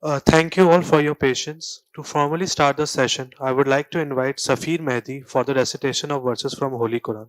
Thank you all for your patience. To formally start the session, I would like to invite Safir Mehdi for the recitation of verses from Holy Quran.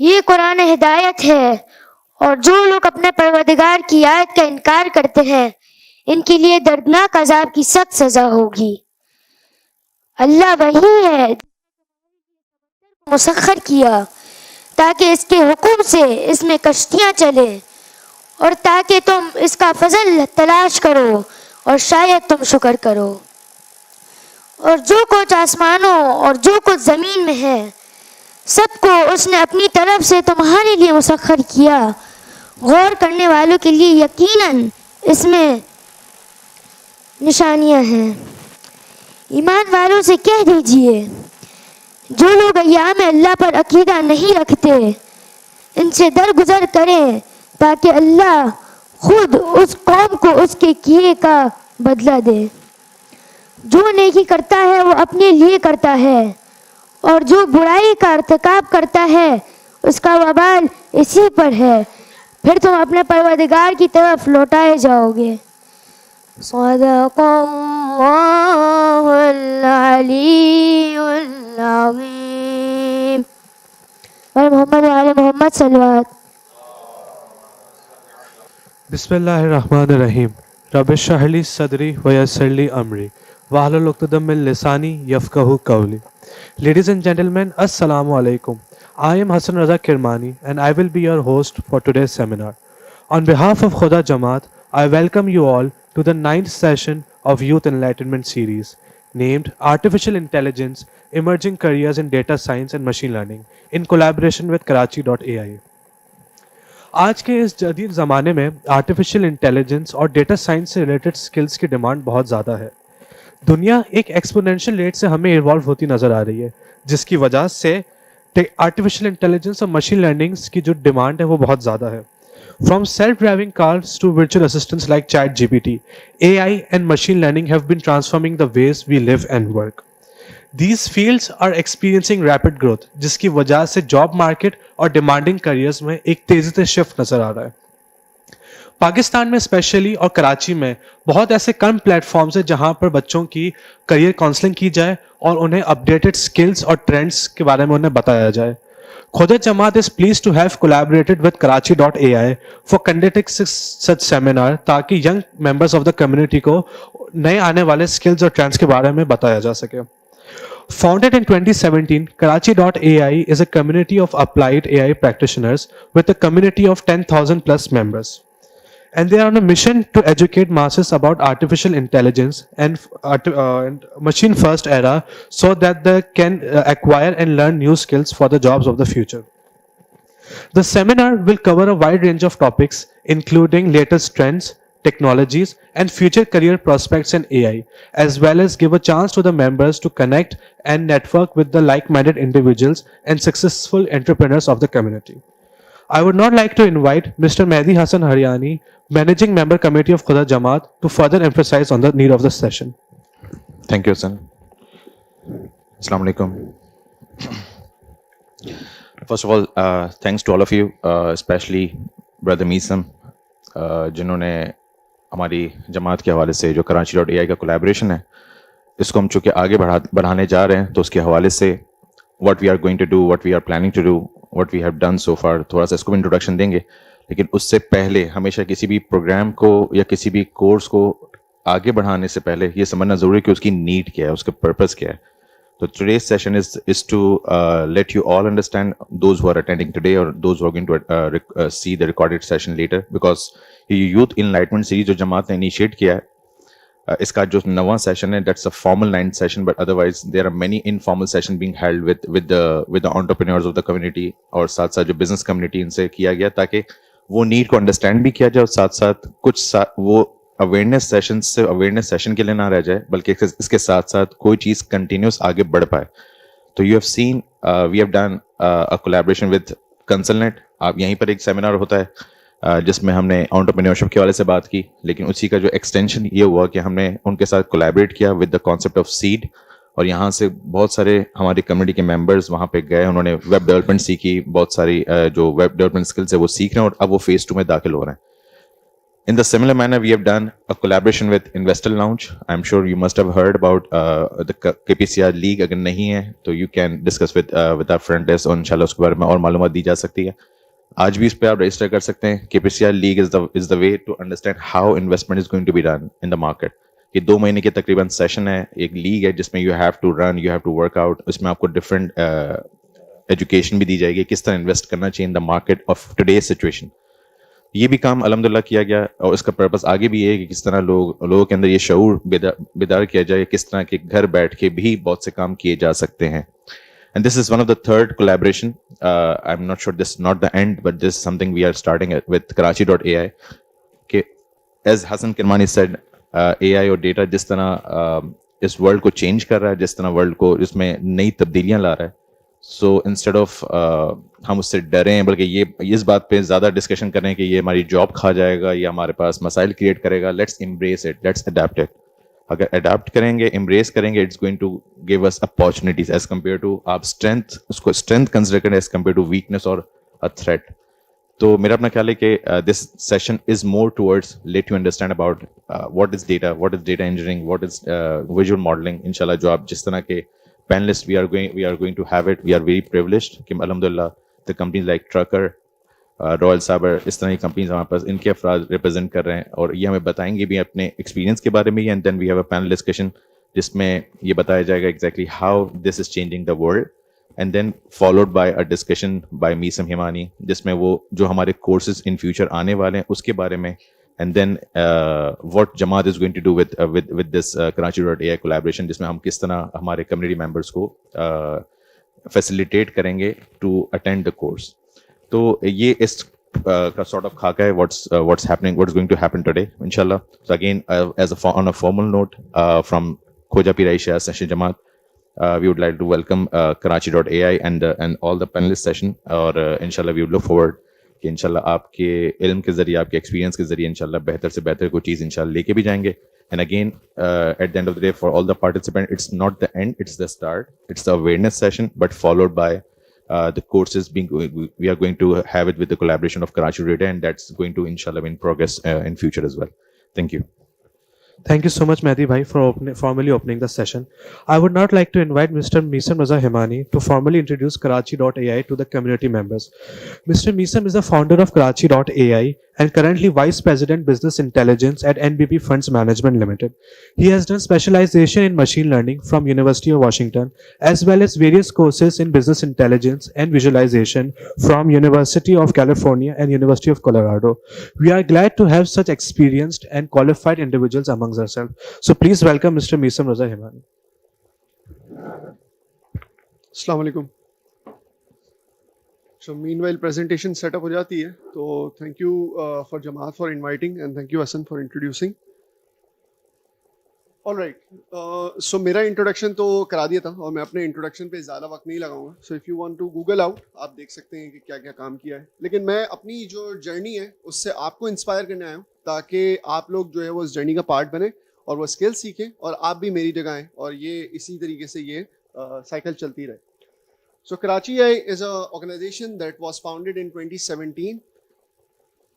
ये कुरान हिदायत है और जो लोग अपने परवरदिगार की आयत का इनकार करते हैं इनके लिए दर्दनाक अजाब की सख्त सजा होगी। अल्लाह वही है मुसख्खर किया ताकि इसके हुक्म से इसमें कश्तियां चले और ताकि तुम इसका फजल तलाश करो और शायद तुम शुक्र करो। और जो कुछ आसमानों और जो कुछ ज़मीन में है सबको उसने अपनी तरफ से तुम्हारे लिए मुसख्खर किया। गौर करने वालों के लिए यकीनन इसमें निशानियां हैं। ईमान वालों से कह दीजिए जो लोग अय्याम अल्लाह पर अकीदा नहीं रखते इनसे दरगुजर करें ताकि अल्लाह खुद उस कौम को उसके किए का बदला दे। जो नेकी करता है वो अपने लिए करता है और जो बुराई का इर्तिकाब करता है उसका वबाल इसी पर है, फिर तुम अपने परवरदिगार की तरफ लौटाए जाओगे। सदक़ल्लाहुल अलीयुल अज़ीम। और मोहम्मद वाले मोहम्मद सल्लल्लाहु Bismillahirrahmanirrahim. Rabbi shrah li sadri wa yassir li amri. Wahlul uqdatan min lisani yafqahu qawli. Ladies and gentlemen, Assalamu alaikum. I am Hassan Raza Kirmani and I will be your host for today's seminar. On behalf of Khuda Jamaat, I welcome you all to the 9th session of Youth Enlightenment series named Artificial Intelligence Emerging Careers in Data Science and Machine Learning in collaboration with Karachi.ai. आज के इस जदीद ज़माने में artificial intelligence और data science से related skills की demand बहुत ज़्यादा है। दुनिया एक एक्सपोनेंशियल रेट से हमें इवॉल्व होती नज़र आ रही है जिसकी वजह से आर्टिफिशियल इंटेलिजेंस और मशीन लर्निंग्स की जो डिमांड है वो बहुत ज़्यादा है। From self driving cars to virtual assistants like ChatGPT, AI and machine learning have been transforming the ways we live and work. These fields are experiencing rapid growth, जिसकी वजह से जॉब मार्केट और demanding careers में एक तेजी से shift नजर आ रहा है। पाकिस्तान में स्पेशली और कराची में बहुत ऐसे कम प्लेटफॉर्म्स हैं जहां पर बच्चों की करियर काउंसलिंग की जाए और उन्हें अपडेटेड स्किल्स और ट्रेंड्स के बारे में उन्हें बताया जाए। Khoda Jamaat is pleased to have collaborated with Karachi.ai for conducting such seminar ताकि young members of the community को नए आने वाले skills और trends के बारे में बताया जा सके। Founded in 2017, Karachi.ai is a community of applied AI practitioners with a community of 10,000 plus members. And they are on a mission to educate masses about artificial intelligence and machine first era so that they can acquire and learn new skills for the jobs of the future. The seminar will cover a wide range of topics including latest trends, technologies and future career prospects in AI, as well as give a chance to the members to connect and network with the like-minded individuals and successful entrepreneurs of the community. I would not like to invite Mr. Mehdi Hassan Haryani, Managing Member Committee of Khoda Jamaat, to further emphasize on the need of the session. Thank you, Hassan. Assalamu alaikum. First of all, thanks to all of you, especially Brother Meesam, जिन्होंने हमारी जमात के हवाले से जो Karachi.ai का collaboration है, इसको हम चूँकि आगे बढ़ाने जा रहे हैं, तो उसके हवाले से what we are going to do, what we are planning to do, what we have done so far, थोड़ा सा इसको भी इंट्रोडक्शन देंगे। लेकिन उससे पहले हमेशा किसी भी प्रोग्राम को या किसी भी कोर्स को आगे बढ़ाने से पहले ये समझना ज़रूरी है कि उसकी नीड क्या है, उसका पर्पस क्या है। तो today's session is to let you all understand, those who are attending today or those who are going to see the recorded session later, because ये यूथ इनलाइटमेंट सीरीज जो जमात ने इनिशिएट किया है, इसका जो नवा सेशन है, that's a formal 9th session, but otherwise there are many informal sessions being held with the entrepreneurs of the community और साथ साथ जो business community इनसे किया गया ताकि वो नीड को अंडरस्टैंड भी किया जाए और साथ साथ वो अवेयरनेस सेशन से अवेयरनेस सेशन के लिए ना रह जाए, बल्कि इसके साथ साथ कोई चीज़ कंटिन्यूस आगे बढ़ पाए। तो you have seen we have done a collaboration with कंसलनेट। आप यहीं पर एक सेमिनार होता है जिसमें हमने एंटरप्रेन्योरशिप के वाले से बात की, लेकिन उसी का जो एक्सटेंशन ये हुआ कि हमने उनके साथ कोलैबोरेट किया with the concept of seed, और यहाँ से बहुत सारे हमारी कम्युनिटी के मेंबर्स वहाँ पे गए, उन्होंने वेब डेवलपमेंट सीखी, बहुत सारी जो वेब डेवलपमेंट स्किल्स है वो सीख रहे हैं और अब वो फेज 2 में दाखिल हो रहे हैं। In the similar manner, we have done a collaboration with Investor Lounge. I'm sure you must have heard about the KPCR League. अगर नहीं है तो you can discuss with our friend desk और इंशाल्लाह उसके बारे में और मालूमात दी जा सकती है। आज भी इस पे आप रजिस्टर कर सकते हैं। KPCR League is the way to understand how investment is going to be done in the market. ये 2 महीने के तकरीबन सेशन है, एक लीग है जिसमें you have to run, you have to work out. इसमें आपको different education भी दी जाएगी किस तरह इन्वेस्ट करना चाहिए in the market of today's situation. ये भी काम अल्हम्दुलिल्लाह किया गया और इसका पर्पस आगे भी है कि किस तरह लोगों के अंदर ये शऊर बेदार किया जाए, किस तरह के घर बैठ के भी बहुत से काम किए जा सकते हैं। And this is one of the third collaboration. I'm not sure this is not the end, but this is something we are starting with Karachi.ai. Okay, as Hassan Kirmani said, AI और data जिस तरह इस world को change कर रहा है, जिस तरह वर्ल्ड को इसमें नई तब्दीलियां ला रहा है, सो इंस्टेड ऑफ हम उससे डरें, बल्कि ये इस बात पे ज़्यादा डिस्कशन करें कि ये हमारी जॉब खा जाएगा या हमारे पास मसाइल क्रिएट करेगा, let's embrace it, let's adapt it. अगर अडेप्ट करेंगे, एम्ब्रेस करेंगे, it's going to give us opportunities as compare to आप स्ट्रेंथ, उसको स्ट्रेंथ कंसिडर करें एज कम्पेयर टू वीकनेस और अ थ्रेट। तो मेरा अपना ख्याल है कि this session is more towards let you understand about what is data engineering, what is visual modelling. इंशाल्लाह जो आप जिस तरह के panelist we are going to have it, we are very privileged कि अल्हम्दुलिल्लाह the companies like Trucker, Royal Cyber, इस तरह की कंपनीज हमारे पास, इनके अफराद रिप्रेजेंट कर रहे हैं और ये हमें बताएंगे भी अपने एक्सपीरियंस के बारे में। And then we have a panel discussion जिसमें ये बताया जाएगा exactly how this is changing the world, and then followed by a discussion by Meesam Himani जिसमें वो जो हमारे कोर्सेज इन फ्यूचर आने वाले हैं उसके बारे में, and then what Jamat is going to do with this Karachi.ai collaboration, जिसमें हम किस तरह हमारे कम्युनिटी मेंबर्स को फैसिलिटेट करेंगे टू अटेंड द कोर्स। तो ये इस का सॉर्ट ऑफ खाका है what's happening, what's going to happen today इंशाल्लाह। So again as on a formal note from Khoja Pir Ayesha session Jamat, we would like to welcome Karachi.ai and all the panelist session, or inshallah we would look forward कि इंशाल्लाह आपके इल्म के ज़रिए, आपके experience के ज़रिए इंशाल्लाह बेहतर से बेहतर कोई चीज़ इंशाल्लाह लेके भी जाएंगे. And again, at the end of the day, for all the participants, it's not the end, it's the start. It's the awareness session, but followed by the courses we are going to have it with the collaboration of Karachi Data, and that's going to inshallah be in progress in future as well. Thank you. Thank you so much, Mehdi Bhai, for formally opening the session. I would now like to invite Mr. Misam Raza Himani to formally introduce Karachi.ai to the community members. Mr. Misam is the founder of Karachi.ai and currently Vice President Business Intelligence at NBP Funds Management Limited. He has done specialization in machine learning from University of Washington, as well as various courses in business intelligence and visualization from University of California and University of Colorado. We are glad to have such experienced and qualified individuals amongst ourselves. So please welcome Mr. Misam Raza Himani. अस्सलाम वालेकुम. So meanwhile presentation setup हो जाती है, तो thank you for Jamaat for inviting and thank you Hassan for introducing. All right, so मेरा introduction तो करा दिया था और मैं अपने introduction पे ज़्यादा वक्त नहीं लगाऊंगा. So if you want to Google out, आप देख सकते हैं कि क्या क्या काम किया है. लेकिन मैं अपनी जो जर्नी है उससे आपको इंस्पायर करने आया हूँ, ताकि आप लोग जो है वो उस जर्नी का पार्ट बने और वो स्किल सीखें और आप भी मेरी जगह आएँ और ये इसी तरीके से ये साइकिल चलती रहे. So Karachi.ai is an organization that was founded in 2017.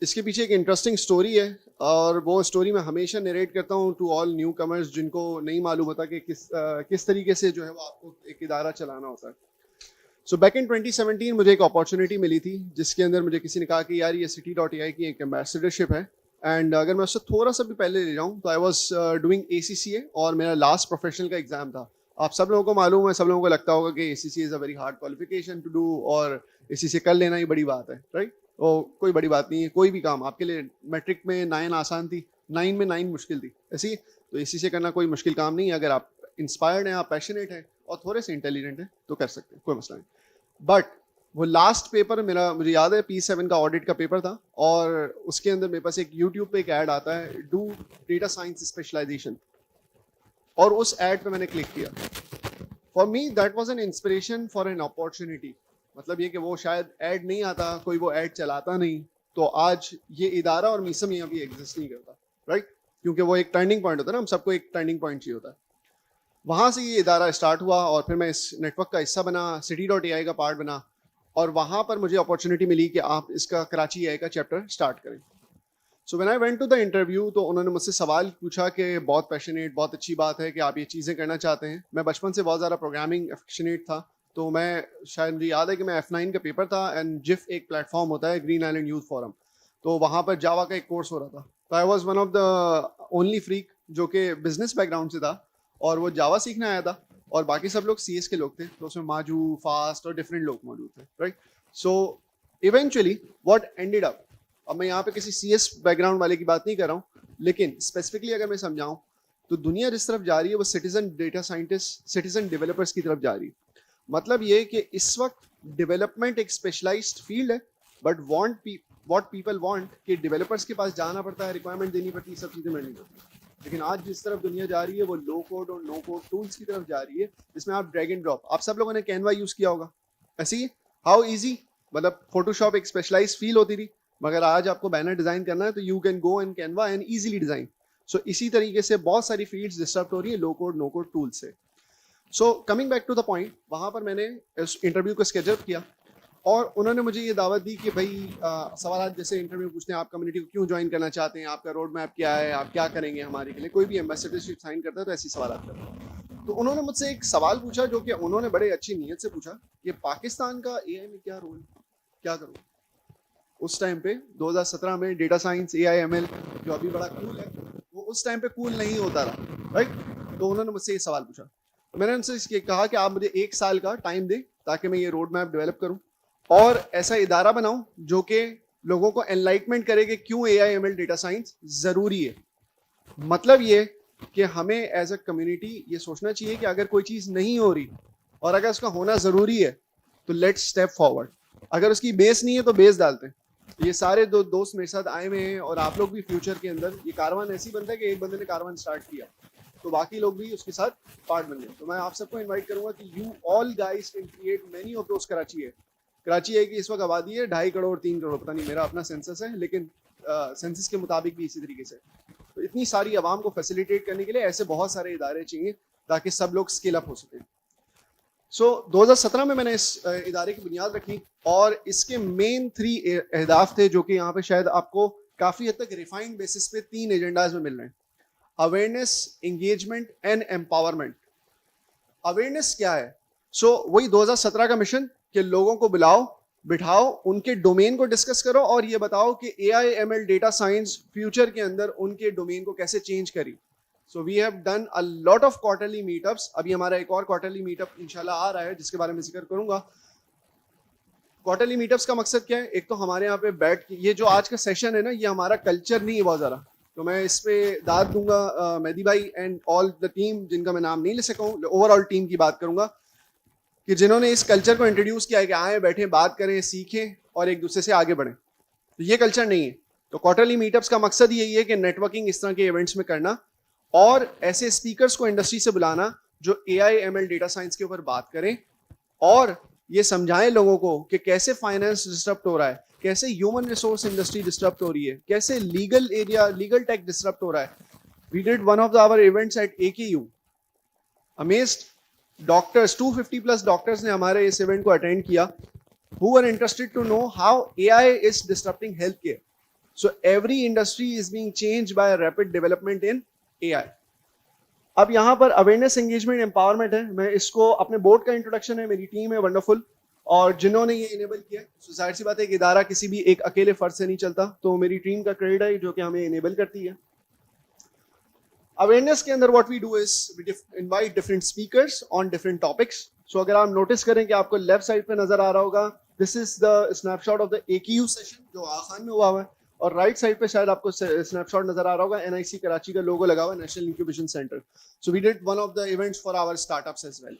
इसके पीछे एक इंटरेस्टिंग स्टोरी है और वो स्टोरी मैं हमेशा नरेट करता हूँ टू ऑल न्यू कमर्स जिनको नहीं मालूम होता कि किस तरीके से जो है वो आपको एक इदारा चलाना होता है. सो बैक इन 2017 मुझे एक अपॉर्चुनिटी मिली थी जिसके अंदर मुझे किसी ने कहा कि यार ये City.ai की एक एम्बेसडरशिप है. एंड अगर मैं उससे थोड़ा सा भी पहले ले जाऊँ तो आई वॉज डूइंग ACCA और मेरा लास्ट प्रोफेशनल का एग्जाम था. आप सब लोगों को मालूम है, सब लोगों को लगता होगा कि ACCA is a very hard qualification to do और ACCA कर लेना ही बड़ी बात है, राइट? और कोई बड़ी बात नहीं है. कोई भी काम आपके लिए मैट्रिक में 9 आसान थी, 9 में 9 मुश्किल थी. ऐसी तो ACCA करना कोई मुश्किल काम नहीं है. अगर आप इंस्पायर्ड हैं, आप पैशनेट हैं और थोड़े से इंटेलिजेंट हैं तो कर सकते हैं, कोई मसला नहीं. बट वो लास्ट पेपर मेरा मुझे याद है P7 का ऑडिट का पेपर था और उसके अंदर मेरे पास एक यूट्यूब पे एक ऐड आता है, डू डेटा साइंस स्पेशलाइजेशन, और उस ऐड पे मैंने क्लिक किया. For me that was an inspiration for an opportunity. मतलब ये कि वो शायद ऐड नहीं आता, कोई वो ऐड चलाता नहीं, तो आज ये इदारा और मीसम यहाँ भी एग्जिस्ट नहीं करता, राइट? क्योंकि वो एक टर्निंग पॉइंट होता है ना, हम सबको एक टर्निंग पॉइंट चाहिए होता है. वहाँ से ये इदारा स्टार्ट हुआ और फिर मैं इस नेटवर्क का हिस्सा बना, City.ai का पार्ट बना और वहाँ पर मुझे अपॉर्चुनिटी मिली कि आप इसका Karachi.ai का चैप्टर स्टार्ट करें. So when I went to the interview तो उन्होंने मुझसे सवाल पूछा कि बहुत पैशनेट, बहुत अच्छी बात है कि आप ये चीज़ें करना चाहते हैं. मैं बचपन से बहुत ज़्यादा प्रोग्रामिंग एफिशिएंट था, तो मैं शायद मुझे याद है कि मैं F9 का पेपर था एंड जिफ एक प्लेटफॉर्म होता है, ग्रीन आइलैंड यूथ फोरम, तो वहाँ पर जावा का एक कोर्स हो रहा था. तो I was one of the only freak जो कि बिजनेस बैकग्राउंड से था और वो जावा सीखने आया था और बाकी सब लोग CS के लोग थे, तो उसमें माजू, फास्ट और डिफरेंट लोग मौजूद थे, right? So eventually what ended up, अब मैं यहाँ पे किसी CS बैकग्राउंड वाले की बात नहीं कर रहा हूँ, लेकिन स्पेसिफिकली अगर मैं समझाऊँ तो दुनिया जिस तरफ जा रही है वो citizen data scientist, citizen developers की तरफ जा रही है. मतलब ये कि इस वक्त डेवलपमेंट एक स्पेशलाइज्ड फील्ड है, बट व्हाट पीपल वांट कि डेवलपर्स के पास जाना पड़ता है, रिक्वायरमेंट देनी पड़ती है, सब चीज़ें मिलनी पड़ती है. लेकिन आज जिस तरफ दुनिया जा रही है वो लो कोड और नो कोड टूल्स की तरफ जा रही है, जिसमें आप ड्रैग एंड ड्रॉप, आप सब लोगों ने कैनवा यूज़ किया होगा, ऐसे ही हाउ ईजी, मतलब फोटोशॉप एक स्पेशलाइज फील होती थी, मगर आज आपको बैनर डिज़ाइन करना है तो you can go in Canva and easily design. So इसी तरीके से बहुत सारी फील्ड्स डिस्टर्ब हो रही है low code no code tool से. So coming back to the point, वहाँ पर मैंने इस इंटरव्यू को स्केड्यूल किया और उन्होंने मुझे ये दावत दी कि भाई सवाल जैसे इंटरव्यू पूछते हैं, आप कम्युनिटी को क्यों ज्वाइन करना चाहते हैं, आपका रोड मैप क्या है, आप क्या करेंगे हमारे के लिए. कोई भी एम्बेसडरशिप साइन करता है तो ऐसी सवाल करता है. तो उन्होंने मुझसे एक सवाल पूछा जो कि उन्होंने बड़े अच्छी नीयत से पूछा कि पाकिस्तान का AI में क्या रोल, क्या करूँ. उस टाइम पे 2017 में डेटा साइंस, AI ML जो अभी बड़ा कूल है, वो उस टाइम पे कूल नहीं होता रहा, राइट? तो उन्होंने मुझसे ये सवाल पूछा, तो मैंने उनसे इसके कहा कि आप मुझे 1 साल का टाइम दें ताकि मैं ये रोड मैप डेवलप करूं और ऐसा इदारा बनाऊं जो कि लोगों को एनलाइटमेंट करे कि क्यों AI ML डेटा साइंस ज़रूरी है. मतलब ये कि हमें एज अ कम्युनिटी ये सोचना चाहिए कि अगर कोई चीज़ नहीं हो रही और अगर उसका होना ज़रूरी है तो लेट्स स्टेप फॉरवर्ड. अगर उसकी बेस नहीं है तो बेस डालते हैं. ये सारे दोस्त मेरे साथ आए हुए हैं और आप लोग भी फ्यूचर के अंदर, ये कारवान ऐसी बनता है कि एक बंदे ने कारवान स्टार्ट किया तो बाकी लोग भी उसके साथ पार्ट बन गए. तो मैं आप सबको इनवाइट करूंगा कि you all guys can create many of those Karachi है. कराची है कि इस वक्त आबादी है 2.5 करोड़ 3 करोड़, पता नहीं मेरा अपना सेंसस है, लेकिन सेंसस के मुताबिक भी इसी तरीके से। तो इतनी सारी आवाम को फैसिलिटेट करने के लिए ऐसे बहुत सारे इदारे चाहिए ताकि सब लोग स्केल अप हो सकें। सो 2017 में मैंने इस इदारे की बुनियाद रखी और इसके मेन 3 अहदाफ थे जो कि यहाँ पे शायद आपको काफ़ी हद तक रिफाइंड बेसिस पे 3 एजेंडाज में मिल रहे हैं। Awareness, engagement and empowerment. Awareness क्या है? वही 2017 का मिशन कि लोगों को बुलाओ, बिठाओ, उनके डोमेन को डिस्कस करो और ये बताओ कि AI ML data science future के अंदर उनके डोमेन को कैसे चेंज करी। So we have done a lot of quarterly meetups. अभी हमारा एक और क्वार्टरली मीटअप इंशाल्लाह आ रहा है जिसके बारे में जिक्र करूंगा। क्वार्टरली मीटअप्स का मकसद क्या है? एक तो हमारे यहाँ पे बैठ के, ये जो आज का सेशन है ना, ये हमारा कल्चर नहीं है बहुत ज़्यादा, तो मैं इस पे दाद दूंगा मेहदी भाई एंड ऑल द टीम, जिनका मैं नाम नहीं ले सका हूँ, ओवरऑल टीम की बात करूंगा कि जिन्होंने इस कल्चर को इंट्रोड्यूस किया है कि आए, बैठे, बात करें, सीखें और एक दूसरे से आगे बढ़ें। तो ये कल्चर नहीं है। तो क्वार्टरली मीटअप्स का मकसद यही है कि नेटवर्किंग इस तरह के इवेंट्स में करना और ऐसे स्पीकर्स को इंडस्ट्री से बुलाना जो AI ML डेटा साइंस के ऊपर बात करें और ये समझाएं लोगों को कि कैसे फाइनेंस डिस्टर्ब हो रहा है, कैसे ह्यूमन रिसोर्स इंडस्ट्री डिस्टर्ब हो रही है, कैसे legal area, legal tech disturb हो रहा है। We did one of our events at AKU। Amazed doctors, 250 plus doctors ने हमारे इस इवेंट को अटेंड किया, who are interested to know how AI is disrupting healthcare. So every industry is being changed by a rapid development in AI. अब यहाँ पर awareness, engagement, empowerment है। मैं इसको, अपने बोर्ड का इंट्रोडक्शन है, मेरी टीम है वंडरफुल और जिन्होंने ये इनेबल किया। सो जाहिर सी बात है कि इदारा किसी भी एक अकेले फर्द से नहीं चलता, तो मेरी टीम का क्रेडिट है जो कि हमें इनेबल करती है। अवेयरनेस के अंदर what we do is we invite different speakers on different topics. So अगर आप नोटिस करें कि आपको लेफ्ट साइड पे नजर आ रहा होगा, this is the snapshot of the AKU session जो आसान में हुआ है, और राइट साइड पे शायद आपको स्नैपशॉट नजर आ रहा होगा, NIC कराची का लोगो लगा हुआ है, national incubation centre. So we did one of the events for our startups as well.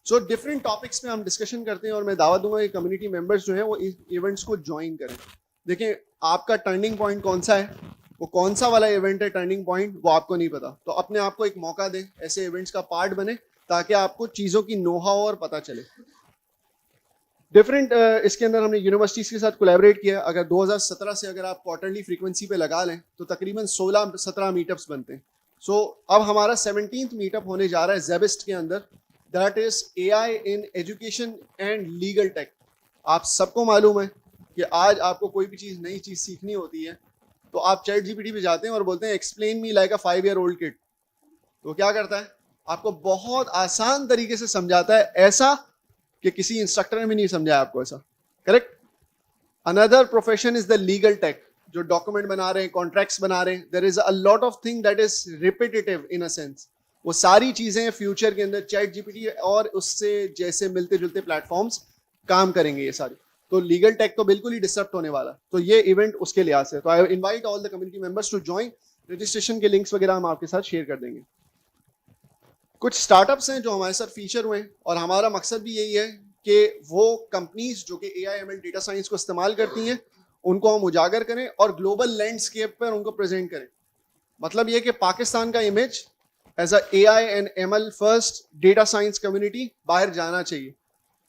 So different topics पे हम डिस्कशन करते हैं और मैं दावा दूंगा कि कम्युनिटी मेंबर्स जो है वो इस इवेंट्स को ज्वाइन करें। देखिए, आपका टर्निंग पॉइंट कौन सा है, वो कौन सा वाला इवेंट है टर्निंग पॉइंट, वो आपको नहीं पता, तो अपने आप को एक मौका दें, ऐसे इवेंट्स का पार्ट बने ताकि आपको चीज़ों की नो-हाउ और पता चले। डिफरेंट इसके अंदर हमने यूनिवर्सिटीज़ के साथ कोलैबोरेट किया। अगर 2017 से अगर आप क्वार्टरली फ्रीक्वेंसी पे लगा लें तो तकरीबन 16-17 मीटअप्स बनते हैं। सो अब हमारा 17th मीटअप होने जा रहा है जेबिस्ट के अंदर, that is AI in education and legal tech. आप सबको मालूम है कि आज आपको कोई भी चीज़, नई चीज़ सीखनी होती है तो आप ChatGPT पे जाते हैं और बोलते हैं एक्सप्लेन मी लाइक अ 5-year-old किड। तो क्या करता है? आपको बहुत आसान तरीके से समझाता है, ऐसा कि किसी इंस्ट्रक्टर ने भी नहीं समझाया आपको ऐसा। Correct? Another profession is the legal tech, जो डॉक्यूमेंट बना रहे हैं, कॉन्ट्रैक्ट्स बना रहे हैं। There is a lot of thing that is repetitive in a sense. वो सारी चीजें फ्यूचर के अंदर ChatGPT और उससे जैसे मिलते जुलते प्लेटफॉर्म्स काम करेंगे ये सारी। तो लीगल टेक तो बिल्कुल ही डिस्टर्ब होने वाला। तो ये इवेंट उसके लिहाज से, तो I invite all the community members to join. Registration के लिंक्स वगैरह हम आपके साथ शेयर कर देंगे। कुछ स्टार्टअप्स हैं जो हमारे साथ फीचर हुए हैं और हमारा मकसद भी यही है कि वो कंपनीज जो कि AI ML डेटा साइंस को इस्तेमाल करती हैं उनको हम उजागर करें और ग्लोबल लैंडस्केप पर उनको प्रेजेंट करें। मतलब ये कि पाकिस्तान का image as a AI and ML first data science community बाहर जाना चाहिए।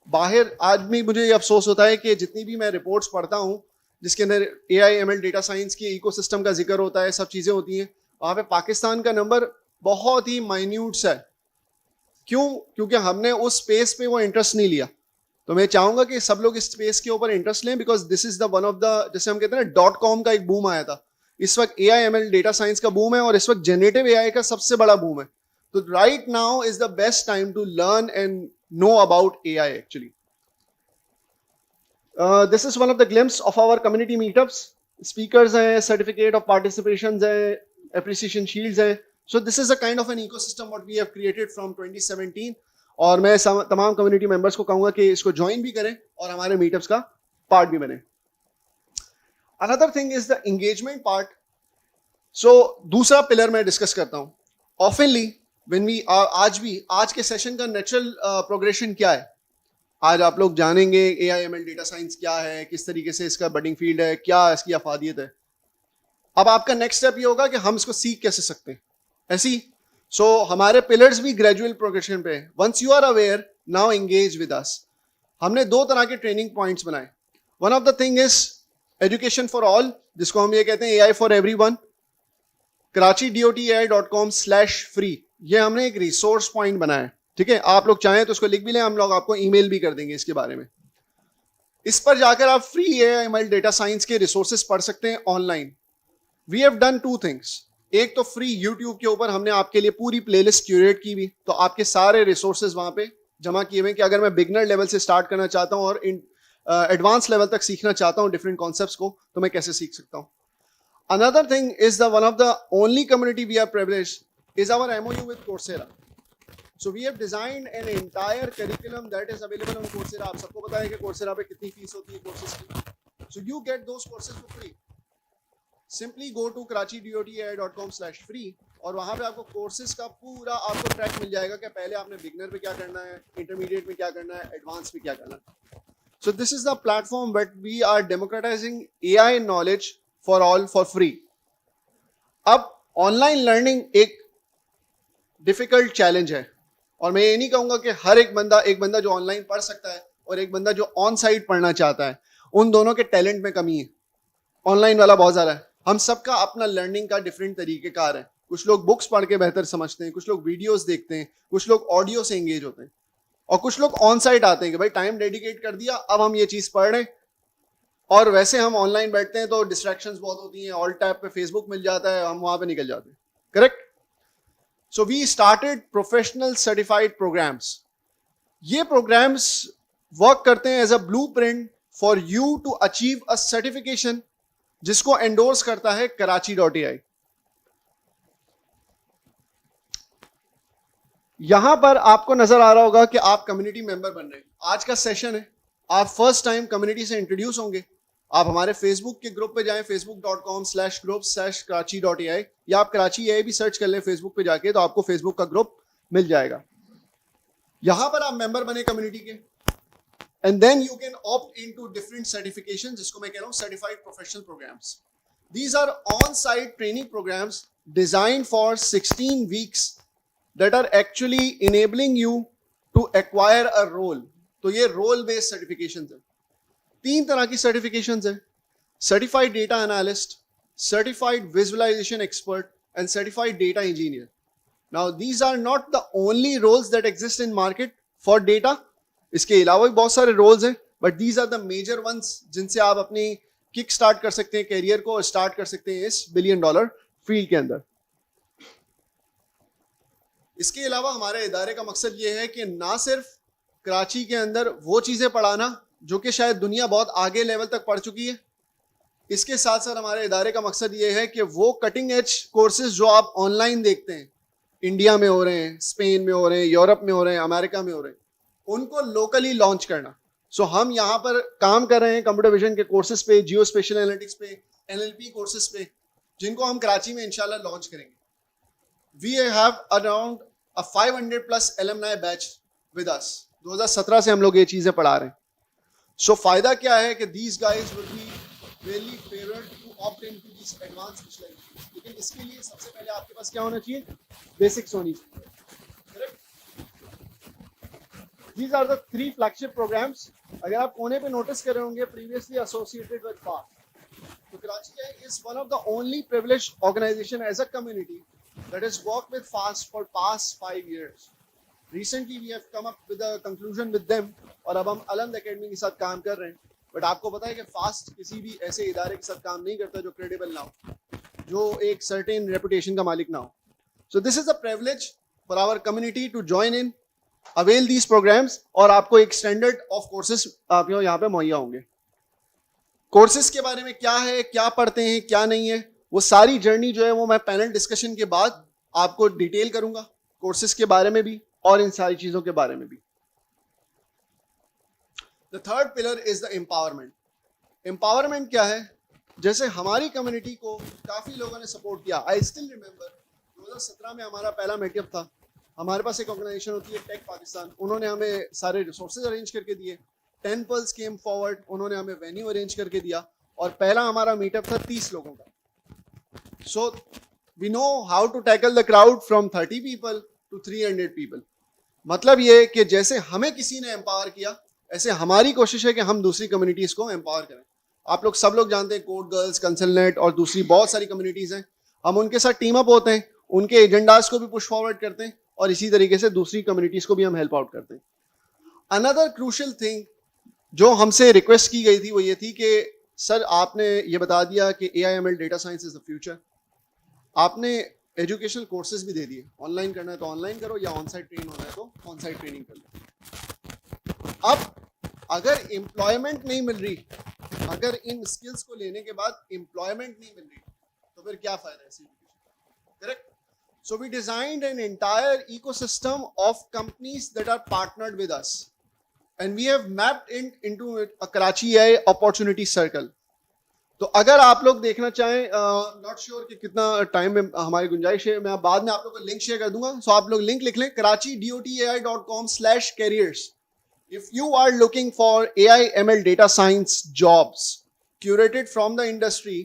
बाहर आज भी मुझे ये अफसोस होता है कि जितनी भी मैं रिपोर्ट्स पढ़ता हूँ जिसके अंदर AI ML डेटा साइंस के इकोसिस्टम का जिक्र होता है, सब चीज़ें होती हैं, वहाँ पे पाकिस्तान का नंबर बहुत ही माइन्यूट सा है। क्यों? क्योंकि हमने उस स्पेस पे वो इंटरेस्ट नहीं लिया। तो मैं चाहूंगा कि सब लोग इस स्पेस के ऊपर इंटरेस्ट लें, because this is the one of the, जैसे हम कहते हैं ना .com का एक बूम आया था, इस वक्त AI ML डेटा साइंस का बूम है और इस वक्त जनरेटिव AI का सबसे बड़ा बूम है। तो right now is the best time to learn and know about AI actually. This is one of the glimpse of our community meetups. Speakers हैं, सर्टिफिकेट ऑफ पार्टिसिपेशन है, एप्रिसिएशन शील्ड्स हैं। So this is a kind of an ecosystem what we have created from 2017 और मैं तमाम community members को कहूँगा कि इसको ज्वाइन भी करें और हमारे मीटअप्स का पार्ट भी बने। Another thing is the engagement part. So दूसरा पिलर मैं डिस्कस करता हूँ। Oftenly when we आज के सेशन का नेचुरल प्रोग्रेशन क्या है? आज आप लोग जानेंगे AI ML डेटा साइंस क्या है, किस तरीके से इसका बडिंग फील्ड है, क्या इसकी अफादियत है। अब आपका नेक्स्ट स्टेप ये होगा कि हम इसको सीख कैसे सकते हैं ऐसी। सो हमारे पिलर्स भी ग्रेजुअल प्रोग्रेशन पे है। Once you are aware, now engage with us. हमने दो तरह के ट्रेनिंग पॉइंट्स बनाए. One of the thing is education for all, जिसको हम ये कहते हैं AI फॉर एवरीवन. KarachiDOTAI.com/free ये हमने एक रिसोर्स पॉइंट बनाया है. ठीक है, आप लोग चाहें तो उसको लिख भी लें, हम लोग आपको ईमेल भी कर देंगे इसके बारे में. इस पर जाकर आप फ्री AI/ML डेटा साइंस के रिसोर्सेज पढ़ सकते हैं online. We have done two things. एक तो फ्री यूट्यूब के ऊपर हमने आपके लिए पूरी प्लेलिस्ट क्यूरेट की हुई, तो आपके सारे रिसोर्सेज वहां पे जमा किए हुए कि अगर मैं बिगनर लेवल से स्टार्ट करना चाहता हूं और एडवांस लेवल तक सीखना चाहता हूं डिफरेंट कॉन्सेप्ट्स को, तो मैं कैसे सीख सकता हूं. Another thing is the one of the only community we are privileged is our MOU with Coursera. So we have designed an entire curriculum that is available on Coursera. आप सबको पता है कि Coursera पे कितनी फीस होती है courses की. So you get those courses for free. Simply go to KarachiDOTAI.com/free और वहाँ पे आपको कोर्सेज का पूरा आपको ट्रैक मिल जाएगा कि पहले आपने बिगनर पे क्या करना है, इंटरमीडिएट में क्या करना है, एडवांस पे क्या करना है. So this is the platform that we are democratizing AI knowledge for all for free. अब ऑनलाइन लर्निंग एक डिफिकल्ट चैलेंज है और मैं ये नहीं कहूंगा कि हर एक बंदा जो ऑनलाइन पढ़ सकता है और एक बंदा जो ऑन साइट पढ़ना चाहता है, उन दोनों के टैलेंट में कमी है. ऑनलाइन वाला बहुत ज्यादा है. हम सबका अपना लर्निंग का डिफरेंट तरीकेकार है. कुछ लोग बुक्स पढ़ के बेहतर समझते हैं, कुछ लोग वीडियोस देखते हैं, कुछ लोग ऑडियो से एंगेज होते हैं और कुछ लोग ऑन साइट आते हैं कि भाई टाइम डेडिकेट कर दिया, अब हम ये चीज पढ़ रहे हैं. और वैसे हम ऑनलाइन बैठते हैं तो डिस्ट्रैक्शंस बहुत होती हैं, ऑल टैब पे फेसबुक मिल जाता है, हम वहां पे निकल जाते हैं. Correct. So we started professional certified programs. ये प्रोग्राम्स वर्क करते हैं as a blueprint for you to achieve a certification जिसको एंडोर्स करता है Karachi.ai. यहां पर आपको नजर आ रहा होगा कि आप कम्युनिटी मेंबर बन रहे हैं. आज का सेशन है, आप फर्स्ट टाइम कम्युनिटी से इंट्रोड्यूस होंगे. आप हमारे फेसबुक के ग्रुप पे जाएं, facebook.com/group/Karachi.ai या आप Karachi AI भी सर्च कर लें फेसबुक पे जाके, तो आपको फेसबुक का ग्रुप मिल जाएगा. यहां पर आप मेंबर बने कम्युनिटी के and then you can opt into different certification, जिसको मैं कह रहा हूं certified professional programs. These are on site training programs design for 16 weeks that are actually enabling you to acquire a role. तो ये role based certifications है. 3 तरह की सर्टिफिकेशंस है: certified data analyst, certified visualisation expert and certified data engineer. Now these are not the only roles that exist in market for data. इसके अलावा भी बहुत सारे रोल्स हैं, but these are the major ones जिनसे आप अपनी किक स्टार्ट कर सकते हैं कैरियर को और स्टार्ट कर सकते हैं इस $1 बिलियन फील्ड के अंदर. इसके अलावा हमारे इदारे का मकसद ये है कि ना सिर्फ कराची के अंदर वो चीज़ें पढ़ाना जो कि शायद दुनिया बहुत आगे लेवल तक पढ़ चुकी है, इसके साथ साथ हमारे इदारे का मकसद ये है कि वो कटिंग एज कोर्सेज जो आप ऑनलाइन देखते हैं, इंडिया में हो रहे हैं, स्पेन में हो रहे हैं, यूरोप में हो रहे हैं, अमेरिका में हो रहे हैं, उनको लोकली लॉन्च करना. सो हम यहाँ पर काम कर रहे हैं कंप्यूटर विजन के कोर्सेज पे, जियो स्पेशल एनालिटिक्स पे, NLP कोर्सेज पे, जिनको हम कराची में इंशाल्लाह लॉन्च करेंगे. We have around a 500+ alumni batch with us. 2017 से हम लोग ये चीजें पढ़ा रहे हैं. So फायदा क्या है कि these guys will be really favored to opt into these advanced specializations. लेकिन इसके लिए सबसे पहले आपके पास क्या होना चाहिए? Basics होनी चाहिए. Correct? These are the 3 flagship programs. अगर आप कोने पे नोटिस कर रहे होंगे, previously associated with FAST. So Karachi is one of the only privileged organization as a community that has worked with FAST for past 5 years. Recently we have come up with a conclusion with them और अब हम अलंद academy के साथ काम कर रहे हैं. But आपको पता है कि FAST किसी भी ऐसे इदारे के साथ काम नहीं करता जो क्रेडिबल ना हो, जो एक सर्टेन रेपुटेशन का मालिक ना हो. So this is a privilege for our community to join in, avail these programs और आपको एक स्टैंडर्ड ऑफ कोर्सेज आप यहाँ पे मुहैया होंगे. कोर्सेज के बारे में क्या है, क्या पढ़ते हैं, क्या नहीं है, वो सारी जर्नी जो है वो मैं पैनल डिस्कशन के बाद आपको डिटेल करूंगा, कोर्सेज के बारे में भी और इन सारी चीजों के बारे में भी. The third pillar is the empowerment. Empowerment क्या है? जैसे हमारी कम्युनिटी को काफी लोगों ने सपोर्ट किया. आई स्टिल रिमेंबर 2017 में हमारा पहला मीटअप था. हमारे पास एक ऑर्गेनाइजेशन होती है टेक पाकिस्तान, उन्होंने हमें सारे रिसोर्सेज अरेंज करके दिए. 10 Pearls केम फॉरवर्ड, उन्होंने हमें वेन्यू अरेंज करके दिया और पहला हमारा मीटअप था 30 लोगों का. So we know how to tackle the crowd from 30 people to 300 people. मतलब ये कि जैसे हमें किसी ने एम्पावर किया, ऐसे हमारी कोशिश है कि हम दूसरी कम्युनिटीज़ को एम्पावर करें। आप लोग सब लोग जानते हैं कोड गर्ल्स, कंसलनेट और दूसरी बहुत सारी कम्युनिटीज़ हैं। हम उनके साथ टीम अप होते हैं, उनके एजेंडाज को भी पुश फॉरवर्ड करते हैं और इसी तरीके से दूसरी कम्युनिटीज़ को भी हम हेल्प आउट करते हैं। अनदर क्रूशल थिंग जो हमसे रिक्वेस्ट की गई थी वो ये थी कि सर आपने ये बता दिया कि AIML data science is the future, आपने एजुकेशनल कोर्सेज भी दे दिए, ऑनलाइन करना है तो ऑनलाइन करो या ऑन साइट ट्रेन होना है तो ऑन साइट ट्रेनिंग कर लो। अब अगर एम्प्लॉयमेंट नहीं मिल रही, अगर इन स्किल्स को लेने के बाद एम्प्लॉयमेंट नहीं मिल रही तो फिर क्या फायदा है education, correct? So we designed an entire ecosystem of companies that are partnered with us. And we have mapped into it a Karachi AI opportunity circle. तो अगर आप लोग देखना चाहें, नॉट श्योर कि कितना टाइम में हमारी गुंजाइश है, मैं बाद में आप लोग को लिंक शेयर कर दूंगा, सो आप लोग लिंक लिख लें karachi.dotai.com/careers. If you are looking for AI/ML data science jobs curated from the industry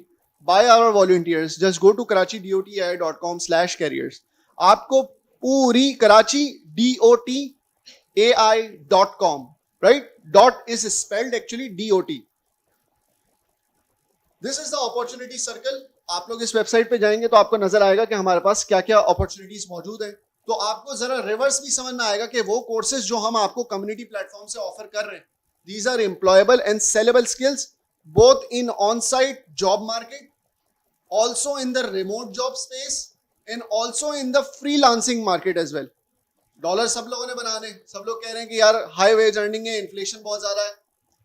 by our volunteers, just go to karachi.dotai.com/careers. आपको पूरी karachi.dotai.com, right? Dot is spelled actually DOT. This is the opportunity circle. आप लोग इस website पे जाएंगे तो आपको नजर आएगा कि हमारे पास क्या क्या अपॉर्चुनिटीज मौजूद है। तो आपको जरा रिवर्स भी समझ में आएगा कि वो कोर्सेज जो हम आपको कम्युनिटी प्लेटफॉर्म से ऑफर कर रहे हैं, these are employable and sellable skills both in on-site job market, also in the remote job space and also in the freelancing market as well. Dollar सब लोगों ने बनाने, सब लोग कह रहे हैं कि यार हाई वेज अर्निंग है, इन्फ्लेशन बहुत ज्यादा है,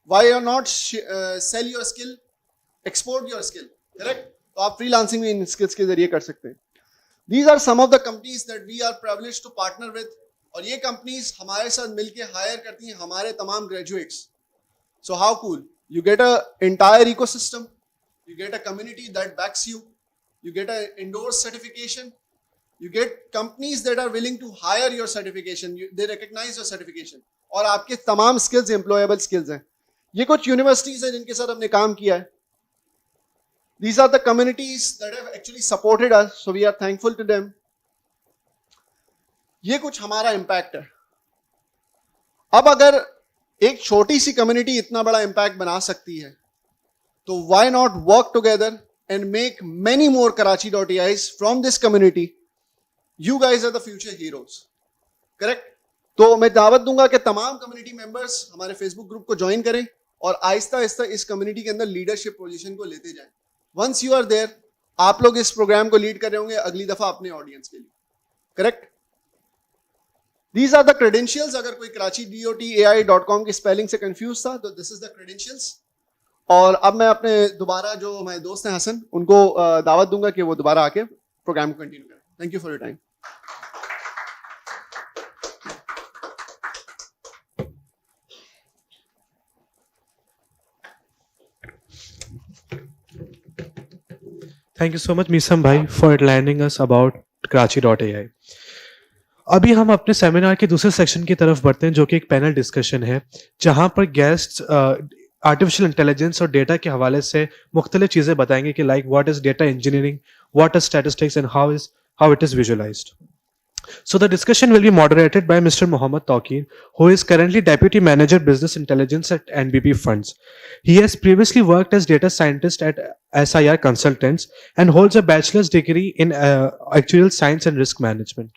why are not sell your skill, export your skill, correct? तो आप फ्रीलांसिंग भी इन स्किल्स के जरिए कर सकते हैं। These are some of the companies that we are privileged to partner with, और ये कंपनीज हमारे साथ मिलके हायर करती हैं हमारे तमाम graduates. So how cool, you get a entire ecosystem, you get a community that backs you, you get an endorsed certification, you get companies that are willing to hire your certification, they recognize your certification, और आपके तमाम skills employable skills हैं। ये कुछ universities हैं जिनके साथ हमने काम किया है। These are the communities that have actually supported us, so we are thankful to them. ये कुछ हमारा इम्पैक्ट है। अब अगर एक छोटी सी कम्युनिटी इतना बड़ा इम्पैक्ट बना सकती है तो why not work together and make many more Karachi.ais from this community? You guys are the future heroes, correct? तो मैं दावत दूंगा कि तमाम कम्युनिटी मेंबर्स हमारे फेसबुक ग्रुप को ज्वाइन करें और आहिस्ता आहिस्ता इस कम्युनिटी के अंदर लीडरशिप पोजीशन को लेते जाएं। वंस यू आर देयर, आप लोग इस प्रोग्राम को लीड कर रहे होंगे अगली दफा अपने ऑडियंस के लिए, correct? These are the credentials. अगर कोई karachi.dotai.com की स्पेलिंग से कंफ्यूज था तो दिस इज द क्रेडेंशियल्स। और अब मैं अपने दोबारा जो हमारे दोस्त हैं हसन, उनको दावत दूंगा कि वो दोबारा आके प्रोग्राम को कंटिन्यू करें। Thank you for your time. Thank you so much, Misam bhai, for enlightening us about Karachi.ai. अभी हम अपने सेमिनार के दूसरे सेक्शन की तरफ बढ़ते हैं जो कि एक पैनल डिस्कशन है, जहां पर गेस्ट आर्टिफिशियल इंटेलिजेंस और डेटा के हवाले से मुख्तलिफ चीज़ें बताएंगे कि like what is data engineering, what is statistics and how it is visualized. So the discussion will be moderated by Mr. Mohammad Tawqir, who is currently Deputy Manager Business Intelligence at NBP Funds. He has previously worked as data scientist at SIR Consultants and holds a bachelor's degree in actuarial science and risk management.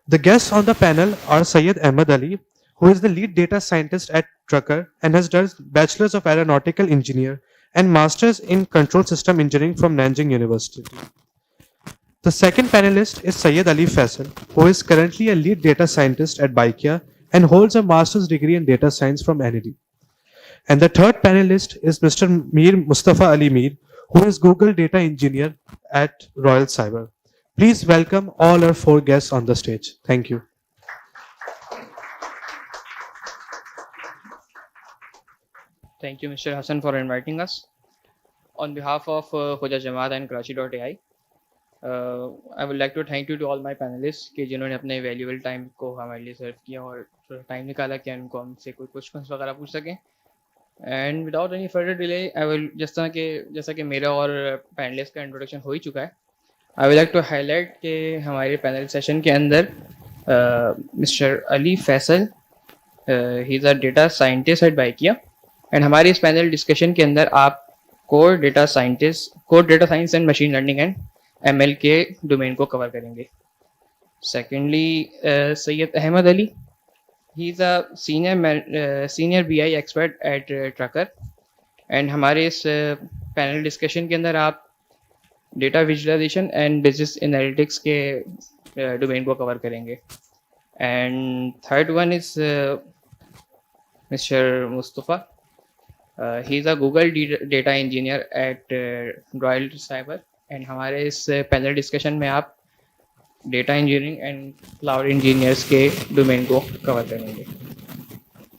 The guests on the panel are Syed Ahmed Ali, who is the lead data scientist at Trucker and has done Bachelor's of Aeronautical Engineer and Master's in Control System Engineering from Nanjing University. The second panelist is Syed Ali Faisal, who is currently a lead data scientist at Baikia and holds a master's degree in data science from NED. And the third panelist is Mr. Mir Mustafa Ali Mir, who is Google data engineer at Royal Cyber. Please welcome all our four guests on the stage. Thank you. Thank you, Mr. Hassan, for inviting us. On behalf of Khoja Jamaat and Karachi.ai, I would like to thank you to all my panelists कि जिन्होंने अपने valuable time को हमारे लिए सर्व किया और time निकाला कि उनको हमसे कोई क्वेश्चंस वगैरह पूछ सकें। And without any further delay, I will जैसा कि मेरा और पैनलिस्ट का इंट्रोडक्शन हो ही चुका है, I would like to highlight कि हमारे पैनल सेशन के अंदर mister Ali Faisal he is a data scientist at Bykea and हमारे इस पैनल डिस्कशन के अंदर आप core data science and machine learning and ML के डोमेन को कवर करेंगे. Secondly Syed Ahmed Ali, he is a senior BI expert at Trucker and हमारे इस पैनल डिस्कशन के अंदर आप data visualisation and business analytics के डोमेन को कवर करेंगे. And third one is mister Mustafa, he is a Google data engineer at Royal Cyber and हमारे इस पैनल डिस्कशन में आप data engineering and cloud engineers के डोमेन को कवर करेंगे.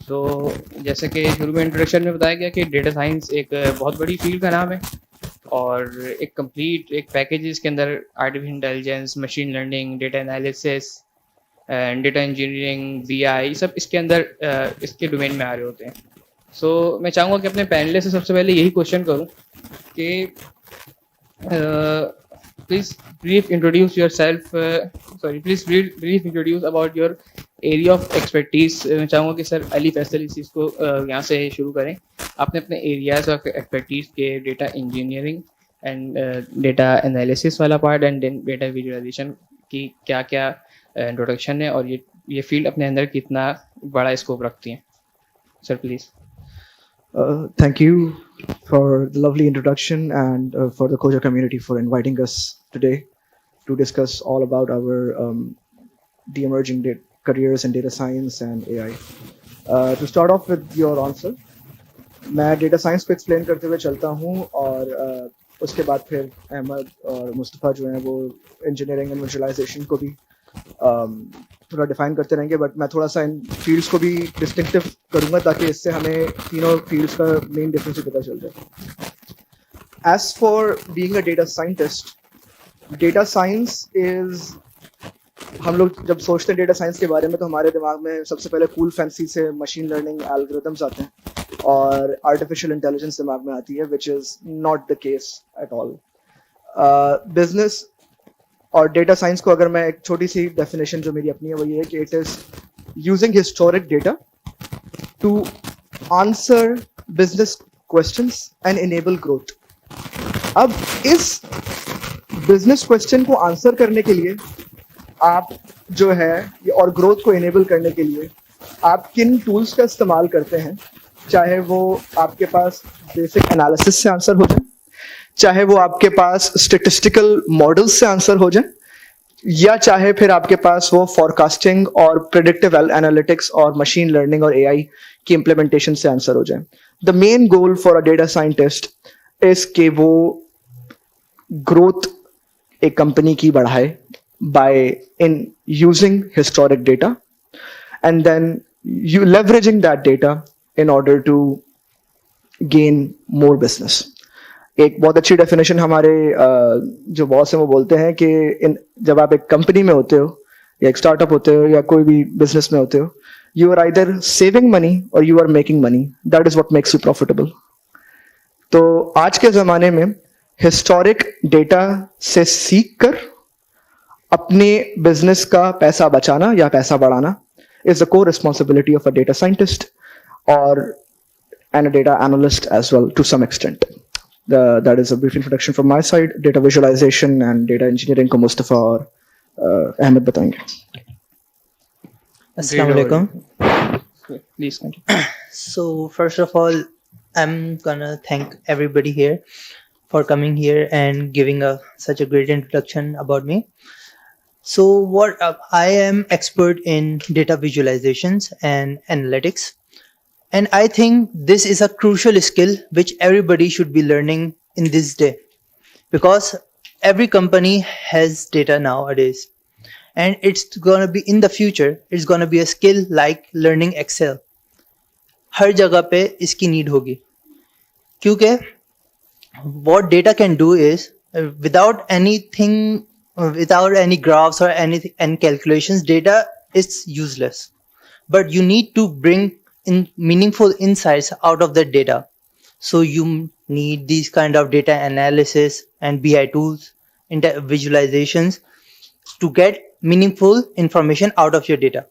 तो जैसे कि शुरू में इंट्रोडक्शन में बताया गया कि डेटा साइंस एक बहुत बड़ी फील्ड का नाम है और एक कंप्लीट एक पैकेज इसके अंदर artificial intelligence, machine learning, data analysis and data engineering, BI सब इसके अंदर इसके डोमेन में आ रहे होते हैं. सो मैं चाहूँगा कि अपने पैनलिस्ट से सबसे पहले यही क्वेश्चन करूँ कि please brief introduce yourself, please brief introduce about your area of expertise. मैं चाहूँगा कि सर अली फैसल इस चीज़ को यहाँ से शुरू करें. आपने अपने एरियाज ऑफ एक्सपर्टीज के data engineering and data analysis वाला पार्ट एंड डेटा विजुअलाइजेशन की क्या क्या इंट्रोडक्शन है और ये फील्ड अपने अंदर कितना बड़ा स्कोप रखती हैं. Sir please. Thank you for the lovely introduction and for the Koja community for inviting us today to discuss all about our the emerging careers in data science and AI. To start off with your answer, मैं data science को explain करते हुए चलता हूँ और उसके बाद फिर अहमद और मुस्तफ़ा जो हैं वो engineering and visualization को भी थोड़ा डिफाइन करते रहेंगे, बट मैं थोड़ा सा इन फील्ड्स को भी डिस्टिंक्टिव करूंगा ताकि इससे हमें तीनों फील्ड्स का मेन डिफरेंस पता चल जाए. As for being a data scientist, data science is, हम लोग जब सोचते हैं डेटा साइंस के बारे में तो हमारे दिमाग में सबसे पहले कूल फैंसी से मशीन लर्निंग एल्गोरिथम्स आते हैं और आर्टिफिशियल इंटेलिजेंस दिमाग में आती है, which is not the case at all. Business और डेटा साइंस को अगर मैं एक छोटी सी डेफिनेशन जो मेरी अपनी है वो ये है कि it is using historic data to answer business questions and enable growth. अब इस बिजनेस क्वेश्चन को आंसर करने के लिए आप जो है और ग्रोथ को इनेबल करने के लिए आप किन टूल्स का इस्तेमाल करते हैं, चाहे वो आपके पास बेसिक एनालिसिस से आंसर हो जाए, चाहे वो आपके पास स्टेटिस्टिकल मॉडल्स से आंसर हो जाए, या चाहे फिर आपके पास वो फॉरकास्टिंग और प्रेडिक्टिव एनालिटिक्स और मशीन लर्निंग और AI की इम्प्लीमेंटेशन से आंसर हो जाए. The main goal for a data scientist is कि वो ग्रोथ एक कंपनी की बढ़ाए by in using historic data and then you leveraging that data in order to gain more business. एक बहुत अच्छी डेफिनेशन हमारे जो बॉस हैं वो बोलते हैं कि जब आप एक कंपनी में होते हो या एक स्टार्टअप होते हो या कोई भी बिजनेस में होते हो, you are either saving money और you are making money. That is what makes you profitable. तो आज के जमाने में हिस्टोरिक डेटा से सीख कर अपने बिजनेस का पैसा बचाना या पैसा बढ़ाना is the core responsibility of a data scientist और and a data analyst as well to some extent. That is a brief introduction from my side. Data visualization and data engineering को मुस्तफ़ा और अहमद बताएंगे. Assalamu alaikum. Please continue. So first of all, I'm gonna thank everybody here for coming here and giving such a great introduction about me. So I am expert in data visualizations and analytics. And I think this is a crucial skill which everybody should be learning in this day, because every company has data nowadays, and it's going to be in the future, it's going to be a skill like learning Excel. हर जगह पे इसकी need होगी, क्योंकि what data can do is without anything, without any graphs or anything and calculations, data is useless. But you need to bring in meaningful insights out of the data. So you need these kind of data analysis and BI tools, visualizations to get meaningful information out of your data.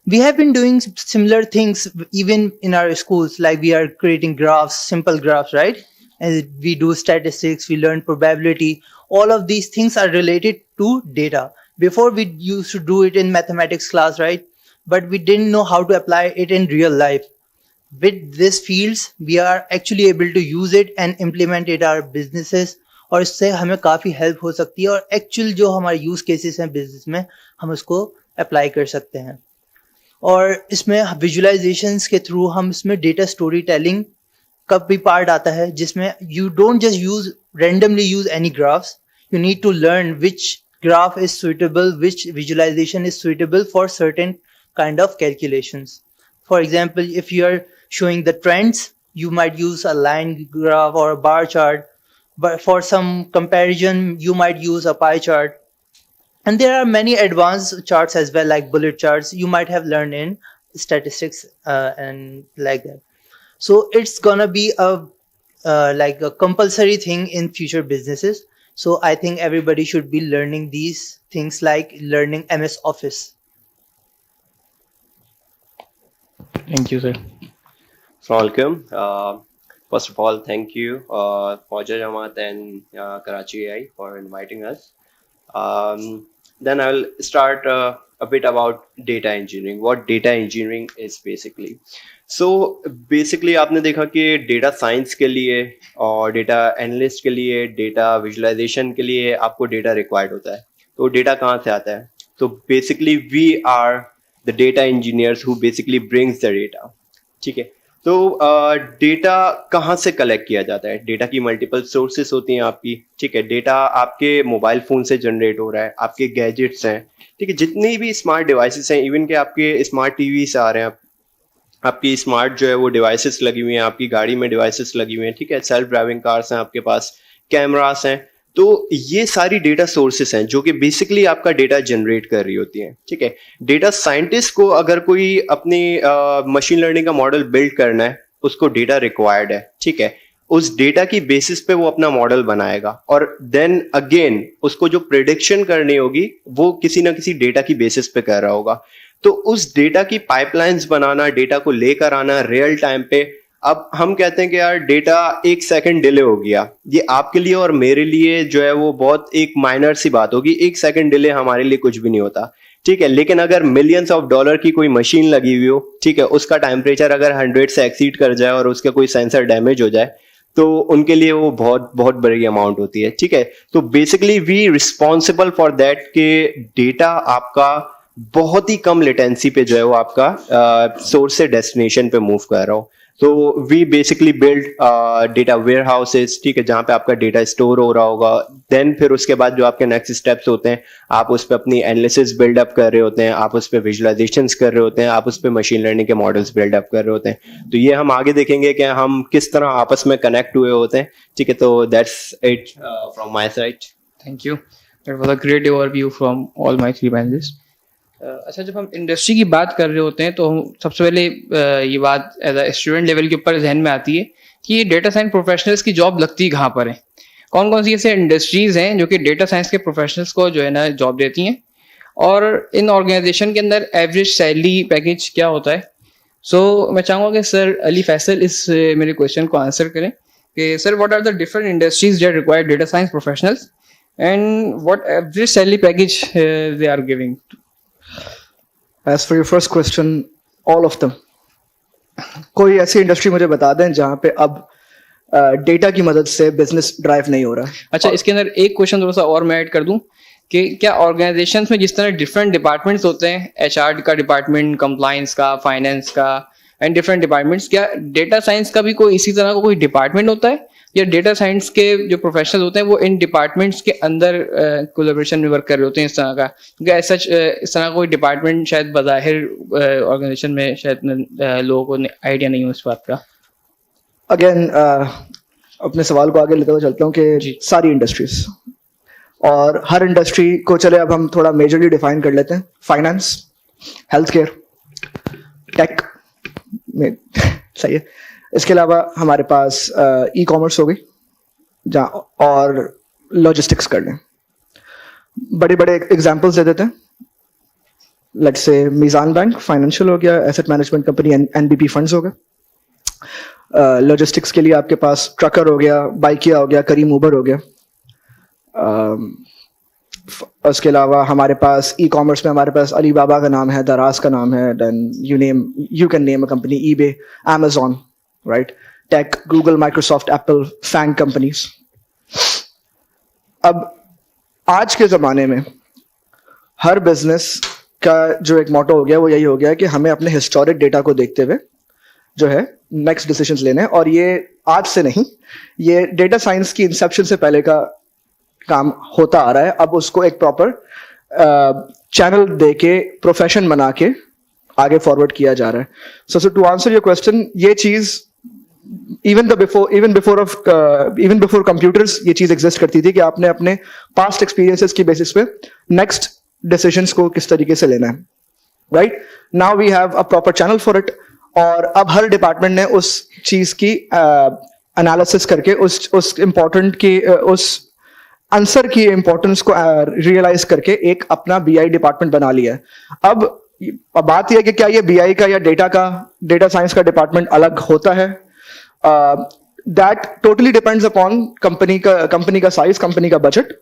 We have been doing similar things even in our schools, like we are creating graphs, simple graphs, right? And we do statistics, we learn probability. All of these things are related to data. Before we used to do it in mathematics class, right? But we didn't know how to apply it in real life. With these fields, we are actually able to use it and implement it our businesses, और इससे हमें काफ़ी help हो सकती है और actual जो हमारे यूज केसेस हैं बिजनेस में हम उसको अप्लाई कर सकते हैं. और इसमें विजुअलाइजेशंस के थ्रू हम इसमें डेटा स्टोरी टेलिंग का भी पार्ट आता है, जिसमें you don't just use randomly use any graphs, you need to learn which graph is suitable, which visualization is suitable for certain kind of calculations. For example, if you are showing the trends, you might use a line graph or a bar chart, but for some comparison, you might use a pie chart. And there are many advanced charts as well, like bullet charts you might have learned in statistics and like that. So it's gonna be a like a compulsory thing in future businesses. So I think everybody should be learning these things, like learning MS Office. Thank you, sir. Welcome. First of all, thank you, Fauja Jamaat and Karachi AI for inviting us. Then I'll start a bit about data engineering. What data engineering is basically. So basically आपने देखा कि data science के लिए और data analyst के लिए, data visualisation के लिए आपको डेटा रिक्वायर्ड होता है. तो डेटा कहाँ से आता है? तो basically we are the data engineers who basically brings the data. ठीक है. तो डेटा कहाँ से कलेक्ट किया जाता है? डेटा की मल्टीपल सोर्सेस होती हैं आपकी. ठीक है. डेटा आपके मोबाइल फोन से जनरेट हो रहा है, आपके गैजेट्स हैं. ठीक है. जितनी भी स्मार्ट डिवाइसेस हैं, इवन के आपके स्मार्ट टीवी से आ रहे हैं, आपकी स्मार्ट जो है वो डिवाइसेस लगी हुई हैं, आपकी गाड़ी में डिवाइसेस लगी हुई हैं. ठीक है. सेल्फ ड्राइविंग कार्स हैं, आपके पास कैमरास हैं. तो ये सारी डेटा सोर्सेस हैं जो कि बेसिकली आपका डेटा जनरेट कर रही होती हैं. ठीक है. डेटा साइंटिस्ट को अगर कोई अपनी मशीन लर्निंग का मॉडल बिल्ड करना है, उसको डेटा रिक्वायर्ड है. ठीक है. उस डेटा की बेसिस पे वो अपना मॉडल बनाएगा और देन अगेन उसको जो प्रेडिक्शन करनी होगी वो किसी ना किसी डेटा की बेसिस पे कर रहा होगा. तो उस डेटा की पाइपलाइंस बनाना, डेटा को लेकर आना रियल टाइम पे. अब हम कहते हैं कि यार डेटा 1 सेकंड डिले हो गया, ये आपके लिए और मेरे लिए जो है वो बहुत एक माइनर सी बात होगी. 1 सेकंड डिले हमारे लिए कुछ भी नहीं होता. ठीक है. लेकिन अगर मिलियंस ऑफ डॉलर की कोई मशीन लगी हुई हो, ठीक है, उसका टेम्परेचर अगर 100 से एक्सीड कर जाए और उसका कोई सेंसर डैमेज हो जाए, तो उनके लिए वो बहुत बहुत बड़ी अमाउंट होती है. ठीक है. तो basically we responsible for that कि डेटा आपका बहुत ही कम लेटेंसी पे जो है वो आपका सोर्स से डेस्टिनेशन पे मूव कर रहा हो. तो we basically build data warehouses. ठीक है. जहाँ पे आपका डेटा स्टोर हो रहा होगा. देन फिर उसके बाद जो आपके नेक्स्ट स्टेप्स होते हैं, आप उस पर अपनी एनालिसिस बिल्डअप कर रहे होते हैं, आप उस पर विजुअलाइजेशंस कर रहे होते हैं, आप उस पर मशीन लर्निंग के मॉडल्स बिल्डअप कर रहे होते हैं. तो ये हम आगे देखेंगे कि हम किस तरह आपस में कनेक्ट हुए होते हैं. ठीक है. तो that's it from my side. Thank you. That was a great overview from all my 3 panelists. अच्छा, जब हम इंडस्ट्री की बात कर रहे होते हैं तो हम सबसे पहले ये बात एज अ स्टूडेंट लेवल के ऊपर जहन में आती है कि डेटा साइंस प्रोफेशनल्स की जॉब लगती कहाँ पर है. कौन कौन सी ऐसे इंडस्ट्रीज हैं जो कि डेटा साइंस के प्रोफेशनल्स को जो है ना जॉब देती हैं, और इन ऑर्गेनाइजेशन के अंदर एवरेज सैलरी पैकेज क्या होता है. सो मैं चाहूँगा कि सर अली फैसल इस मेरे क्वेश्चन को आंसर करें कि sir what are the different industries that require data science professionals and what average salary package they are giving. As for your first question, all of them. कोई ऐसी इंडस्ट्री मुझे बता दें जहाँ पे अब डेटा की मदद से बिजनेस ड्राइव नहीं हो रहा है. अच्छा, इसके अंदर एक क्वेश्चन थोड़ा सा और मैं ऐड कर दूं कि क्या ऑर्गेनाइजेशंस में जिस तरह डिफरेंट डिपार्टमेंट्स होते हैं, एचआर का डिपार्टमेंट, कंप्लायंस का, फाइनेंस का एंड डिफरेंट डिपार्टमेंट्स, क्या डेटा साइंस का भी कोई इसी तरह का कोई डिपार्टमेंट होता है, या डेटा साइंस के जो प्रोफेशनल होते हैं वो इन डिपार्टमेंट्स के अंदर कोलैबोरेशन में वर्क कर रहे होते हैं इस तरह का, क्योंकि ऐसा इस तरह का कोई डिपार्टमेंट शायद बज़ाहिर ऑर्गेनाइजेशन में शायद लोगों को आइडिया नहीं हो इस बात का. अगेन अपने सवाल को आगे लेते हुए चलता हूँ कि सारी इंडस्ट्रीज और हर इंडस्ट्री को चले अब हम थोड़ा मेजरली डिफाइन कर लेते हैं. फाइनेंस, हेल्थ केयर, टेक में सही है. इसके अलावा हमारे पास ई कॉमर्स हो गई जहाँ, और लॉजिस्टिक्स कर लें. बड़े बड़े एग्जांपल्स दे देते हैं. Let's say Meezaan bank financial हो गया, asset management company NBP funds हो गया, लॉजिस्टिक्स के लिए आपके पास ट्रकर हो गया, बाइकिया हो गया, करीम उबर हो गया। उसके अलावा हमारे पास ई कॉमर्स में हमारे पास अलीबाबा का नाम है, दराज का नाम है, then you can name a company, eBay, Amazon, right, tech, Google, Microsoft, Apple, FAANG companies. अब आज के ज़माने में हर बिजनेस का जो एक मोटो हो गया वो यही हो गया कि हमें अपने हिस्टोरिक डेटा को देखते हुए जो है नेक्स्ट डिसीजंस लेने हैं, और ये आज से नहीं, ये डेटा साइंस की इंसेप्शन से पहले का काम होता आ रहा है। अब उसको एक प्रॉपर चैनल दे के, प्रोफेशन बना के आगे फॉरवर्ड किया जा रहा है। So to answer your question, ये चीज इवन बिफोर कंप्यूटर्स ये चीज एग्जिस्ट करती थी कि आपने अपने पास्ट एक्सपीरियंसेस की बेसिस पे नेक्स्ट डिसीजंस को किस तरीके से लेना है, right. Now we have a proper channel for it, और अब हर डिपार्टमेंट ने उस चीज की एनालिसिस करके उस इम्पोर्टेंट की उस आंसर की इंपॉर्टेंस को रियलाइज करके एक अपना बीआई डिपार्टमेंट बना लिया है। अब बात यह है कि क्या ये बीआई का या डेटा साइंस का डिपार्टमेंट अलग होता है, that totally depends upon company का साइज, कंपनी का बजट।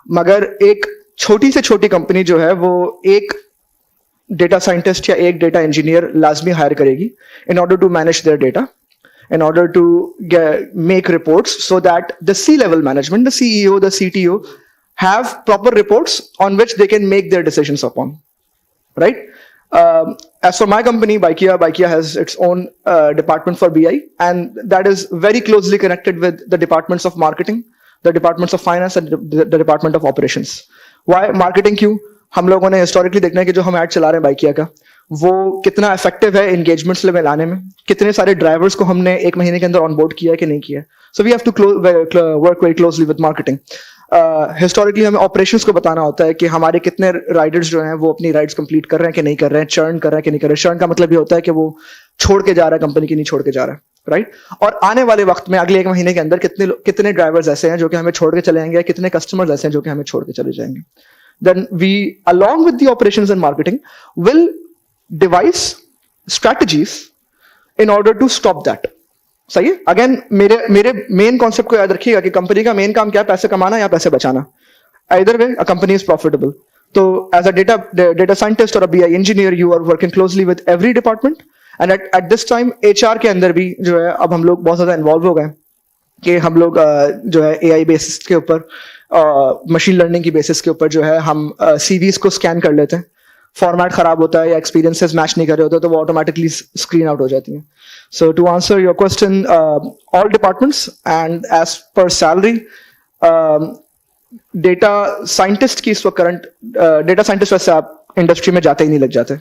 मगर एक छोटी से छोटी कंपनी जो है वो एक डेटा साइंटिस्ट या एक डेटा इंजीनियर लाजमी हायर करेगी in order to manage their data, in order to make reports, so that the C-level management, the CEO, the CTO have proper reports on which they can make their decisions upon, right? As for my company, Baikia has its own department for BI, and that is very closely connected with the departments of marketing, the departments of finance, and the department of operations. Why marketing? क्यों? हम लोगों ने historically देखना है कि जो हम add चला रहे हैं बाइकिया का, वो कितना इफेक्टिव है एंगेजमेंट्स में लाने में, कितने सारे ड्राइवर्स को हमने एक महीने के अंदर ऑनबोर्ड किया है कि नहीं किया है। So we have to work very closely with marketing. Historically हमें ऑपरेशंस को बताना होता है कि हमारे कितने राइडर्स जो हैं वो अपनी राइड्स कंप्लीट कर रहे हैं कि नहीं कर रहे हैं, चर्न कर रहे हैं कि नहीं कर रहे हैं। चर्न का मतलब ये होता है कि वो छोड़ के जा रहा है कंपनी की, नहीं छोड़ के जा रहा है, राइट। और आने वाले वक्त में अगले एक महीने के अंदर कितने ड्राइवर्स ऐसे हैं जो कि हमें छोड़ के चले जाएंगे, कितने कस्टमर्स ऐसे हैं जो कि हमें छोड़ के चले जाएंगे। Then we, along with the operations and marketing, will devise strategies in order to stop that. सही है? Again, मेरे मेन कॉन्सेप्ट को याद रखिएगा कि कंपनी का मेन काम क्या है, पैसे कमाना या पैसे बचाना। Either way, a company is profitable. तो as a data scientist or a BI engineer, you are working closely with every department, and at this time HR के अंदर भी जो है अब हम लोग बहुत ज्यादा इन्वॉल्व हो गए कि हम लोग जो है AI बेसिस के ऊपर, मशीन लर्निंग की बेसिस के ऊपर जो है हम CVs को स्कैन कर लेते हैं। फॉर्मेट खराब होता है या एक्सपीरियंसेस मैच नहीं कर रहे होते तो वो ऑटोमेटिकली स्क्रीन आउट हो जाती हैं। So to answer your question, all departments and as per salary, data scientist की इस वक्त करंट डेटा साइंटिस्ट वैसे आप इंडस्ट्री में जाते ही नहीं लग जाते,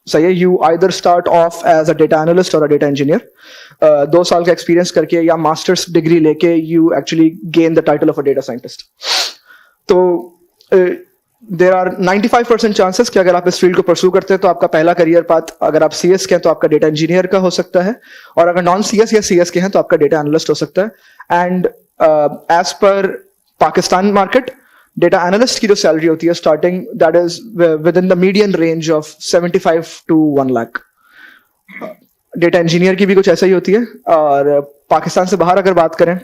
सही है। You either start off as a data analyst और अ डेटा इंजीनियर, 2 साल का एक्सपीरियंस करके या मास्टर्स डिग्री लेके you actually gain the title of a data scientist. तो देर आर 95% चांसेस कि अगर आप इस फील्ड को परस्यू करते हैं तो आपका पहला करियर पाथ, अगर आप CS के हैं तो आपका डेटा इंजीनियर का हो सकता है, और अगर नॉन CS या CS के हैं तो आपका डेटा एनालिस्ट हो सकता है। एंड एज पर पाकिस्तान मार्केट, डेटा एनालिस्ट की जो सैलरी होती है starting, that is with in the median range of 75 to 1 lakh. Data engineer की भी कुछ ऐसा ही होती है, और पाकिस्तान से बाहर अगर बात करें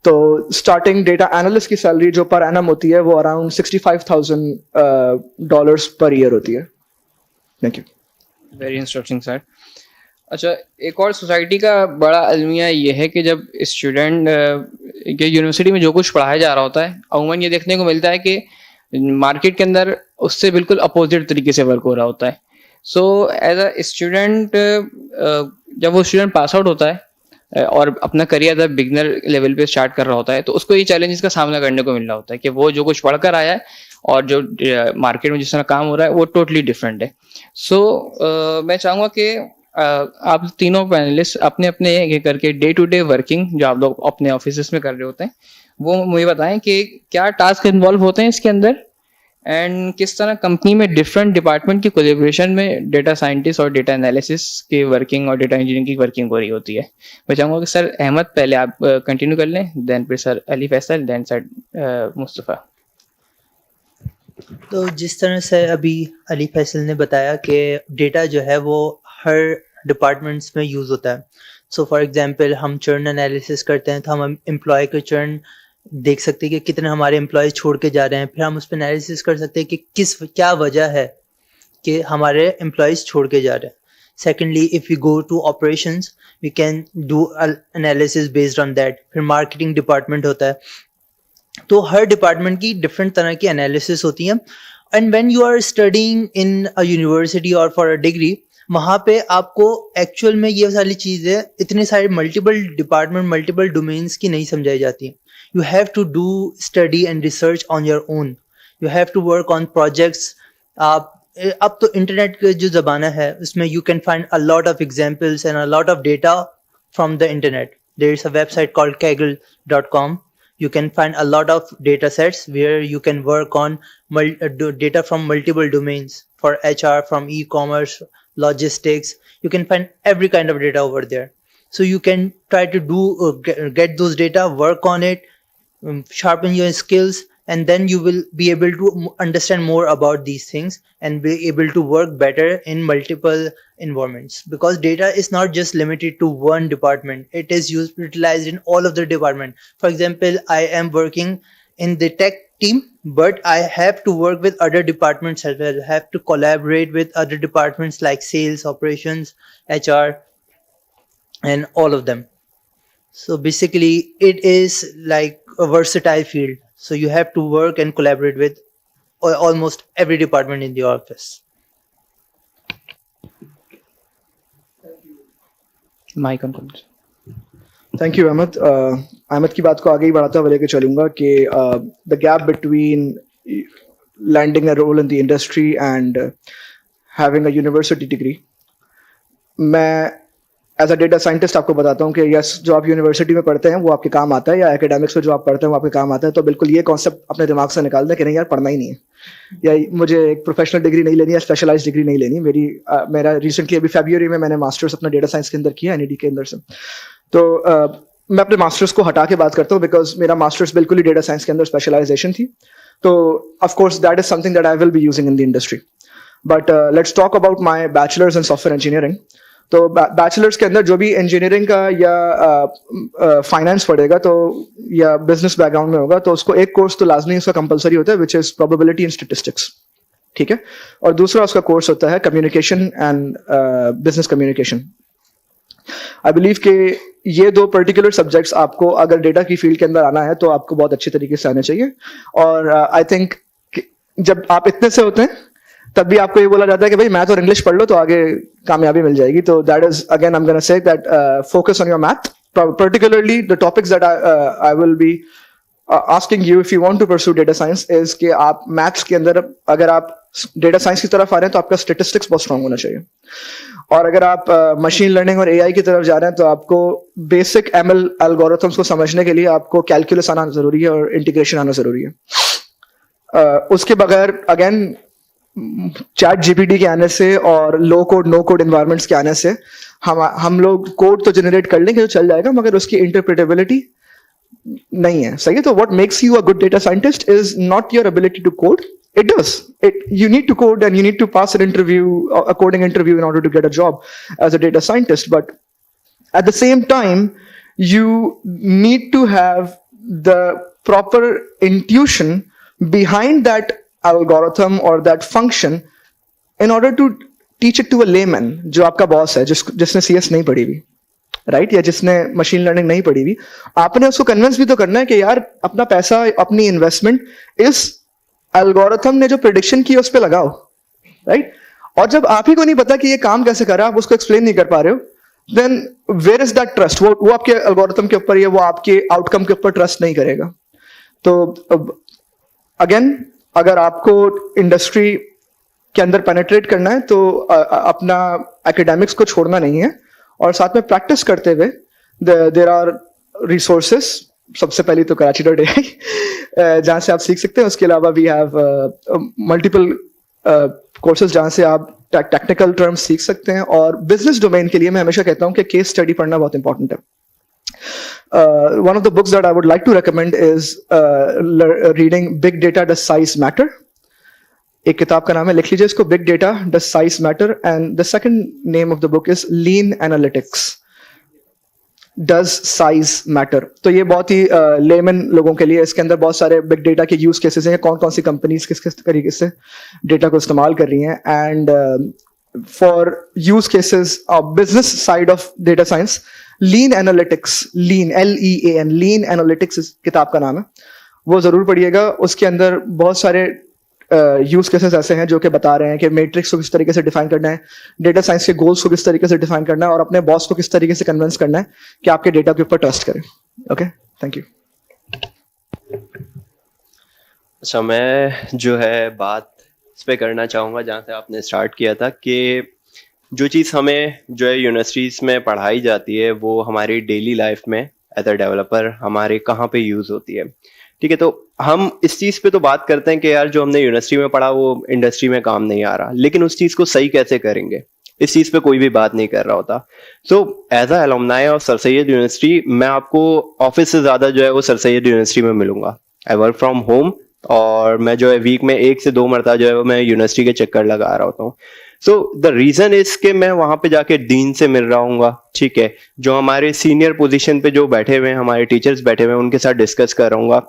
तो स्टार्टिंग डेटा एनालिस्ट की सैलरी जो पर एनम होती है वो अराउंड $65,000 पर ईयर होती है। Thank you. Very instructing sir. अच्छा, एक और सोसाइटी का बड़ा अलमिया ये है कि जब स्टूडेंट के यूनिवर्सिटी में जो कुछ पढ़ाया जा रहा होता है, अमूमन ये देखने को मिलता है कि मार्केट के अंदर उससे बिल्कुल अपोजिट तरीके से वर्क हो रहा होता है। सो एज अ स्टूडेंट, जब वो स्टूडेंट पास आउट होता है और अपना करियर जब बिगनर लेवल पे स्टार्ट कर रहा होता है, तो उसको ये चैलेंजेस का सामना करने को मिल रहा होता है कि वो जो कुछ पढ़ कर आया है और जो मार्केट में जिस तरह काम हो रहा है वो टोटली डिफरेंट है। सो मैं चाहूँगा कि आप तीनों पैनलिस्ट अपने अपने ये करके डे टू डे वर्किंग जो आप लोग अपने ऑफिस में कर रहे होते हैं वो मुझे बताएं कि क्या टास्क इन्वॉल्व होते हैं इसके अंदर, एंड किस तरह कंपनी में डिफरेंट डिपार्टमेंट की कोलैबोरेशन में डेटा साइंटिस्ट और डेटा एनालिसिस की वर्किंग और डेटा इंजीनियरिंग की वर्किंग हो रही होती है। मैं चाहूँगा कि सर अहमद पहले आप कंटिन्यू कर लें, देन फिर sir Ali Faisal, then sir Mustafa. तो जिस तरह से अभी अली फैसल ने बताया कि डेटा जो है वो हर डिपार्टमेंट्स में यूज़ होता है. सो फॉर एग्जांपल हम चर्न एनालिसिस करते हैं तो हम एम्प्लॉय के चर्न देख सकते हैं कि कितने हमारे एम्प्लॉयज छोड़ के जा रहे हैं. फिर हम उस पर एनालिसिस कर सकते हैं कि क्या वजह है कि हमारे एम्प्लॉयज छोड़ के जा रहे हैं. Secondly, if we go to operations we can do analysis based on that. फिर मार्केटिंग डिपार्टमेंट होता है. तो हर डिपार्टमेंट की डिफरेंट तरह की एनालिसिस होती है. And when you are studying in a university और फॉर अ डिग्री, वहाँ पे आपको एक्चुअल में ये सारी चीज़ें इतने सारे मल्टीपल डिपार्टमेंट मल्टीपल डोमेन्स की नहीं समझाई जाती. You have to do study and research on your own. You have to work on projects. आप अब तो इंटरनेट का जो ज़माना है उसमें you can find a lot of examples and a lot of data from the internet. There is a website called kaggle.com. You can find a lot of data sets where you can work on data from multiple domains for HR, from e-commerce, logistics. You can find every kind of data over there. So you can try to get those data, work on it, sharpen your skills, and then you will be able to understand more about these things and be able to work better in multiple environments, because data is not just limited to one department. It is utilized in all of the department. For example, I am working in the tech team, but I have to work with other departments as well. I have to collaborate with other departments like sales, operations, HR, and all of them. So basically it is like a versatile field. So you have to work and collaborate with almost every department in the office. Mic on. Thank you Ahmed. Ahmed की बात को आगे ही बढ़ाता हुआ लेके चलूंगा कि the gap between landing a role in the industry and having a university degree. मैं एज अ डेटा साइंटिस्ट आपको बताता हूँ कि यस, जो आप यूनिवर्सिटी में पढ़ते हैं वो आपके काम आता है, या एकेडमिक्स में जो आप पढ़ते हैं वो आपके काम आता है. तो बिल्कुल ये कॉन्सेप्ट अपने दिमाग से निकाल दें कि नहीं यार, पढ़ना ही नहीं है, या मुझे एक प्रोफेशनल डिग्री नहीं लेनी है, स्पेशलाइज डिग्री नहीं लेनी. मेरा रिसेंटली अभी फरवरी में मैंने मास्टर्स अपना डेटा साइंस के अंदर किया, एनईडी के अंदर से. तो मैं अपने मास्टर्स को हटा के बात करता हूँ बिकॉज मेरा मास्टर्स बिल्कुल ही डेटा साइंस के अंदर स्पेशलाइजेशन थी. तो of course that is something that I will be using in the industry. But let's talk about my bachelors in software engineering. तो बैचलर्स के अंदर जो भी इंजीनियरिंग का या फाइनेंस पढ़ेगा तो या बिजनेस बैकग्राउंड में होगा, तो उसको एक कोर्स तो लाजमी उसका कंपलसरी होता है, which is probability in statistics. ठीक है. और दूसरा उसका कोर्स होता है communication and business communication. I believe कि ये दो पर्टिकुलर सब्जेक्ट्स आपको अगर डेटा की फील्ड के अंदर आना है तो आपको बहुत अच्छी तरीके से आने चाहिए. और आई थिंक जब आप इतने से होते हैं तब भी आपको ये बोला जाता है कि भाई मैथ और इंग्लिश पढ़ लो तो आगे कामयाबी मिल जाएगी. तो that is again I am gonna say that focus on your math, particularly the topics that I will be asking you if you want to pursue data science is कि आप maths के अंदर अगर आप डेटा साइंस की तरफ आ रहे हैं तो आपका स्टेटिस्टिक्स बहुत स्ट्रांग होना चाहिए. और अगर आप मशीन लर्निंग और एआई की तरफ जा रहे हैं तो आपको बेसिक एमएल एल्गोरिथम्स को समझने के लिए आपको कैलकुलस आना जरूरी है और इंटीग्रेशन आना जरूरी है. उसके बगैर अगेन चैट जीपीटी के आने से और लो कोड नो कोड एनवायरनमेंट्स के आने से हम लोग कोड तो जनरेट कर लेंगे, तो चल जाएगा, मगर उसकी इंटरप्रिटेबिलिटी नहीं है. सही है. तो what makes you a good data scientist is not your ability to code. It does. You need to code and you need to pass an interview, a coding interview, in order to get a job as a data scientist. But at the same time, you need to have the proper intuition behind that algorithm or that function in order to teach it to a layman, जो आपका boss है, जिसने CS नहीं पढ़ी हुई, right, या जिसने machine learning नहीं पढ़ी हुई. आपने उसको कन्विंस भी तो करना है कि यार अपना पैसा, अपनी इन्वेस्टमेंट इस एल्गोरिथम ने जो प्रेडिक्शन की उस पे लगाओ, राइट. और जब आप ही को नहीं पता कि ये काम कैसे कर रहा है, आप उसको एक्सप्लेन नहीं कर पा रहे हो, then where is that trust. वो आपके एल्गोरिथम के ऊपर या वो आपके आउटकम के ऊपर ट्रस्ट नहीं करेगा. तो अगेन अगर आपको इंडस्ट्री के अंदर पेनिट्रेट करना है तो अपना एकेडमिक्स को छोड़ना नहीं है, और साथ में प्रैक्टिस करते हुए देयर आर रिसोर्सेस. सबसे पहले तो Karachi.ai जहाँ से आप सीख सकते हैं. उसके अलावा वी हैव मल्टीपल कोर्सेज जहाँ से आप टेक्निकल टर्म्स सीख सकते हैं. और बिजनेस डोमेन के लिए मैं हमेशा कहता हूँ कि केस स्टडी पढ़ना बहुत इंपॉर्टेंट है. One of the books that I would like to recommend is reading Big Data Does Size Matter? एक किताब का नाम है, लिख लीजिए इसको, big data does size matter, and the second name of the book is lean analytics does size matter. तो ये बहुत ही लेमन लोगों के लिए, इसके अंदर बहुत सारे बिग डेटा के यूज केसेस हैं, कौन कौन सी कंपनीज किस किस तरीके से डेटा को इस्तेमाल कर रही हैं, and for use cases business side of data science, lean analytics, lean LEAN, lean analytics किताब का नाम है, वो जरूर पढ़िएगा। उसके अंदर बहुत सारे यूज केसेस ऐसे हैं जो कि बता रहे हैं कि मैट्रिक्स को किस तरीके से डिफाइन करना है, डेटा साइंस के गोल्स को किस तरीके से डिफाइन करना है, और अपने बॉस को किस तरीके से कन्विंस करना है कि आपके डेटा के ऊपर ट्रस्ट करें। Okay, thank you. अच्छा, मैं जो है बात इस पे करना चाहूँगा जहाँ से आपने स्टार्ट किया था, कि जो चीज़ हमें जो है यूनिवर्सिटीज़ में पढ़ाई जाती है वो हमारी डेली लाइफ में एज अ डेवलपर हमारे कहाँ पे यूज़ होती है। ठीक है, तो हम इस चीज़ पे तो बात करते हैं कि यार जो हमने यूनिवर्सिटी में पढ़ा वो इंडस्ट्री में काम नहीं आ रहा, लेकिन उस चीज़ को सही कैसे करेंगे इस चीज़ पे कोई भी बात नहीं कर रहा होता। So as a alumni of sir Syed university, मैं आपको ऑफिस से ज़्यादा जो है वो सर सैयद यूनिवर्सिटी में मिलूंगा। आई वर्क फ्रॉम होम, और मैं जो है वीक में 1 से 2 मरतबा जो है वो मैं यूनिवर्सिटी के चक्कर लगा रहा होता हूँ। सो द रीजन इज के मैं वहां पे जाके डीन से मिल रहा हूँ, ठीक है, जो हमारे सीनियर पोजीशन पे जो बैठे हुए हैं, हमारे टीचर्स बैठे हुए हैं, उनके साथ डिस्कस कर रहा हूँ।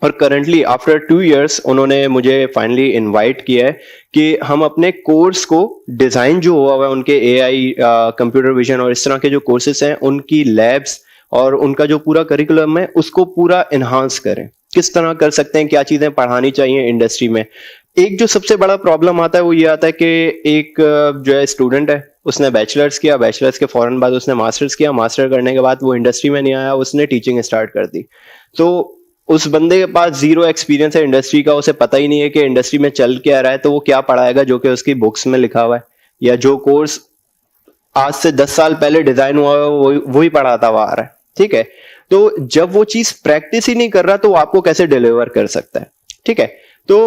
और करंटली आफ्टर 2 इयर्स उन्होंने मुझे फाइनली इनवाइट किया है कि हम अपने कोर्स को डिजाइन जो हुआ हुआ है उनके AI, कंप्यूटर विजन और इस तरह के जो कोर्सेस हैं, उनकी लैब्स और उनका जो पूरा करिकुलम है उसको पूरा इन्हांस करें। किस तरह कर सकते हैं, क्या चीजें पढ़ानी चाहिए इंडस्ट्री में। एक जो सबसे बड़ा प्रॉब्लम आता है वो ये आता है कि एक जो है स्टूडेंट है, उसने बैचलर्स किया, बैचलर्स के फौरन बाद उसने मास्टर्स किया, मास्टर करने के बाद वो इंडस्ट्री में नहीं आया, उसने टीचिंग स्टार्ट कर दी। तो उस बंदे के पास 0 एक्सपीरियंस है इंडस्ट्री का, उसे पता ही नहीं है कि इंडस्ट्री में चल क्या रहा है, तो वो क्या पढ़ाएगा जो कि उसकी बुक्स में लिखा हुआ है, या जो कोर्स आज से 10 साल पहले डिजाइन हुआ है वही पढ़ाता हुआ आ रहा है। ठीक है, तो जब वो चीज प्रैक्टिस ही नहीं कर रहा तो वो आपको कैसे डिलीवर कर सकता है। ठीक है, तो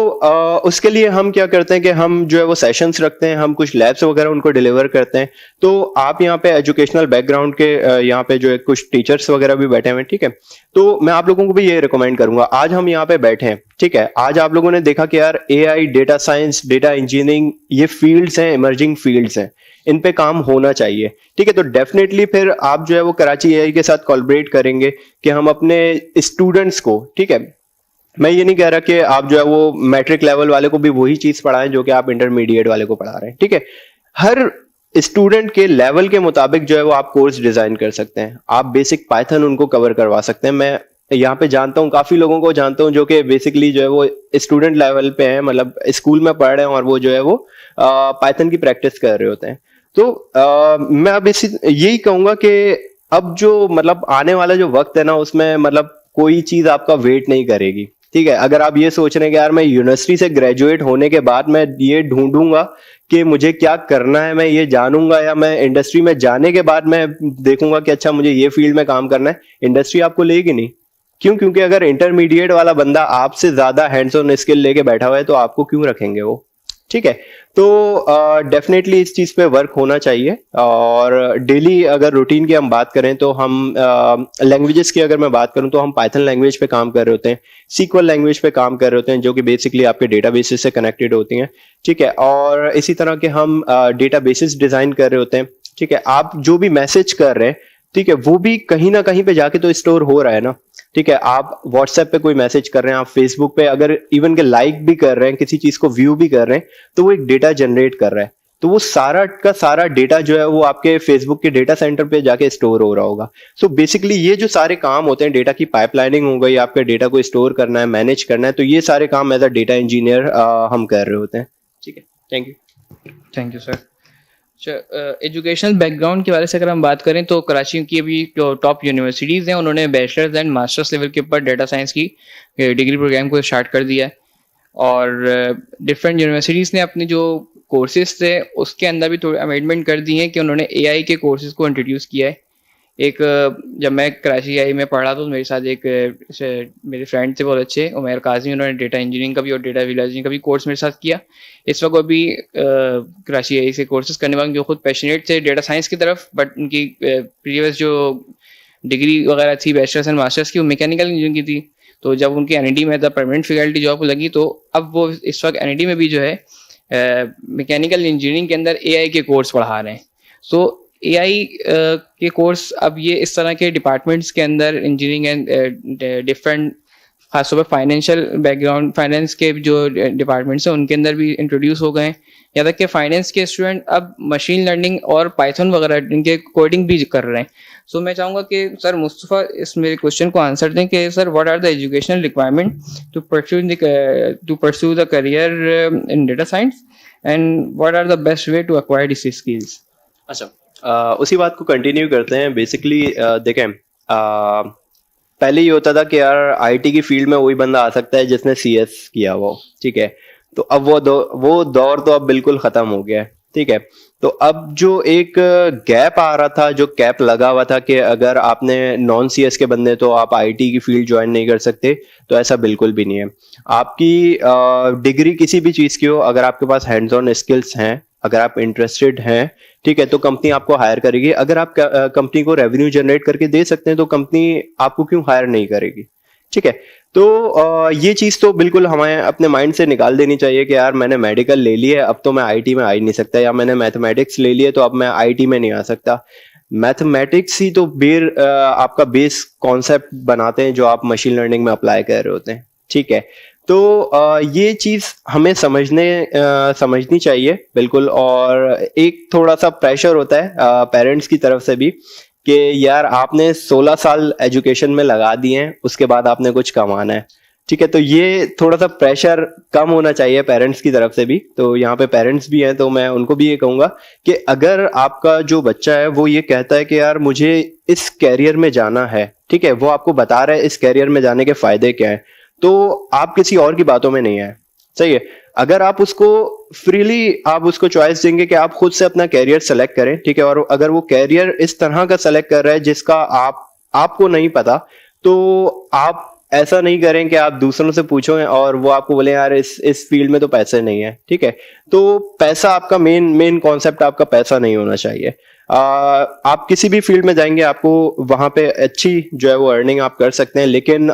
उसके लिए हम क्या करते हैं कि हम जो है वो सेशंस रखते हैं, हम कुछ लैब्स वगैरह उनको डिलीवर करते हैं। तो आप यहाँ पे एजुकेशनल बैकग्राउंड के यहाँ पे जो है कुछ टीचर्स वगैरह भी बैठे हुए हैं। ठीक है, तो मैं आप लोगों को भी ये रिकमेंड करूंगा, आज हम यहाँ पे बैठे हैं, ठीक है, आज आप लोगों ने देखा कि यार AI, data science, data engineering, ये फील्ड्स हैं, इमर्जिंग फील्ड्स हैं, इन पे काम होना चाहिए। ठीक है, तो डेफिनेटली फिर आप जो है वो कराची AI के साथ कोलैबोरेट करेंगे कि हम अपने स्टूडेंट्स को, ठीक है, मैं ये नहीं कह रहा कि आप जो है वो मैट्रिक लेवल वाले को भी वही चीज पढ़ाएं जो कि आप इंटरमीडिएट वाले को पढ़ा रहे हैं। ठीक है, हर स्टूडेंट के लेवल के मुताबिक जो है वो आप कोर्स डिजाइन कर सकते हैं। आप बेसिक पाइथन उनको कवर करवा सकते हैं। मैं यहाँ पे जानता हूँ, काफी लोगों को जानता हूँ जो कि बेसिकली जो है वो स्टूडेंट लेवल पे हैं, मतलब स्कूल में पढ़ रहे हैं और वो जो है वो पाइथन की प्रैक्टिस कर रहे होते हैं। तो मैं अब यही कहूंगा कि अब जो मतलब आने वाला जो वक्त है ना, उसमें मतलब कोई चीज आपका वेट नहीं करेगी। ठीक है, अगर आप ये सोच रहे हैं कि यार मैं यूनिवर्सिटी से ग्रेजुएट होने के बाद मैं ये ढूंढूंगा कि मुझे क्या करना है, मैं ये जानूंगा, या मैं इंडस्ट्री में जाने के बाद मैं देखूंगा कि अच्छा मुझे ये फील्ड में काम करना है, इंडस्ट्री आपको लेगी नहीं। क्यों? क्योंकि अगर इंटरमीडिएट वाला बंदा आपसे ज्यादा हैंड्स ऑन स्किल लेके बैठा हुआ है तो आपको क्यों रखेंगे वो। ठीक है, तो डेफिनेटली इस चीज पे वर्क होना चाहिए। और डेली अगर रूटीन की हम बात करें तो हम लैंग्वेजेस की अगर मैं बात करूं तो हम पाइथन लैंग्वेज पे काम कर रहे होते हैं, SQL लैंग्वेज पे काम कर रहे होते हैं जो कि बेसिकली आपके डेटाबेसेस से कनेक्टेड होती हैं। ठीक है, और इसी तरह के हम डेटाबेसेस डिजाइन कर रहे होते हैं। ठीक है, आप जो भी मैसेज कर रहे हैं, ठीक है, वो भी कहीं ना कहीं पे जाके तो स्टोर हो रहा है ना। ठीक है, आप व्हाट्सएप पे कोई मैसेज कर रहे हैं, आप फेसबुक पे अगर इवन के लाइक भी कर रहे हैं, किसी चीज को व्यू भी कर रहे हैं, तो वो एक डेटा जनरेट कर रहा है। तो वो सारा का सारा डेटा जो है वो आपके फेसबुक के डेटा सेंटर पे जाके स्टोर हो रहा होगा। सो बेसिकली ये जो सारे काम होते हैं, डेटा की पाइपलाइनिंग हो गई, आपके डेटा को स्टोर करना है, मैनेज करना है, तो ये सारे काम एज अ डेटा इंजीनियर हम कर रहे होते हैं। ठीक है, thank you sir. Educational background के बारे से अगर हम बात करें तो कराची की अभी जो टॉप यूनिवर्सिटीज़ हैं उन्होंने बैचलर्स एंड मास्टर्स लेवल के ऊपर डेटा साइंस की डिग्री प्रोग्राम को स्टार्ट कर दिया है। और डिफरेंट यूनिवर्सिटीज़ ने अपने जो कोर्सेज थे उसके अंदर भी थोड़े अमेंडमेंट कर दिए हैं कि उन्होंने AI के कोर्सेज को इंट्रोड्यूस किया है। एक जब मैं कराची AI में पढ़ा तो मेरे साथ एक मेरे फ्रेंड थे बहुत अच्छे, उमैर काजी, उन्होंने डेटा इंजीनियरिंग का भी और डेटा विजुअलाइजिंग का भी कोर्स मेरे साथ किया। इस वक्त वो भी कराची AI से कोर्सेज करने वाले जो खुद पैशनेट थे डेटा साइंस की तरफ, बट उनकी प्रीवियस जो डिग्री वगैरह थी बैचलर्स एंड मास्टर्स की वो मैकेनिकल इंजीनियरिंग की थी, तो जब उनकी एनईडी में एज परमानेंट फैकल्टी जॉब लगी, तो अब वो इस वक्त एनईडी में भी जो है मैकेनिकल इंजीनियरिंग के अंदर एआई के कोर्स पढ़ा रहे हैं। सो एआई के कोर्स अब ये इस तरह के डिपार्टमेंट्स के अंदर इंजीनियरिंग एंड डिफरेंट, खासतौर पर फाइनेंशियल बैकग्राउंड, फाइनेंस के जो डिपार्टमेंट्स हैं उनके अंदर भी इंट्रोड्यूस हो गए हैं। यहाँ तक कि फाइनेंस के स्टूडेंट अब मशीन लर्निंग और पाइथन वगैरह इनके कोडिंग भी कर रहे हैं। सो मैं चाहूँगा कि सर मुस्तफ़ा इस मेरे क्वेश्चन को आंसर दें कि sir what are the educational requirement to pursue the career in data science and what are the best way to acquire this skills. अच्छा, उसी बात को कंटिन्यू करते हैं। बेसिकली देखें, पहले ये होता था कि यार आईटी की फील्ड में वही बंदा आ सकता है जिसने सीएस किया हो, ठीक है। तो अब वो दौर तो अब बिल्कुल खत्म हो गया है, ठीक है। तो अब जो एक गैप आ रहा था, जो कैप लगा हुआ था कि अगर आपने नॉन सीएस के बंदे तो आप आईटी की फील्ड ज्वाइन नहीं कर सकते, तो ऐसा बिल्कुल भी नहीं है। आपकी डिग्री किसी भी चीज की हो, अगर आपके पास हैंड्स ऑन स्किल्स हैं, अगर आप इंटरेस्टेड हैं, ठीक है, तो कंपनी आपको हायर करेगी। अगर आप कंपनी को रेवेन्यू जनरेट करके दे सकते हैं तो कंपनी आपको क्यों हायर नहीं करेगी, ठीक है। तो ये चीज तो बिल्कुल हमें अपने माइंड से निकाल देनी चाहिए कि यार मैंने मेडिकल ले ली है, अब तो मैं आईटी में आ ही नहीं सकता, या मैंने मैथमेटिक्स ले ली है तो अब मैं आईटी में नहीं आ सकता। मैथमेटिक्स ही तो आपका बेस कॉन्सेप्ट बनाते हैं जो आप मशीन लर्निंग में अप्लाई कर रहे होते हैं, ठीक है। तो ये चीज हमें समझनी चाहिए बिल्कुल। और एक थोड़ा सा प्रेशर होता है पेरेंट्स की तरफ से भी कि यार आपने 16 साल एजुकेशन में लगा दिए हैं, उसके बाद आपने कुछ कमाना है, ठीक है। तो ये थोड़ा सा प्रेशर कम होना चाहिए पेरेंट्स की तरफ से भी। तो यहाँ पे पेरेंट्स भी हैं, तो मैं उनको भी ये कहूंगा कि अगर आपका जो बच्चा है वो ये कहता है कि यार मुझे इस कैरियर में जाना है, ठीक है, वो आपको बता रहा है इस कैरियर में जाने के फायदे क्या है, तो आप किसी और की बातों में नहीं आए, सही है। अगर आप उसको फ्रीली आप उसको चॉइस देंगे कि आप खुद से अपना कैरियर सेलेक्ट करें, ठीक है, और अगर वो कैरियर इस तरह का सेलेक्ट कर रहा है जिसका आपको नहीं पता, तो आप ऐसा नहीं करें कि आप दूसरों से पूछो और वो आपको बोले यार इस फील्ड में तो पैसे नहीं है, ठीक है। तो पैसा आपका मेन कॉन्सेप्ट आपका पैसा नहीं होना चाहिए। आप किसी भी फील्ड में जाएंगे आपको वहां पे अच्छी जो है वो अर्निंग आप कर सकते हैं, लेकिन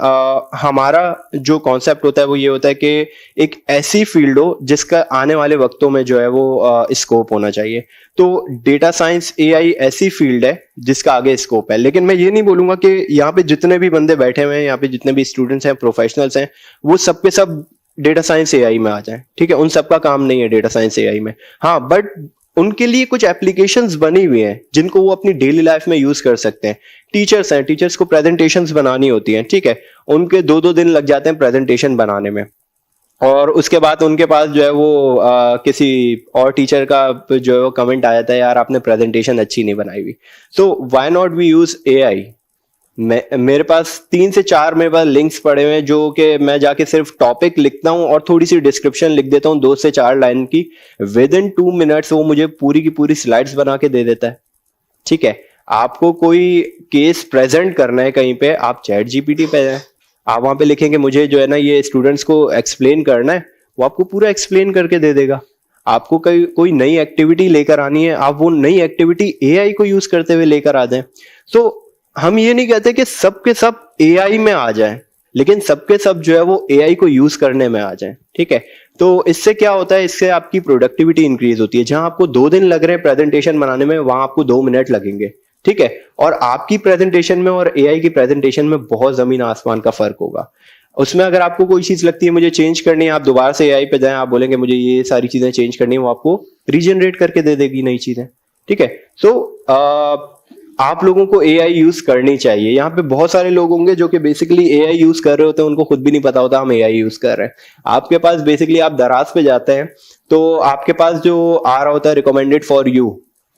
हमारा जो कॉन्सेप्ट होता है वो ये होता है कि एक ऐसी फील्ड हो जिसका आने वाले वक्तों में जो है वो स्कोप होना चाहिए। तो डेटा साइंस एआई ऐसी फील्ड है जिसका आगे स्कोप है। लेकिन मैं ये नहीं बोलूंगा कि यहाँ पे जितने भी बंदे बैठे हुए हैं, यहाँ पे जितने भी स्टूडेंट्स हैं, प्रोफेशनल्स हैं, वो सब के सब डेटा साइंस एआई में आ जाएं, ठीक है। उन सबका काम नहीं है डेटा साइंस एआई में, हाँ, बट उनके लिए कुछ एप्लीकेशंस बनी हुई हैं जिनको वो अपनी डेली लाइफ में यूज कर सकते हैं। टीचर्स हैं, टीचर्स को प्रेजेंटेशंस बनानी होती हैं, ठीक है, उनके 2-2 दिन लग जाते हैं प्रेजेंटेशन बनाने में, और उसके बाद उनके पास जो है वो किसी और टीचर का जो है वो कमेंट आ जाता है यार आपने प्रेजेंटेशन अच्छी नहीं बनाई हुई। तो why not we use AI. मेरे पास 3 से 4 मेरे पास लिंक्स पड़े हुए हैं जो कि मैं जाके सिर्फ टॉपिक लिखता हूं और थोड़ी सी डिस्क्रिप्शन लिख देता हूं 2 से 4 लाइन की, विद इन 2 मिनट्स वो मुझे पूरी की पूरी स्लाइड्स बना के दे देता है, ठीक है। आपको कोई केस प्रेजेंट करना है कहीं पे, आप चैट जीपीटी पे जाएं, आप वहां पे लिखेंगे मुझे जो है ना ये स्टूडेंट्स को एक्सप्लेन करना है, वो आपको पूरा एक्सप्लेन करके दे देगा। आपको कोई नई एक्टिविटी लेकर आनी है, आप वो नई एक्टिविटी एआई को यूज करते हुए लेकर आ जाएं। तो हम ये नहीं कहते कि सब के सब एआई में आ जाएं, लेकिन सबके सब जो है वो एआई को यूज करने में आ जाएं, ठीक है। तो इससे क्या होता है, इससे आपकी प्रोडक्टिविटी इंक्रीज होती है। जहां आपको 2 दिन लग रहे हैं प्रेजेंटेशन बनाने में, वहां आपको 2 मिनट लगेंगे, ठीक है। और आपकी प्रेजेंटेशन में और एआई की प्रेजेंटेशन में बहुत जमीन आसमान का फर्क होगा। उसमें अगर आपको कोई चीज लगती है मुझे चेंज करनी है, आप दोबारा से एआई पे जाएं, आप बोलेंगे मुझे ये सारी चीजें चेंज करनी है, वो आपको रीजनरेट करके दे देगी नई चीजें, ठीक है। तो आप लोगों को एआई यूज करनी चाहिए। यहाँ पे बहुत सारे लोग होंगे जो कि बेसिकली एआई यूज कर रहे होते हैं, उनको खुद भी नहीं पता होता हम एआई यूज कर रहे हैं। आपके पास बेसिकली आप दराज पे जाते हैं तो आपके पास जो आ रहा होता है रिकमेंडेड फॉर यू,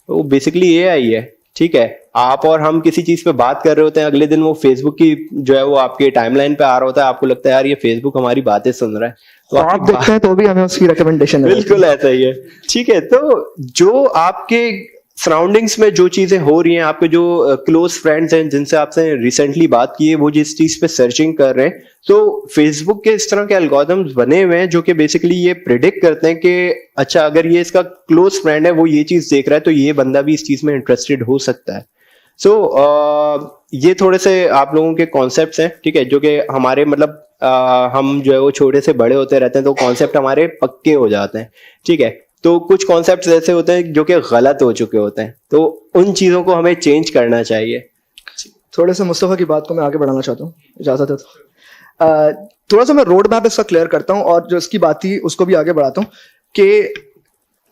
वो बेसिकली एआई है, ठीक है। आप और हम किसी चीज पे बात कर रहे होते हैं, अगले दिन वो फेसबुक की जो है वो आपके टाइमलाइन पे आ रहा होता है, आपको लगता है यार ये फेसबुक हमारी बातें सुन रहा है, तो आप देखते हैं तो भी हमें उसकी रिकमेंडेशन है। बिल्कुल ऐसा ही है, ठीक है। तो जो आपके सराउंडिंग्स में जो चीजें हो रही हैं, आपके जो क्लोज फ्रेंड्स हैं जिनसे आपसे रिसेंटली बात की है, वो जिस चीज पे सर्चिंग कर रहे हैं, तो फेसबुक के इस तरह के एल्गोरिथम्स बने हुए हैं जो कि बेसिकली ये प्रिडिक्ट करते हैं कि अच्छा अगर ये इसका क्लोज फ्रेंड है वो ये चीज देख रहा है तो ये बंदा भी इस चीज में इंटरेस्टेड हो सकता है। सो ये थोड़े से आप लोगों के कॉन्सेप्ट्स हैं, ठीक है, जो कि हमारे मतलब हम जो है वो छोटे से बड़े होते रहते हैं तो कॉन्सेप्ट हमारे पक्के हो जाते हैं, ठीक है। तो कुछ कॉन्सेप्ट्स ऐसे होते हैं जो कि गलत हो चुके होते हैं, तो उन चीज़ों को हमें चेंज करना चाहिए। थोड़ा सा मुस्तफ़ा की बात को मैं आगे बढ़ाना चाहता हूँ, इजाज़त है तो। थोड़ा सा मैं रोड मैप इसका क्लियर करता हूँ और जो इसकी बात थी उसको भी आगे बढ़ाता हूँ कि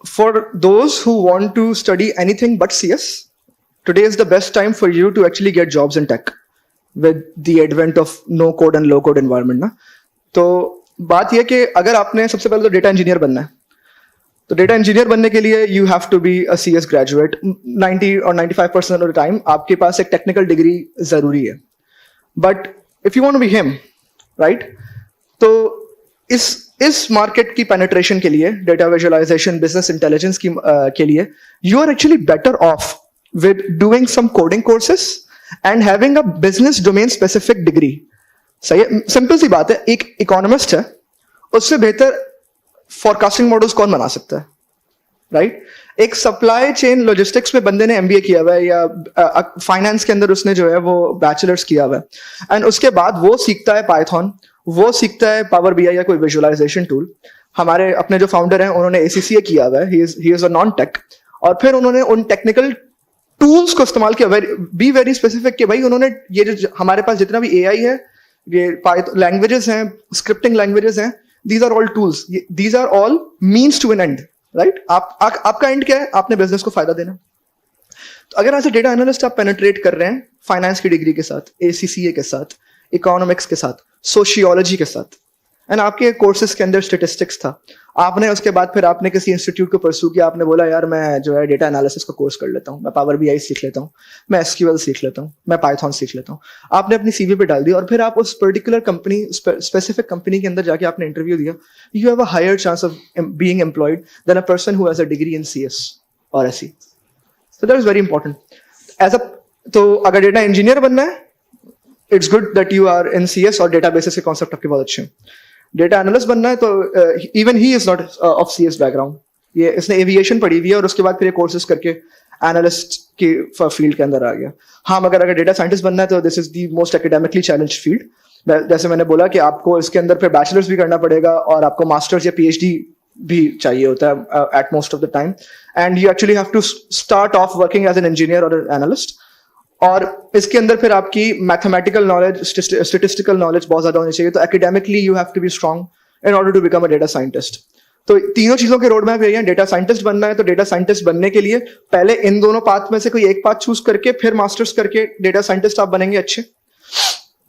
for those who want to study anything but CS, today is the best time for you to actually get jobs in tech with the advent of no code and low code environment ना। तो बात यह कि अगर आपने सबसे पहले तो डेटा इंजीनियर बनना है, तो डेटा इंजीनियर बनने के लिए you have to be a CS graduate. 90 और 95% ऑफ द टाइम आपके पास एक टेक्निकल डिग्री जरूरी है, but if you want to be him, right, तो इस मार्केट की पेनिट्रेशन के लिए, डेटा विजुअलाइजेशन, बिजनेस इंटेलिजेंस की के लिए you are actually better off with doing some coding courses and having a business domain specific degree। सही है, सिंपल सी बात है, एक इकोनॉमिस्ट है, उससे बेहतर फोरकास्टिंग मॉडल्स कौन बना सकता है, राइट। एक सप्लाई चेन लॉजिस्टिक्स में बंदे ने MBA किया हुआ है या फाइनेंस के अंदर उसने जो है वो बैचलर्स किया हुआ है, एंड उसके बाद वो सीखता है पाइथन, वो सीखता है पावर BI या कोई विजुअलाइजेशन टूल। हमारे अपने जो फाउंडर हैं उन्होंने ACCA किया हुआ है, he is a non tech, और फिर उन्होंने उन टेक्निकल टूल्स को इस्तेमाल किया, बी वेरी स्पेसिफिक, कि भाई उन्होंने ये जो हमारे पास जितना भी AI है, ये लैंग्वेजेस हैं, स्क्रिप्टिंग लैंग्वेजेस हैं, these are all tools, these are all means to an end, right. आपका एंड क्या है? आपने बिजनेस को फायदा देना। तो अगर एज ए डेटा एनालिस्ट आप पेनिट्रेट कर रहे हैं फाइनेंस की डिग्री के साथ, ACCA के साथ, इकोनॉमिक्स के साथ, सोशियोलॉजी के साथ, एंड आपके कोर्सेज के अंदर स्टेटिस्टिक्स था, आपने उसके बाद फिर आपने किसी इंस्टीट्यूट को परस्यू किया, आपने बोला यार मैं जो है डेटा एनालिसिस का कोर्स कर लेता हूँ, मैं पावर BI सीख लेता हूँ, मैं SQL सीख लेता हूँ, मैं पाइथन सीख लेता हूँ, आपने अपनी CV पे डाल दिया, और फिर आप उस पर्टिकुलर कंपनी, स्पेसिफिक कंपनी के अंदर जाके आपने इंटरव्यू दिया, you have a higher chance of being employed then a person who has a degree in CS और SE। So that is very important as a, तो अगर डेटा इंजीनियर बनना है, it's good that you are in CS और databases के concept आपके बहुत अच्छे हैं। डेटा एनालिस्ट बनना है तो even he is not of CS background, ये इसने एविएशन पढ़ी हुई है और उसके बाद फिर कोर्सेज करके एनालिस्ट की फील्ड के अंदर आ गया। हाँ, मगर अगर डेटा साइंटिस्ट बनना है तो this is the most academically challenge field. जैसे मैंने बोला कि आपको इसके अंदर फिर बैचलर्स भी करना पड़ेगा और आपको मास्टर्स या PhD भी चाहिए होता है at most of the time, and you actually have to start off working as an engineer और एनालिस्ट, और इसके अंदर फिर आपकी मैथमेटिकल नॉलेज, स्टेटिस्टिकल नॉलेज बहुत ज्यादा होनी चाहिए। तो academically you have to be strong in order to become a data scientist. तो तीनों चीजों के रोड मैप यही है। डेटा साइंटिस्ट बनना है तो डेटा साइंटिस्ट बनने के लिए पहले इन दोनों पाथ में से कोई एक पाथ चूज करके फिर मास्टर्स करके डेटा साइंटिस्ट आप बनेंगे अच्छे।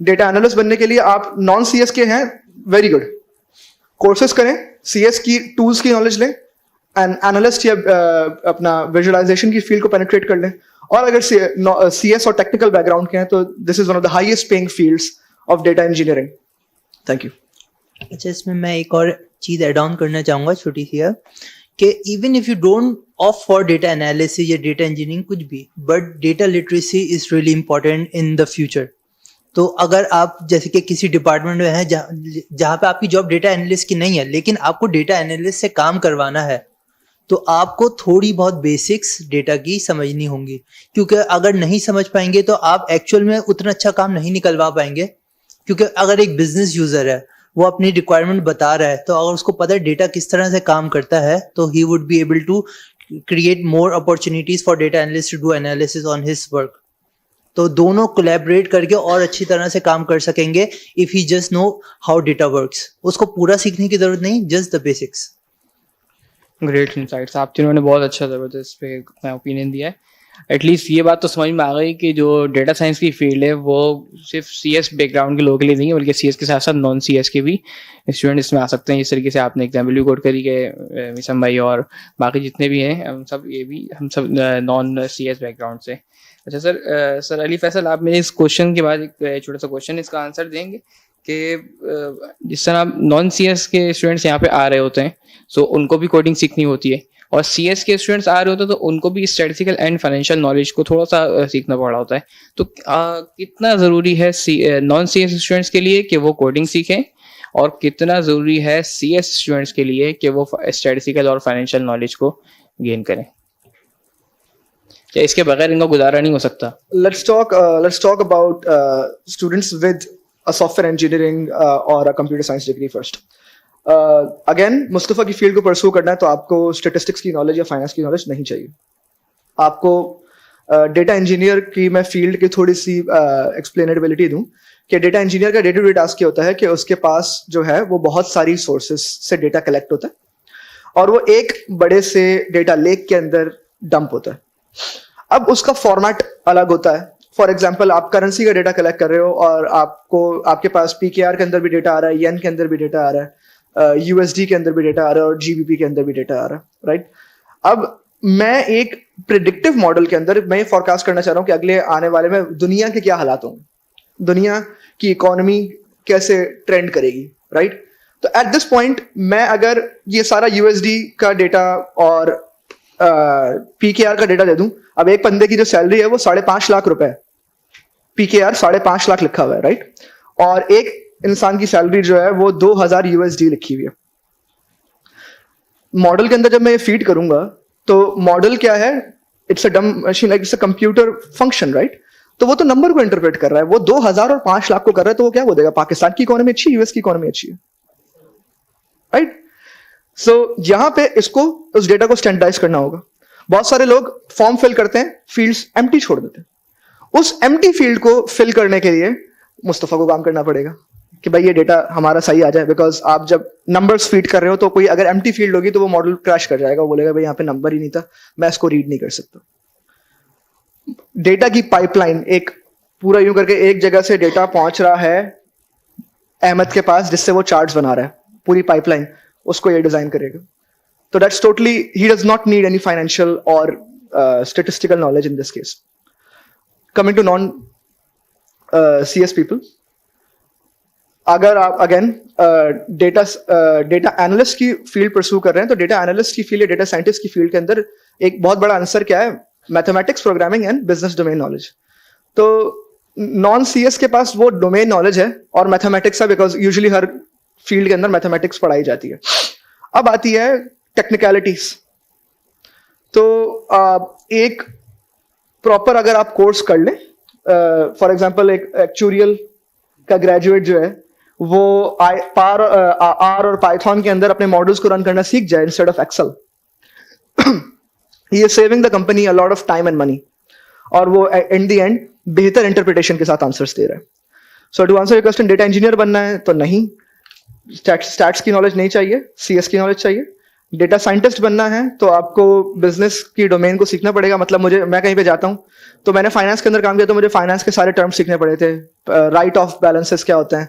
डेटा एनालिस्ट बनने के लिए आप नॉन CS के हैं, वेरी गुड, कोर्सेज करें, CS की टूल्स की नॉलेज लें, एंड एनालिस्ट या अपना विजुअलाइजेशन की फील्ड को पेनिट्रेट कर लें। और अगर CS और टेक्निकल बैकग्राउंड के हैं तो this is one of the highest paying fields of data engineering. Thank you. अच्छा, इसमें मैं एक और चीज ऐड ऑन करना चाहूंगा छोटी सी है कि even if you don't of for data analysis या डेटा इंजीनियरिंग कुछ भी, but data literacy is really important in the future. तो अगर आप जैसे कि किसी डिपार्टमेंट में हैं जहाँ पे आपकी जॉब डेटा एनालिस्ट की नहीं है, लेकिन आपको डेटा एनालिस्ट से काम करवाना है, तो आपको थोड़ी बहुत बेसिक्स डेटा की समझनी होंगी, क्योंकि अगर नहीं समझ पाएंगे तो आप एक्चुअल में उतना अच्छा काम नहीं निकलवा पाएंगे। क्योंकि अगर एक बिजनेस यूजर है, वो अपनी रिक्वायरमेंट बता रहा है, तो अगर उसको पता है डेटा किस तरह से काम करता है, तो he would be able to create more opportunities for data analyst to do analysis on his work. तो दोनों कोलैबोरेट करके और अच्छी तरह से काम कर सकेंगे if he just know how data works. उसको पूरा सीखने की जरूरत नहीं, just the basics. Great insights, आप तीनों ने बहुत अच्छा ज़बरदस्त पे अपना ओपिनियन दिया है। एटलीस्ट ये बात तो समझ में आ गई कि जो डेटा साइंस की फील्ड है वो सिर्फ CS बैकग्राउंड के लोगों के लिए नहीं है, बल्कि CS के साथ साथ नॉन CS के भी स्टूडेंट इसमें आ सकते हैं। इस तरीके से आपने एग्जाम्पल भी कोट करी के मिसम भाई और बाकी जितने भी हैं हम सब नॉन CS बैकग्राउंड से। अच्छा सर अली फैसल, आप मेरे इस क्वेश्चन के बाद एक छोटा सा क्वेश्चन इसका आंसर देंगे कि जिस तरह आप नॉन CS के स्टूडेंट्स यहाँ पे आ रहे होते हैं, सो उनको भी कोडिंग सीखनी होती है, और CS के स्टूडेंट्स आ रहे होते हैं तो उनको भी स्टैटिस्टिकल एंड फाइनेंशियल नॉलेज को थोड़ा सा सीखना पड़ रहा होता है। तो कितना ज़रूरी है नॉन CS स्टूडेंट्स के लिए कि वो कोडिंग सीखें, और कितना ज़रूरी है CS स्टूडेंट्स के लिए कि वो स्टैटिस्टिकल और फाइनेंशियल नॉलेज को गेन करें? या इसके बगैर इनका गुजारा नहीं हो सकता? Let's talk about students with a software engineering or a computer science degree first. Again, Mustafa की फील्ड को परस्यू करना है तो आपको स्टेटिस्टिक्स की नॉलेज या फाइनेंस की नॉलेज नहीं चाहिए. आपको डेटा इंजीनियर की मैं फील्ड की थोड़ी सी एक्सप्लेनेबिलिटी दूं कि डेटा इंजीनियर का डे टू डे टास्क ये होता है कि उसके पास जो है वो बहुत सारी सोर्सेस से डेटा कलेक्ट होता है और वो एक बड़े से डेटा लेक के अंदर डंप होता है. अब उसका फॉर्मेट अलग होता है. फॉर एग्जाम्पल, आप करेंसी का डेटा कलेक्ट कर रहे हो और आपके पास PKR के अंदर भी डेटा आ रहा है, येन के अंदर भी डेटा आ रहा है, USD के अंदर भी डेटा आ रहा है और GBP के अंदर भी डेटा आ रहा है, राइट? अब मैं एक प्रिडिक्टिव मॉडल के अंदर मैं फोरकास्ट करना चाह रहा हूँ कि अगले आने वाले में दुनिया के क्या हालात होंगे, दुनिया की इकोनॉमी कैसे ट्रेंड करेगी, राइट? तो एट दिस पॉइंट मैं अगर ये सारा USD का डेटा और PKR का डेटा दे दूं, अब एक बंदे की जो सैलरी है वो 5.5 लाख रुपए है, PKR 5.5 लाख लिखा हुआ है, राइट? और एक इंसान की सैलरी जो है वो 2000 USD लिखी हुई है. मॉडल के अंदर जब मैं ये फीड करूंगा तो मॉडल क्या है? इट्स अ डम machine, like it's a computer function, right? तो वो तो नंबर को इंटरप्रेट कर रहा है. वो 2000 और 5 लाख को कर रहा है तो वो क्या बोलेगा? पाकिस्तान की इकोनॉमी अच्छी, यूएस की इकोनॉमी अच्छी है, राइट? सो यहां पे इसको उस डेटा को स्टैंडर्डाइज करना होगा. बहुत सारे लोग फॉर्म फिल करते हैं, फील्ड्स एम्प्टी छोड़ देते हैं. उस एम्प्टी फील्ड को फिल करने के लिए मुस्तफा को काम करना पड़ेगा कि भाई ये डेटा हमारा सही आ जाए. बिकॉज आप जब नंबर्स फीड कर रहे हो तो कोई अगर एम्प्टी फील्ड होगी तो वो मॉडल क्रैश कर जाएगा, वो बोलेगा भाई यहाँ पे नंबर ही नहीं था, मैं इसको रीड नहीं कर सकता. डेटा की पाइपलाइन, एक पूरा यूं करके एक जगह से डेटा पहुंच रहा है अहमद के पास जिससे वो चार्ट्स बना रहा है, पूरी पाइपलाइन उसको ये डिजाइन करेगा. तो that's totally, he does not need any financial और statistical knowledge in this case. Coming to non CS people, अगर आप अगेन डेटा एनालिस्ट की फील्ड परस्यू कर रहे हैं तो डेटा एनालिस्ट की फील्ड या डेटा साइंटिस्ट की फील्ड के अंदर एक बहुत बड़ा आंसर क्या है? Mathematics, programming and business domain knowledge. तो नॉन CS के पास वो डोमेन नॉलेज है और मैथमेटिक्स है, बिकॉज यूजुअली हर फील्ड के अंदर मैथमेटिक्स पढ़ाई जाती है. अब आती है टेक्निकलिटीज. तो एक प्रॉपर अगर आप कोर्स कर लें, फॉर एग्जांपल एक एक्चुरियल का ग्रेजुएट जो है वो R और पाइथन के अंदर अपने मॉडल्स को रन करना सीख जाए instead of Excel, he is saving the company a lot of time and money, और वो इन द एंड बेहतर इंटरप्रिटेशन के साथ आंसर्स दे रहा है. So to answer your question, data engineer बनना है तो नहीं, स्टैट्स की नॉलेज नहीं चाहिए, CS की नॉलेज चाहिए. डेटा साइंटिस्ट बनना है तो आपको बिजनेस की डोमेन को सीखना पड़ेगा. मतलब मैं कहीं पे जाता हूं तो मैंने फाइनेंस के अंदर काम किया तो मुझे फाइनेंस के सारे टर्म्स सीखने पड़े थे. राइट ऑफ बैलेंसेस क्या होते हैं,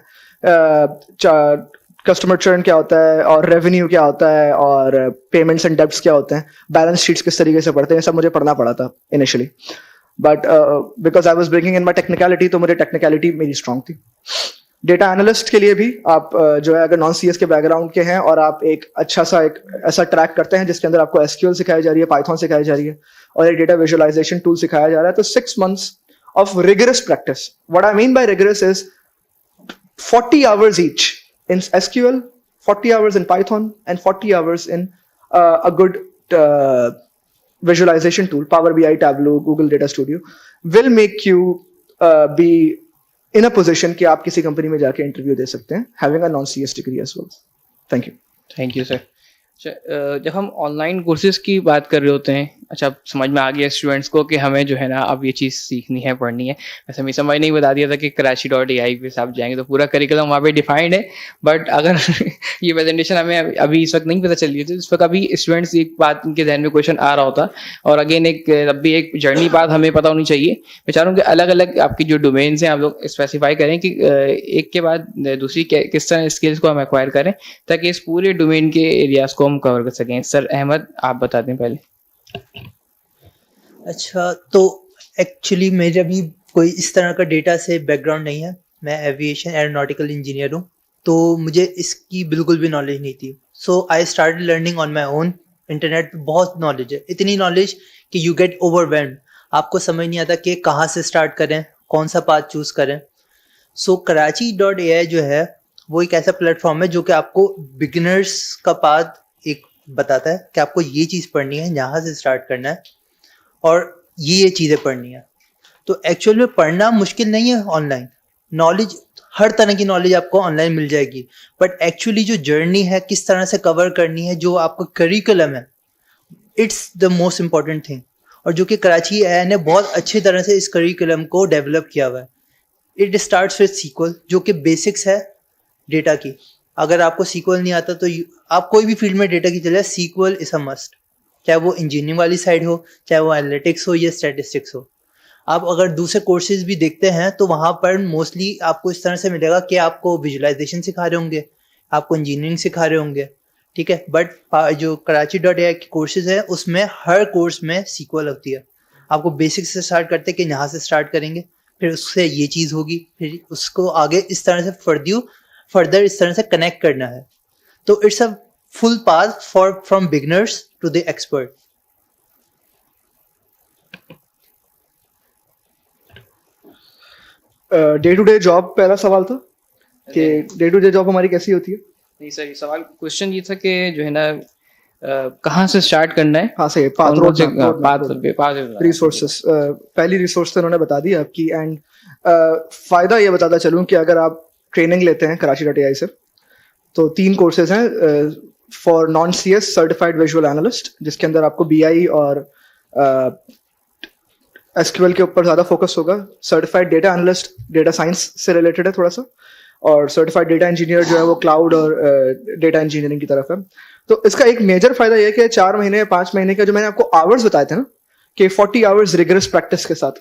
कस्टमर चर्न क्या होता है, और रेवेन्यू क्या होता है, और पेमेंट्स एंड डेब्ट्स क्या होते हैं, बैलेंस शीट्स किस तरीके से पढ़ते हैं, सब मुझे पढ़ना पड़ा था initially. But because I was bringing in my technicality, तो मुझे टेक्निकलिटी मेरी स्ट्रांग थी. डेटा एनालिस्ट के लिए भी आप जो है अगर नॉन CS के बैकग्राउंड के हैं और आप एक अच्छा सा एक ऐसा ट्रैक करते हैं जिसके अंदर आपको SQL सिखाई जा रही है, पाइथन सिखाई जा रही है और एक डेटा विजुअलाइजेशन टूल सिखाया जा रहा है, तो 6 months of rigorous practice. What I mean by rigorous is 40 hours each in SQL, 40 hours in Python, and 40 hours in a good visualization tool, Power BI, Tableau, Google Data Studio, will make you be in a position कि आप किसी company में जाके interview दे सकते हैं, having a non-CS degree as well. Thank you. Thank you sir. जब हम online courses की बात कर रहे होते हैं, अच्छा समझ में आ गया स्टूडेंट्स को कि हमें जो है ना अब ये चीज़ सीखनी है, पढ़नी है. वैसे हमें समझ नहीं बता दिया था कि Karachi.ai पे आप जाएंगे तो पूरा करिकुलम वहाँ पे डिफाइंड है. बट अगर ये प्रेजेंटेशन हमें अभी इस वक्त नहीं पता चल रही थी, इस वक्त अभी स्टूडेंट्स एक बात उनके जहन में क्वेश्चन आ रहा होता. और अगेन अब भी एक जर्नी बात हमें पता होनी चाहिए. मैं चाह रहा हूँ कि अलग अलग आपकी जो डोमेन्स हैं आप लोग स्पेसिफाई करें कि एक के बाद दूसरी किस तरह स्किल्स को हम एक्वायर करें ताकि इस पूरे डोमेन के एरियाज को हम कवर कर सकें. सर अहमद, आप बता दें पहले. अच्छा, तो एक्चुअली मेरा भी कोई इस तरह का डेटा से बैकग्राउंड नहीं है. मैं एविएशन एरोनॉटिकल इंजीनियर हूँ, तो मुझे इसकी बिल्कुल भी नॉलेज नहीं थी. So I started learning on my own. Internet पे बहुत नॉलेज है, इतनी नॉलेज कि यू गेट ओवरवेल्म्ड. आपको समझ नहीं आता कि कहाँ से स्टार्ट करें, कौन सा पाथ चूज करें. सो Karachi.ai जो है वो एक ऐसा प्लेटफॉर्म है जो कि आपको बिगिनर्स का पाथ एक बताता है कि आपको ये चीज़ पढ़नी है, यहाँ से स्टार्ट करना है. और ये चीज़ें पढ़नी है। तो एक्चुअल में पढ़ना मुश्किल नहीं है ऑनलाइन, नॉलेज हर तरह की नॉलेज आपको ऑनलाइन मिल जाएगी, बट एक्चुअली जो जर्नी है किस तरह से कवर करनी है, जो आपका करिकुलम है, it's the most important thing. और जो कि कराची AI ने बहुत अच्छी तरह से इस करिकुलम को डेवलप किया हुआ है। इट स्टार्ट्स विद सीक्वल, जो कि बेसिक्स है डेटा की। अगर आपको सीक्वल नहीं आता तो आप कोई भी फील्ड में डेटा की चले, सीक्वल इज अ मस्ट, चाहे वो इंजीनियरिंग वाली साइड हो, चाहे वो एनालिटिक्स हो या स्टैटिस्टिक्स हो। आप अगर दूसरे कोर्सेज भी देखते हैं तो वहाँ पर मोस्टली आपको इस तरह से मिलेगा कि आपको विजुअलाइजेशन सिखा रहे होंगे, आपको इंजीनियरिंग सिखा रहे होंगे, ठीक है। बट जो Karachi.ai के कोर्सेज है उसमें हर कोर्स में सीक्वल होती है। आपको बेसिक से स्टार्ट करते हैं कि यहाँ से स्टार्ट करेंगे, फिर उससे ये चीज़ होगी, फिर उसको आगे इस तरह से फर्दर इस तरह से कनेक्ट करना है। तो it's a full path for from beginners to the expert. Day to day job पहला सवाल था कि डे टू डे जॉब हमारी कैसी होती है। नहीं सर, सवाल क्वेश्चन ये था कि जो है ना कहाँ से स्टार्ट करना है। हाँ सही, पाथ रिसोर्सेस पहली रिसोर्स तो उन्होंने बता दी आपकी। एंड फायदा ये बताता चलूँ कि अगर आप ट्रेनिंग लेते हैं Karachi.ai से, तो 3 कोर्सेज हैं for non CS certified visual analyst, जिसके अंदर आपको BI और SQL के ऊपर ज़्यादा फोकस होगा। Certified data analyst data science से रिलेटेड है थोड़ा सा, और सर्टिफाइड डेटा इंजीनियर जो है वो क्लाउड और डेटा इंजीनियरिंग की तरफ है। तो इसका एक मेजर फायदा यह है कि 4 महीने 5 महीने का जो मैंने आपको आवर्स बताए थे ना, कि 40 आवर्स रिगरस प्रैक्टिस के साथ,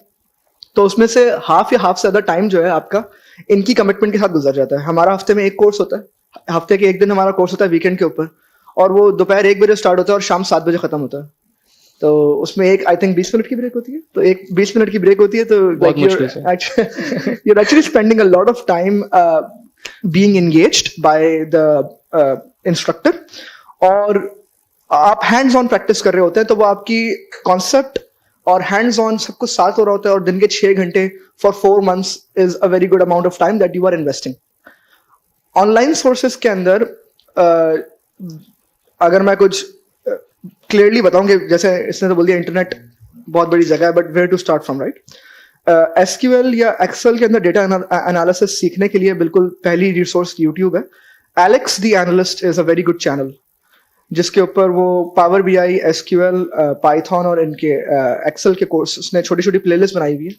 तो उसमें से हाफ या हाफ से ज़्यादा टाइम जो है आपका इनकी कमिटमेंट के साथ गुजर जाता है। हमारा हफ्ते में एक कोर्स होता है, हफ्ते के एक दिन हमारा कोर्स होता है वीकेंड के ऊपर, और वो दोपहर 1 बजे स्टार्ट होता है और शाम 7 बजे खत्म होता है। तो उसमें एक आई थिंक 20 मिनट की ब्रेक होती है, तो एक 20 मिनट की ब्रेक होती है, तो you're actually spending a lot of time being engaged by the instructor, और आप हैंड्स ऑन प्रैक्टिस कर रहे होते हैं, तो वो आपकी कॉन्सेप्ट और हैंड्स ऑन सब कुछ साथ हो रहा होता है, और दिन के 6 घंटे for 4 months is a very good amount of time that you are investing. Online sources के अंदर अगर मैं कुछ क्लियरली बताऊं कि जैसे इसने तो बोल दिया इंटरनेट बहुत बड़ी जगह है, but where to start from, right. SQL या Excel के अंदर डेटा एनालिसिस सीखने के लिए बिल्कुल पहली रिसोर्स यूट्यूब है। Alex the analyst is a very good channel, जिसके ऊपर वो पावर BI, SQL, पाइथन और इनके Excel के कोर्स उसने छोटी छोटी प्लेलिस्ट बनाई हुई है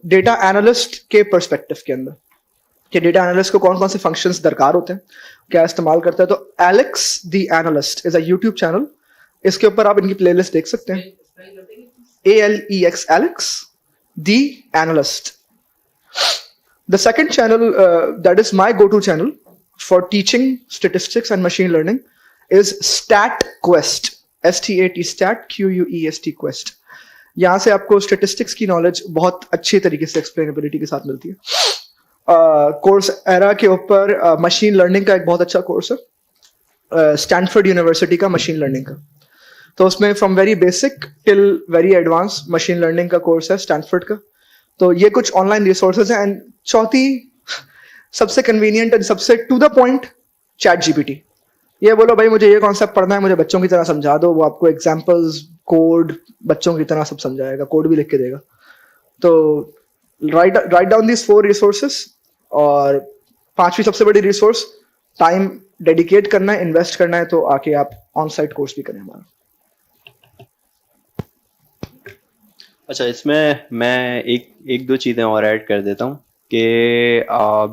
डेटा एनालिस्ट के पर्सपेक्टिव के अंदर, कि डेटा एनालिस्ट को कौन कौन से फंक्शंस दरकार होते हैं, क्या इस्तेमाल करता है। तो Alex the analyst is a YouTube channel, इसके ऊपर आप इनकी प्लेलिस्ट देख सकते हैं। ALEX, Alex the Analyst. The second channel that is my go-to channel for teaching statistics and machine learning is StatQuest. STAT Stat QUEST Quest. यहाँ से आपको स्टेटिस्टिक्स की नॉलेज बहुत अच्छी तरीके से एक्सप्लेनेबिलिटी के साथ मिलती है। कोर्स एरा के ऊपर मशीन लर्निंग का एक बहुत अच्छा कोर्स है, स्टैनफोर्ड यूनिवर्सिटी का मशीन लर्निंग का। तो उसमें from very basic till very advance machine learning का कोर्स है स्टैनफोर्ड का। तो ये कुछ ऑनलाइन रिसोर्सेज हैं। एंड चौथी सबसे कन्वीनियंट एंड सबसे टू द पॉइंट, ChatGPT। ये बोलो भाई मुझे ये कॉन्सेप्ट पढ़ना है, मुझे बच्चों की तरह समझा दो, वो आपको एग्जाम्पल्स, कोड बच्चों की तरह सब समझाएगा, कोड भी लिख के देगा। तो राइट डाउन दिस 4 रिसोर्सेज। और 5वीं सबसे बड़ी रिसोर्स, टाइम डेडिकेट करना है, इन्वेस्ट करना है, तो आके आप ऑन साइट कोर्स भी करें हमारा। अच्छा, इसमें मैं एक दो चीज़ें और ऐड कर देता हूँ कि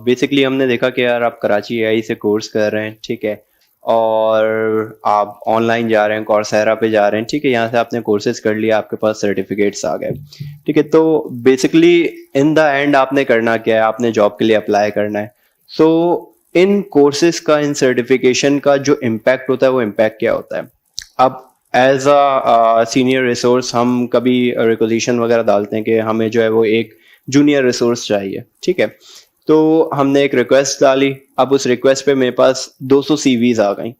बेसिकली हमने देखा कि यार आप Karachi.ai से कोर्स कर रहे हैं, ठीक है, और आप ऑनलाइन जा रहे हैं, कॉर्सेरा पे जा रहे हैं, ठीक है, यहाँ से आपने कोर्सेज कर लिया, आपके पास सर्टिफिकेट्स आ गए, ठीक है। तो बेसिकली इन द एंड आपने करना क्या है, आपने जॉब के लिए अप्लाई करना है। सो इन कोर्सेज का, इन सर्टिफिकेशन का जो इम्पैक्ट होता है, वो इम्पैक्ट क्या होता है। अब एज अ सीनियर रिसोर्स हम कभी रिक्वेजिशन वगैरह डालते हैं कि हमें जो है वो एक जूनियर रिसोर्स चाहिए, ठीक है। तो हमने एक रिक्वेस्ट डाली, अब उस रिक्वेस्ट पे मेरे पास 200 CVs आ गई।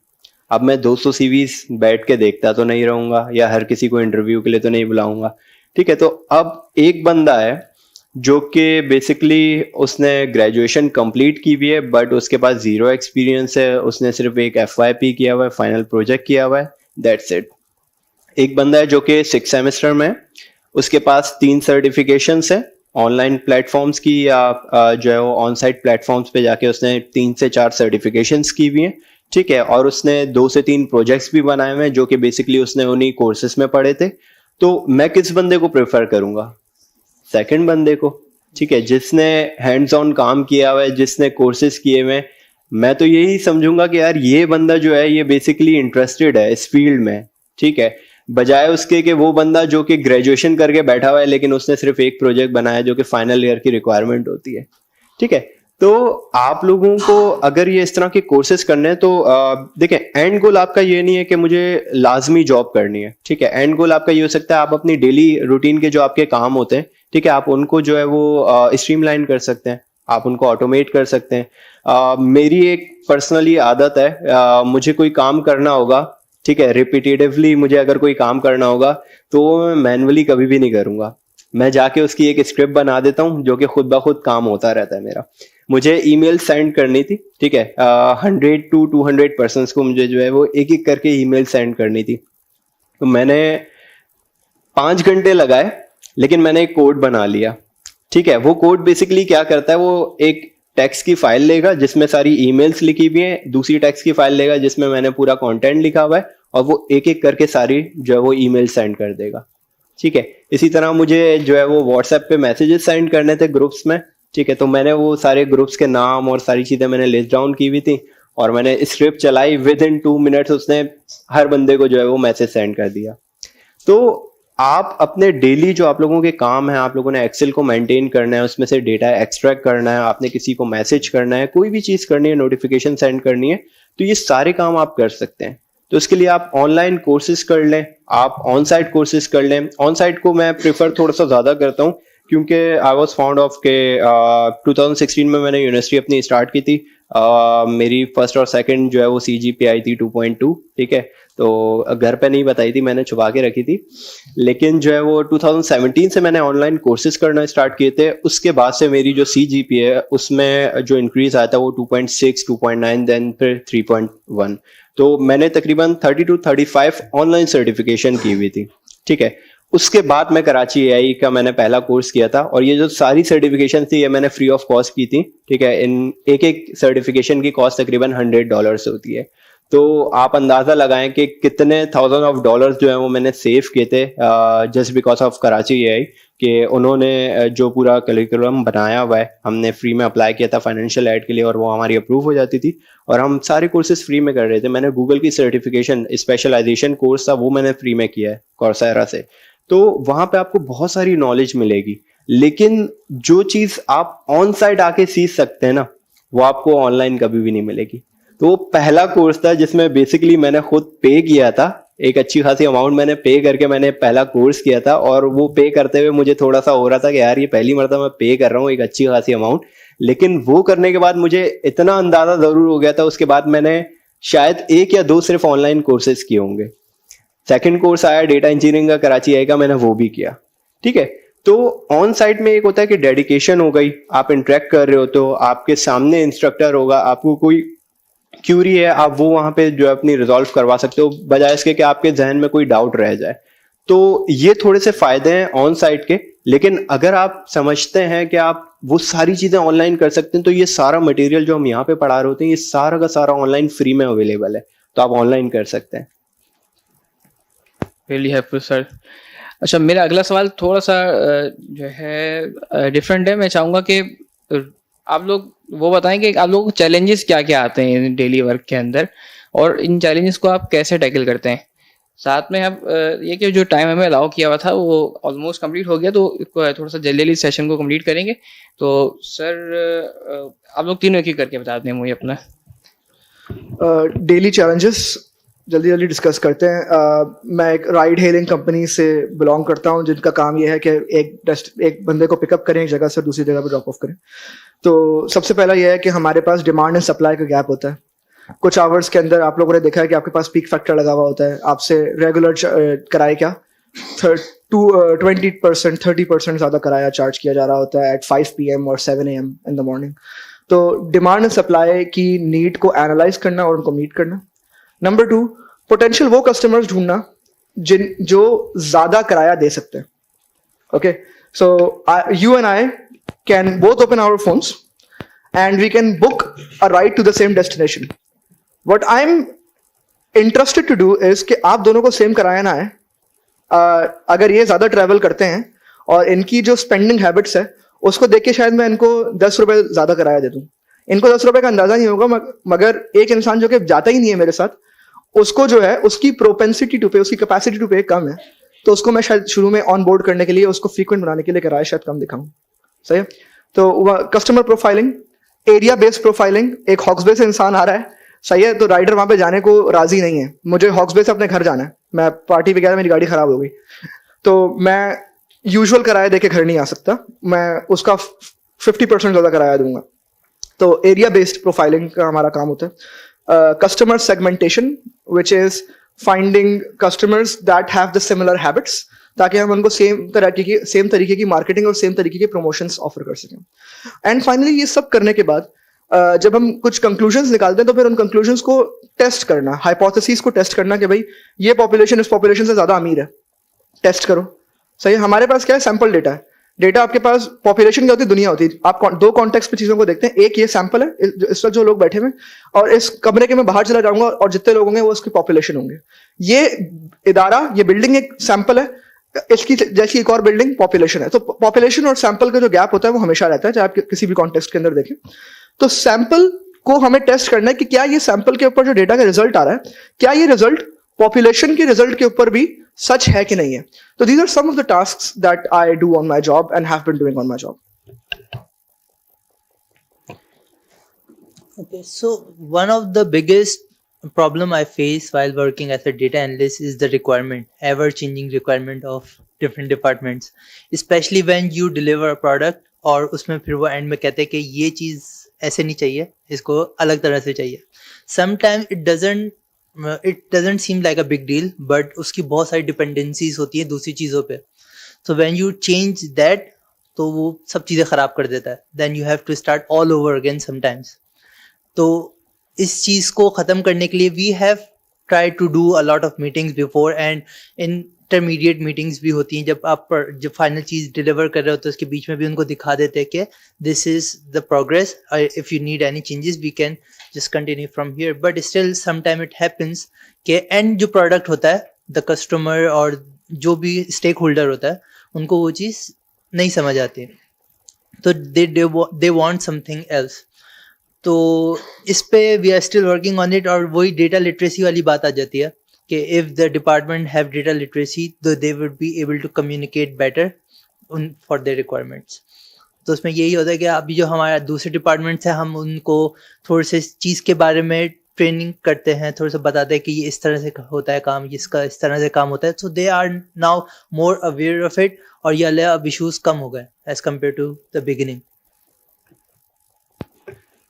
अब मैं 200 CVs बैठ के देखता तो नहीं रहूँगा, या हर किसी को इंटरव्यू के लिए तो नहीं बुलाऊंगा, ठीक है। तो अब एक बंदा है जो कि बेसिकली उसने ग्रेजुएशन कंप्लीट की हुई है, बट उसके पास 0 एक्सपीरियंस है, उसने सिर्फ एक FYP किया हुआ है, फाइनल प्रोजेक्ट किया हुआ है, दैट्स इट। एक बंदा है जो कि 6th सेमेस्टर में, उसके पास 3 सर्टिफिकेशंस हैं ऑनलाइन प्लेटफॉर्म्स की या जो है वो ऑन साइट प्लेटफॉर्म्स पे जाके उसने 3 से 4 सर्टिफिकेशंस की हुई हैं, ठीक है, और उसने 2 से 3 प्रोजेक्ट्स भी बनाए हुए हैं जो कि बेसिकली उसने उन्हीं कोर्सेज में पढ़े थे। तो मैं किस बंदे को प्रेफर करूंगा? सेकंड बंदे को, ठीक है, जिसने हैंड्स ऑन काम किया हुआ है, जिसने कोर्सेज किए हुए हैं। मैं तो यही समझूंगा कि यार ये बंदा जो है ये बेसिकली इंटरेस्टेड है इस फील्ड में, ठीक है, बजाय उसके कि वो बंदा जो कि ग्रेजुएशन करके बैठा हुआ है लेकिन उसने सिर्फ एक प्रोजेक्ट बनाया जो कि फाइनल ईयर की रिक्वायरमेंट होती है, ठीक है। तो आप लोगों को अगर ये इस तरह के कोर्सेज करने हैं तो देखें, एंड गोल आपका ये नहीं है कि मुझे लाजमी जॉब करनी है, ठीक है। एंड गोल आपका ये हो सकता है आप अपनी डेली रूटीन के जो आपके काम होते हैं, ठीक है, आप उनको जो है वो स्ट्रीमलाइन कर सकते हैं, आप उनको ऑटोमेट कर सकते हैं। मेरी एक पर्सनली आदत है, मुझे कोई काम करना होगा, ठीक है, रिपीटेटिवली मुझे अगर कोई काम करना होगा तो मैं मैनुअली कभी भी नहीं करूंगा, मैं जाके उसकी एक स्क्रिप्ट बना देता हूँ जो कि खुद ब खुद काम होता रहता है मेरा। मुझे ईमेल सेंड करनी थी, ठीक है, 100 to 200 पर्सन्स को मुझे जो है वो एक एक करके ईमेल सेंड करनी थी। तो मैंने 5 घंटे लगाए, लेकिन मैंने एक कोड बना लिया, ठीक है। वो कोड बेसिकली क्या करता है, वो एक टेक्स्ट की फाइल लेगा जिसमें सारी ईमेल्स लिखी हुई हैं, दूसरी टेक्स्ट की फाइल लेगा जिसमें मैंने पूरा कंटेंट लिखा हुआ है, और वो एक एक करके सारी जो है वो ईमेल सेंड कर देगा, ठीक है। इसी तरह मुझे जो है वो व्हाट्सएप पे मैसेजेस सेंड करने थे ग्रुप्स में, ठीक है, तो मैंने वो सारे ग्रुप्स के नाम और सारी चीजें मैंने लिस्ट डाउन की हुई थी और मैंने स्क्रिप्ट चलाई, विद इन 2 मिनट्स उसने हर बंदे को जो है वो मैसेज सेंड कर दिया। तो आप अपने डेली जो आप लोगों के काम है, आप लोगों ने एक्सेल को मेंटेन करना है, उसमें से डेटा एक्सट्रैक्ट करना है, आपने किसी को मैसेज करना है, कोई भी चीज करनी है, नोटिफिकेशन सेंड करनी है, तो ये सारे काम आप कर सकते हैं। तो इसके लिए आप ऑनलाइन कोर्सेज कर लें, आप ऑन साइट कोर्सेज कर लें। ऑन साइट को मैं प्रेफर थोड़ा सा ज्यादा करता हूँ क्योंकि आई वॉज फाउंड ऑफ के 2016 में मैंने यूनिवर्सिटी अपनी स्टार्ट की थी, मेरी फर्स्ट और सेकंड जो है वो CGPA आई थी 2.2, ठीक है, तो घर पे नहीं बताई थी, मैंने छुपा के रखी थी। लेकिन जो है वो 2017 से मैंने ऑनलाइन कोर्सेज करना स्टार्ट किए थे। उसके बाद से मेरी जो CGPA है उसमें जो इंक्रीज आया था वो 2.6, 2.9, देन फिर 3.1। तो मैंने तकरीबन 30 to 35 ऑनलाइन सर्टिफिकेशन की हुई थी, ठीक है। उसके बाद मैं कराची AI का मैंने पहला कोर्स किया था, और ये जो सारी सर्टिफिकेशन थी ये मैंने फ्री ऑफ कॉस्ट की थी, ठीक है। इन एक एक सर्टिफिकेशन की कॉस्ट तकरीबन $100 होती है। तो आप अंदाजा लगाएं कि कितने थाउजेंड ऑफ डॉलर्स जो है वो मैंने सेव किए थे just because of Karachi AI, कि उन्होंने जो पूरा करिकुलम बनाया हुआ है, हमने फ्री में अप्लाई किया था फाइनेंशियल एड के लिए और वो हमारी अप्रूव हो जाती थी, और हम सारे कोर्सेज फ्री में कर रहे थे। मैंने गूगल की सर्टिफिकेशन स्पेशलाइजेशन कोर्स था वो मैंने फ्री में किया है कौरसेरा से। तो वहां पे आपको बहुत सारी नॉलेज मिलेगी, लेकिन जो चीज आप ऑन साइट आके सीख सकते हैं ना, वो आपको ऑनलाइन कभी भी नहीं मिलेगी। तो वो पहला कोर्स था जिसमें बेसिकली मैंने खुद पे किया था, एक अच्छी खासी अमाउंट मैंने पे करके मैंने पहला कोर्स किया था, और वो पे करते हुए मुझे थोड़ा सा हो रहा था कि यार ये पहली मर्तबा मैं पे कर रहा हूँ एक अच्छी खासी अमाउंट, लेकिन वो करने के बाद मुझे इतना अंदाजा जरूर हो गया था। उसके बाद मैंने शायद 1 या 2 सिर्फ ऑनलाइन कोर्सेज किए होंगे। सेकंड कोर्स आया डेटा इंजीनियरिंग का कराची AI का, मैंने वो भी किया, ठीक है। तो ऑन साइट में एक होता है कि डेडिकेशन हो गई, आप इंटरेक्ट कर रहे हो तो आपके सामने इंस्ट्रक्टर होगा, आपको कोई क्यूरी है आप वो वहां पे जो है अपनी रिजॉल्व करवा सकते हो, बजाय इसके कि आपके जहन में कोई डाउट रह जाए। तो ये थोड़े से फायदे हैं ऑन साइट के, लेकिन अगर आप समझते हैं कि आप वो सारी चीजें ऑनलाइन कर सकते हैं, तो ये सारा मटेरियल जो हम यहाँ पे पढ़ा रहे होते हैं ये सारा का सारा ऑनलाइन फ्री में अवेलेबल है, तो आप ऑनलाइन कर सकते हैं। Really helpful sir. अच्छा, मेरा अगला सवाल थोड़ा सा जो है डिफरेंट है। मैं चाहूँगा कि आप लोग वो बताएं कि आप लोगों को चैलेंजेस क्या क्या आते हैं डेली वर्क के अंदर, और इन चैलेंजेस को आप कैसे टैकल करते हैं। साथ में अब ये कि जो टाइम हमें अलाउ किया हुआ था वो ऑलमोस्ट कंप्लीट हो गया, तो थोड़ा सा जल्दी सेशन को कंप्लीट करेंगे। तो सर आप लोग तीनों एक ही करके बता दें मुझे अपना। डेली चैलेंजेस जल्दी जल्दी डिस्कस करते हैं। मैं एक राइड हेलिंग कंपनी से बिलोंग करता हूं जिनका काम यह है कि एक बंदे को पिकअप करें एक जगह से दूसरी जगह पर ड्रॉप ऑफ करें। तो सबसे पहला यह है कि हमारे पास डिमांड एंड सप्लाई का गैप होता है। कुछ आवर्स के अंदर आप लोगों ने देखा है कि आपके पास पीक फैक्टर लगा हुआ होता है, आपसे रेगुलर किराए क्या 20% 30% ज़्यादा किराया चार्ज किया जा रहा होता है एट 5 PM और 7 AM इन द मॉर्निंग। तो डिमांड एंड सप्लाई की नीड को एनालाइज करना और उनको मीट करना। नंबर 2, पोटेंशियल वो कस्टमर्स ढूंढना जो ज्यादा किराया दे सकते हैं। Okay, so you and I can both open our phones and we can book a ride to the same destination. What I'm interested to do is कि आप दोनों को सेम कराया ना है. अगर ये ज्यादा ट्रैवल करते हैं और इनकी जो स्पेंडिंग हैबिट्स है उसको देख के शायद मैं इनको 10 रुपए ज्यादा कराया दे दूं. इनको 10 रुपए का अंदाजा नहीं होगा, मगर एक इंसान जो कि जाता ही नहीं है मेरे साथ, उसको जो है उसकी प्रोपेंसिटी टू पे, उसकी कैपेसिटी टू पे कम है, तो उसको मैं शायद शुरू में ऑन बोर्ड करने के लिए, उसको फ्रीक्वेंट बनाने के लिए किराया शायद कम दिखाऊं. सही है. तो customer profiling, area based profiling. एक हॉक्सबे से इंसान आ रहा है, सही है, तो राइडर वहां पे जाने को राजी नहीं है. मुझे हॉक्सबे से अपने घर जाना है, मैं पार्टी वगैरह, मेरी गाड़ी खराब हो गई, तो मैं यूजुअल किराया देके घर नहीं आ सकता, मैं उसका 50% ज्यादा किराया दूंगा. तो एरिया बेस्ड प्रोफाइलिंग का हमारा काम होता है. Customer segmentation, which is finding customers that have the similar habits, ताकि हम उनको सेम तरीके की मार्केटिंग और सेम तरीके के प्रमोशंस ऑफर कर सकें. एंड फाइनली ये सब करने के बाद जब हम कुछ कंक्लूजन्स निकालते हैं तो फिर उन कंक्लूजन्स को टेस्ट करना, हाइपोथेसिस को टेस्ट करना कि भाई ये पॉपुलेशन इस पॉपुलेशन से ज्यादा अमीर है, टेस्ट करो. सही है. हमारे पास क्या है, सैंपल डेटा है. डेटा आपके पास, पॉपुलेशन क्या होती है, दुनिया होती है. आप दो कॉन्टेक्स्ट पे चीजों को देखते हैं. एक ये सैंपल है, इस वक्त जो लोग बैठे हुए, और इस कमरे के मैं बाहर चला जाऊंगा और जितने लोग होंगे वो उसकी पॉपुलेशन होंगे. ये इदारा, ये बिल्डिंग एक सैंपल है, इसकी जैसी एक और बिल्डिंग पॉपुलेशन है. तो पॉपुलेशन और सैंपल का जो गैप होता है वो हमेशा रहता है, चाहे आप किसी भी कॉन्टेक्स्ट के अंदर देखें. तो सैंपल को हमें टेस्ट करना है कि क्या ये सैंपल के ऊपर जो डेटा का रिजल्ट आ रहा है, क्या ये रिजल्ट पॉपुलेशन के रिजल्ट के ऊपर भी सच है कि नहीं है. तो these are some of the tasks that I do on my job and have been doing on my job. Okay, so one of the biggest problem I face while working as a data analyst is the requirement, ever-changing requirement of different departments, especially when you deliver a product और उसमें फिर वो and में कहते हैं कि ये चीज़ ऐसे नहीं चाहिए, इसको अलग तरह से चाहिए. Sometimes it doesn't seem like a big deal, but उसकी बहुत सारी dependencies होती है दूसरी चीज़ों पे. So when you change that, तो वो सब चीज़ें ख़राब कर देता है. Then you have to start all over again sometimes. तो इस चीज़ को ख़त्म करने के लिए we have tried to do a lot of meetings before, and intermediate meetings भी होती हैं जब फाइनल चीज़ डिलीवर कर रहे हो तो उसके बीच में भी उनको दिखा देते हैं कि this is the progress, if you need any changes we can just continue from here. But still sometime it happens कि end जो product होता है, the customer और जो भी stakeholder होता है, उनको वो चीज़ नहीं समझ आती, तो they want something else. तो इस पे we are still working on it. और वही डेटा लिटरेसी वाली बात आ जाती है कि if the department have data literacy तो they would be able to communicate better for their requirements. तो उसमें यही होता है कि अभी जो हमारा दूसरे डिपार्टमेंट्स है, हम उनको थोड़े से चीज़ के बारे में ट्रेनिंग करते हैं, थोड़ा सा बताते हैं कि ये इस तरह से होता है काम, इसका इस तरह से काम होता है. So they are now more aware of it, और ये वाले अब इशूज़ कम हो गए as compare to the beginning.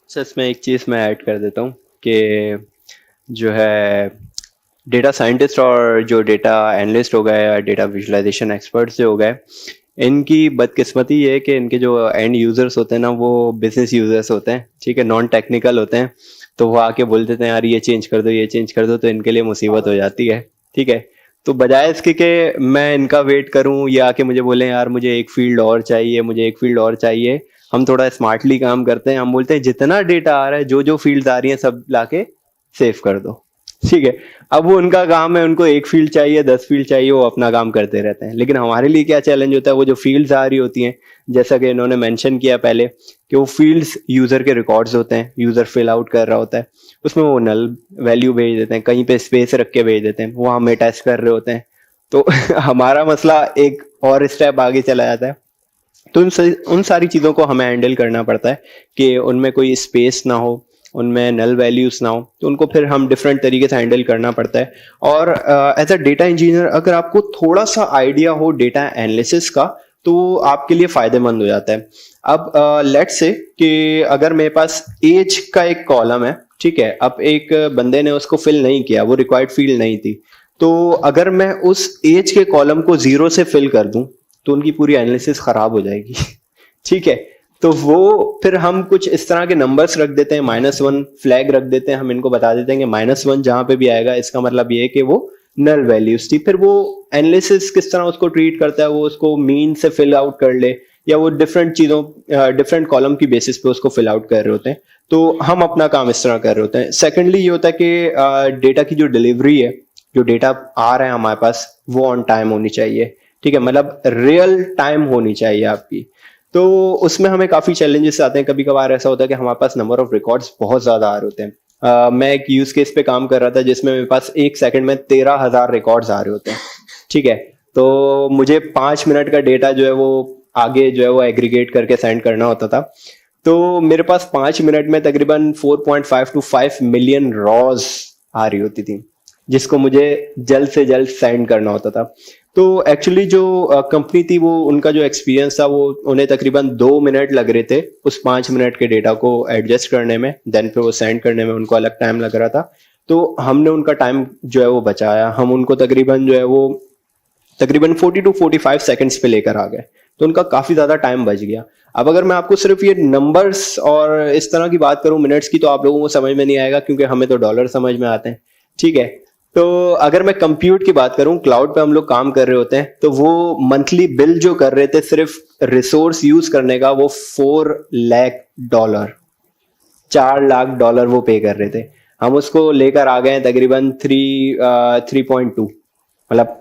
Sir इसमें एक चीज़ मैं ऐड कर देता हूँ कि जो है डेटा साइंटिस्ट और जो डेटा एनालिस्ट हो गए या डेटा विजुअलाइजेशन एक्सपर्ट्स जो हो गए, इनकी बदकिस्मती ये है कि इनके जो एंड यूज़र्स होते हैं ना, वो बिजनेस यूज़र्स होते हैं, ठीक है, नॉन टेक्निकल होते हैं. तो वो आके बोल देते हैं यार ये चेंज कर दो, ये चेंज कर दो, तो इनके लिए मुसीबत हो जाती है. ठीक है, तो बजाय इसके कि मैं इनका वेट करूं या आके मुझे बोलें यार मुझे एक फील्ड और चाहिए, मुझे एक फील्ड और चाहिए, हम थोड़ा स्मार्टली काम करते हैं. हम बोलते हैं जितना डेटा आ रहा है, जो फील्ड आ रही है सब लाके सेव कर दो. ठीक है, अब वो उनका काम है, उनको एक फील्ड चाहिए, 10 फील्ड चाहिए, वो अपना काम करते रहते हैं. लेकिन हमारे लिए क्या चैलेंज होता है, वो जो फील्ड्स आ रही होती हैं, जैसा कि इन्होंने मेंशन किया पहले कि वो फील्ड्स यूजर के रिकॉर्ड्स होते हैं, यूजर फिल आउट कर रहा होता है, उसमें वो नल वैल्यू भेज देते हैं, कहीं पे स्पेस रख के भेज देते हैं, वो हमें टेस्ट कर रहे होते हैं. तो हमारा मसला एक और स्टेप आगे चला जाता है. तो उन सारी चीज़ों को हमें हैंडल करना पड़ता है कि उनमें कोई स्पेस ना हो, उनमें नल वैल्यूज ना हो, तो उनको फिर हम डिफरेंट तरीके से हैंडल करना पड़ता है. और एज अ डेटा इंजीनियर अगर आपको थोड़ा सा आइडिया हो डेटा एनालिसिस का, तो आपके लिए फ़ायदेमंद हो जाता है. अब लेट्स से कि अगर मेरे पास एज का एक कॉलम है, ठीक है, अब एक बंदे ने उसको फिल नहीं किया, वो रिक्वायर्ड फील्ड नहीं थी, तो अगर मैं उस एज के कॉलम को 0 से फिल कर दूं तो उनकी पूरी एनालिसिस खराब हो जाएगी. ठीक है, तो वो फिर हम कुछ इस तरह के नंबर्स रख देते हैं, -1 फ्लैग रख देते हैं, हम इनको बता देते हैं कि -1 जहां पे भी आएगा इसका मतलब ये है कि वो नल वैल्यूज थी। फिर वो एनालिसिस किस तरह उसको ट्रीट करता है, वो उसको मीन से फिल आउट कर ले या वो डिफरेंट चीजों डिफरेंट कॉलम की बेसिस पे उसको फिल आउट कर रहे होते हैं। तो हम अपना काम इस तरह कर रहे होते हैं। सेकेंडली ये होता है कि डेटा की जो डिलीवरी है, जो डेटा आ रहा है हमारे पास, वो ऑन टाइम होनी चाहिए, ठीक है, मतलब रियल टाइम होनी चाहिए आपकी। तो उसमें हमें काफी चैलेंजेस आते हैं। कभी कभार ऐसा होता है कि हमारे पास नंबर ऑफ रिकॉर्ड्स बहुत ज्यादा आ रहे होते हैं। मैं एक यूज केस पे काम कर रहा था जिसमें मेरे पास 1 सेकंड में 13,000 रिकॉर्ड्स आ रहे होते हैं, ठीक है। तो मुझे 5 मिनट का डेटा जो है वो आगे जो है वो एग्रीगेट करके सेंड करना होता था। तो मेरे पास 5 मिनट में तकरीबन 4.5 to 5 मिलियन रॉज आ रही होती थी, जिसको मुझे जल्द से जल्द सेंड करना होता था। तो एक्चुअली जो कंपनी थी, वो उनका जो एक्सपीरियंस था, वो उन्हें तकरीबन 2 मिनट लग रहे थे उस 5 मिनट के डेटा को एडजस्ट करने में, देन फिर वो सेंड करने में उनको अलग टाइम लग रहा था। तो हमने उनका टाइम जो है वो बचाया। हम उनको तकरीबन जो है वो तकरीबन 40 to 45 सेकंड्स पे लेकर आ गए, तो उनका काफी ज्यादा टाइम बच गया। अब अगर मैं आपको सिर्फ ये नंबर्स और इस तरह की बात करूं मिनट्स की, तो आप लोगों को समझ में नहीं आएगा, क्योंकि हमें तो डॉलर समझ में आते हैं, ठीक है। तो अगर मैं कंप्यूट की बात करूं, क्लाउड पे हम लोग काम कर रहे होते हैं, तो वो मंथली बिल जो कर रहे थे सिर्फ रिसोर्स यूज करने का, वो $4 लाख, $4 लाख वो पे कर रहे थे। हम उसको लेकर आ गए तकरीबन 3.2, मतलब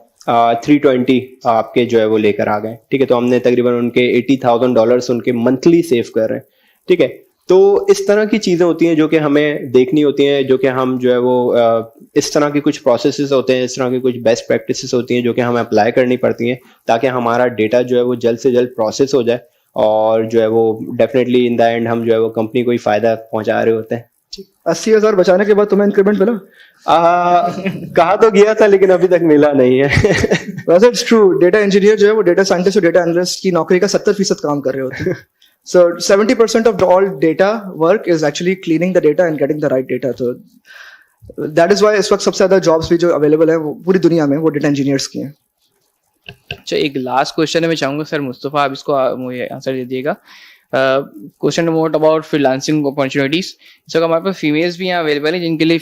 320 आपके जो है वो लेकर आ गए, ठीक है। तो हमने तकरीबन उनके $80,000 उनके मंथली सेव कर रहे हैं, ठीक है। तो इस तरह की चीजें होती हैं जो कि हमें देखनी होती हैं, जो कि हम जो है वो इस तरह की कुछ प्रोसेसेस होते हैं, इस तरह की कुछ बेस्ट प्रैक्टिसेस होती हैं जो कि हमें अप्लाई करनी पड़ती हैं, ताकि हमारा डेटा जो है वो जल्द से जल्द प्रोसेस हो जाए, और जो है वो डेफिनेटली इन द एंड हम जो है वो कंपनी को ही फायदा पहुंचा रहे होते हैं। 80,000 बचाने के बाद तुम्हें इंक्रीमेंट मिला? कहा तो गया था, लेकिन अभी तक मिला नहीं है। वैसे इट्स ट्रू, डेटा इंजीनियर जो है वो डेटा साइंटिस्ट और डेटा एनालिस्ट की नौकरी का 70% काम कर रहे होते हैं। So 70% of all data work is actually cleaning the data and getting the right data. So that is why इस वक्त सबसे ज्यादा jobs भी जो अवेलेबल है वो पूरी दुनिया में वो डेटा इंजीनियर्स की हैं। अच्छा, एक लास्ट क्वेश्चन है, मैं चाहूँगा सर मुस्तफ़ा आप इसको मुझे आंसर दे दिएगा। Question more about freelancing opportunities. So हमारे पास फीमेल्स भी यहाँ अवेलेबल है जिनके लिए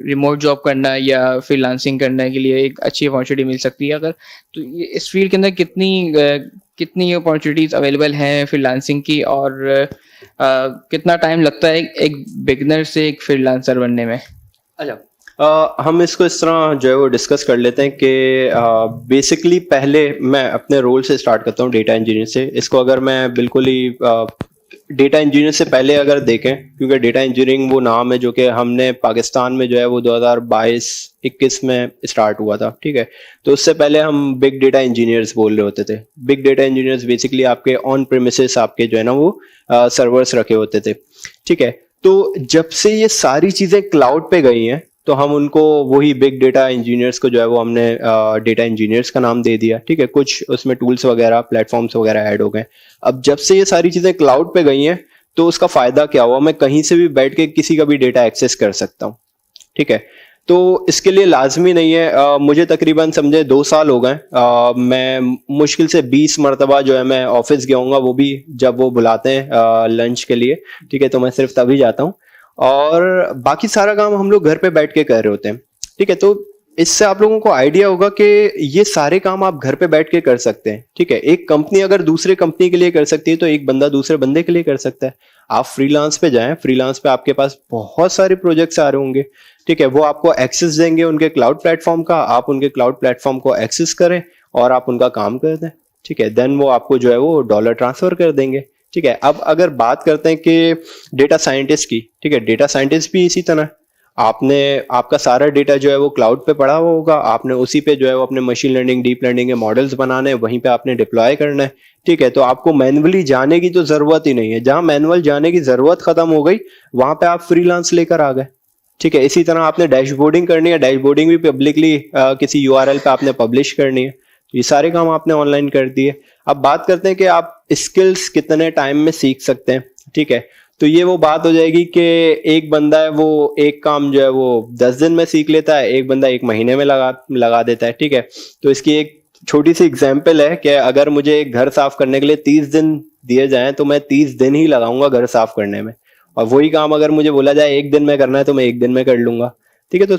रिमोट जॉब करना या फ्रीलांसिंग करने के लिए एक अच्छी अपॉर्चुनिटी मिल सकती है। अगर तो ये इस फील्ड के अंदर कितनी अपॉर्चुनिटीज अवेलेबल हैं फ्रीलांसिंग की, और कितना टाइम लगता है एक बिगिनर से एक फ्रीलांसर बनने में? अच्छा, हम इसको इस तरह जो है वो डिस्कस कर लेते हैं कि बेसिकली पहले मैं अपने रोल से स्टार्ट करता हूँ, डेटा इंजीनियर से। इसको अगर मैं बिल्कुल ही डेटा इंजीनियर से पहले अगर देखें, क्योंकि डेटा इंजीनियरिंग वो नाम है जो कि हमने पाकिस्तान में जो है वो 2022-21 में स्टार्ट हुआ था, ठीक है। तो उससे पहले हम बिग डेटा इंजीनियर्स बोल रहे होते थे। बिग डेटा इंजीनियर्स बेसिकली आपके ऑन प्रेमिसेस आपके जो है ना वो सर्वर्स रखे होते थे, ठीक है। तो जब से ये सारी चीजें क्लाउड पे गई हैं, तो हम उनको वही बिग डेटा इंजीनियर्स को जो है वो हमने डेटा इंजीनियर्स का नाम दे दिया, ठीक है। कुछ उसमें टूल्स वगैरह, प्लेटफॉर्म्स वगैरह ऐड हो गए। अब जब से ये सारी चीजें क्लाउड पे गई हैं, तो उसका फायदा क्या हुआ, मैं कहीं से भी बैठ के किसी का भी डेटा एक्सेस कर सकता हूँ, ठीक है। तो इसके लिए लाजमी नहीं है, मुझे तकरीबन समझे 2 साल हो गए, मैं मुश्किल से 20 मरतबा जो है मैं ऑफिस गया हूँगा, वो भी जब वो बुलाते हैं लंच के लिए, ठीक है। तो मैं सिर्फ तभी जाता हूँ, और बाकी सारा काम हम लोग घर पे बैठ के कर रहे होते हैं, ठीक है। तो इससे आप लोगों को आइडिया होगा कि ये सारे काम आप घर पे बैठ के कर सकते हैं, ठीक है। एक कंपनी अगर दूसरे कंपनी के लिए कर सकती है, तो एक बंदा दूसरे बंदे के लिए कर सकता है। आप फ्रीलांस पे जाएं, फ्रीलांस पे आपके पास बहुत सारे प्रोजेक्ट्स आ रहे होंगे, ठीक है। वो आपको एक्सेस देंगे उनके क्लाउड प्लेटफॉर्म का, आप उनके क्लाउड प्लेटफॉर्म को एक्सेस करें और आप उनका काम कर दें, ठीक है। देन वो आपको जो है वो डॉलर ट्रांसफर कर देंगे, ठीक है। अब अगर बात करते हैं कि डेटा साइंटिस्ट की, ठीक है, डेटा साइंटिस्ट भी इसी तरह, आपका सारा डेटा जो है वो क्लाउड पे पड़ा हुआ होगा, आपने उसी पे जो है वो अपने मशीन लर्निंग, डीप लर्निंग के मॉडल्स बनाने हैं, वहीं पे आपने डिप्लॉय करना है, ठीक है। तो आपको मैनुअली जाने की तो जरूरत ही नहीं है। जहां मैनुअल जाने की जरूरत खत्म हो गई, वहां पे आप फ्रीलांस लेकर आ गए, ठीक है। इसी तरह आपने डैशबोर्डिंग करनी है, डैशबोर्डिंग भी पब्लिकली किसी URL पे आपने पब्लिश करनी है, ये सारे काम आपने ऑनलाइन कर दिए। अब बात करते हैं कि आप स्किल्स कितने टाइम में सीख सकते हैं, ठीक है। तो ये वो बात हो जाएगी कि एक बंदा है वो एक काम जो है वो 10 दिन में सीख लेता है, एक बंदा 1 महीने में लगा देता है, ठीक है। तो इसकी एक छोटी सी एग्जांपल है कि अगर मुझे एक घर साफ करने के लिए 30 दिन दिए जाएं, तो मैं 30 दिन ही लगाऊंगा घर साफ करने में, और वही काम अगर मुझे बोला जाए 1 दिन में करना है, तो मैं 1 दिन में कर लूंगा, ठीक है। तो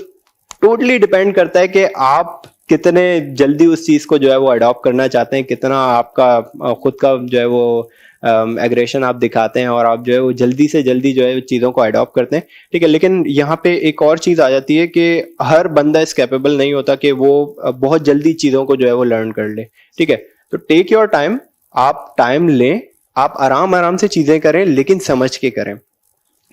टोटली डिपेंड करता है कि आप कितने जल्दी उस चीज को जो है वो अडॉप्ट करना चाहते हैं, कितना आपका खुद का जो है वो एग्रेशन आप दिखाते हैं और आप जो है वो जल्दी से जल्दी जो है चीज़ों को अडॉप्ट करते हैं, ठीक है। लेकिन यहाँ पे एक और चीज़ आ जाती है कि हर बंदा इस कैपेबल नहीं होता कि वो बहुत जल्दी चीज़ों को जो है वो लर्न कर ले, ठीक है। तो टेक योर टाइम, आप टाइम लें, आप आराम आराम से चीज़ें करें, लेकिन समझ के करें।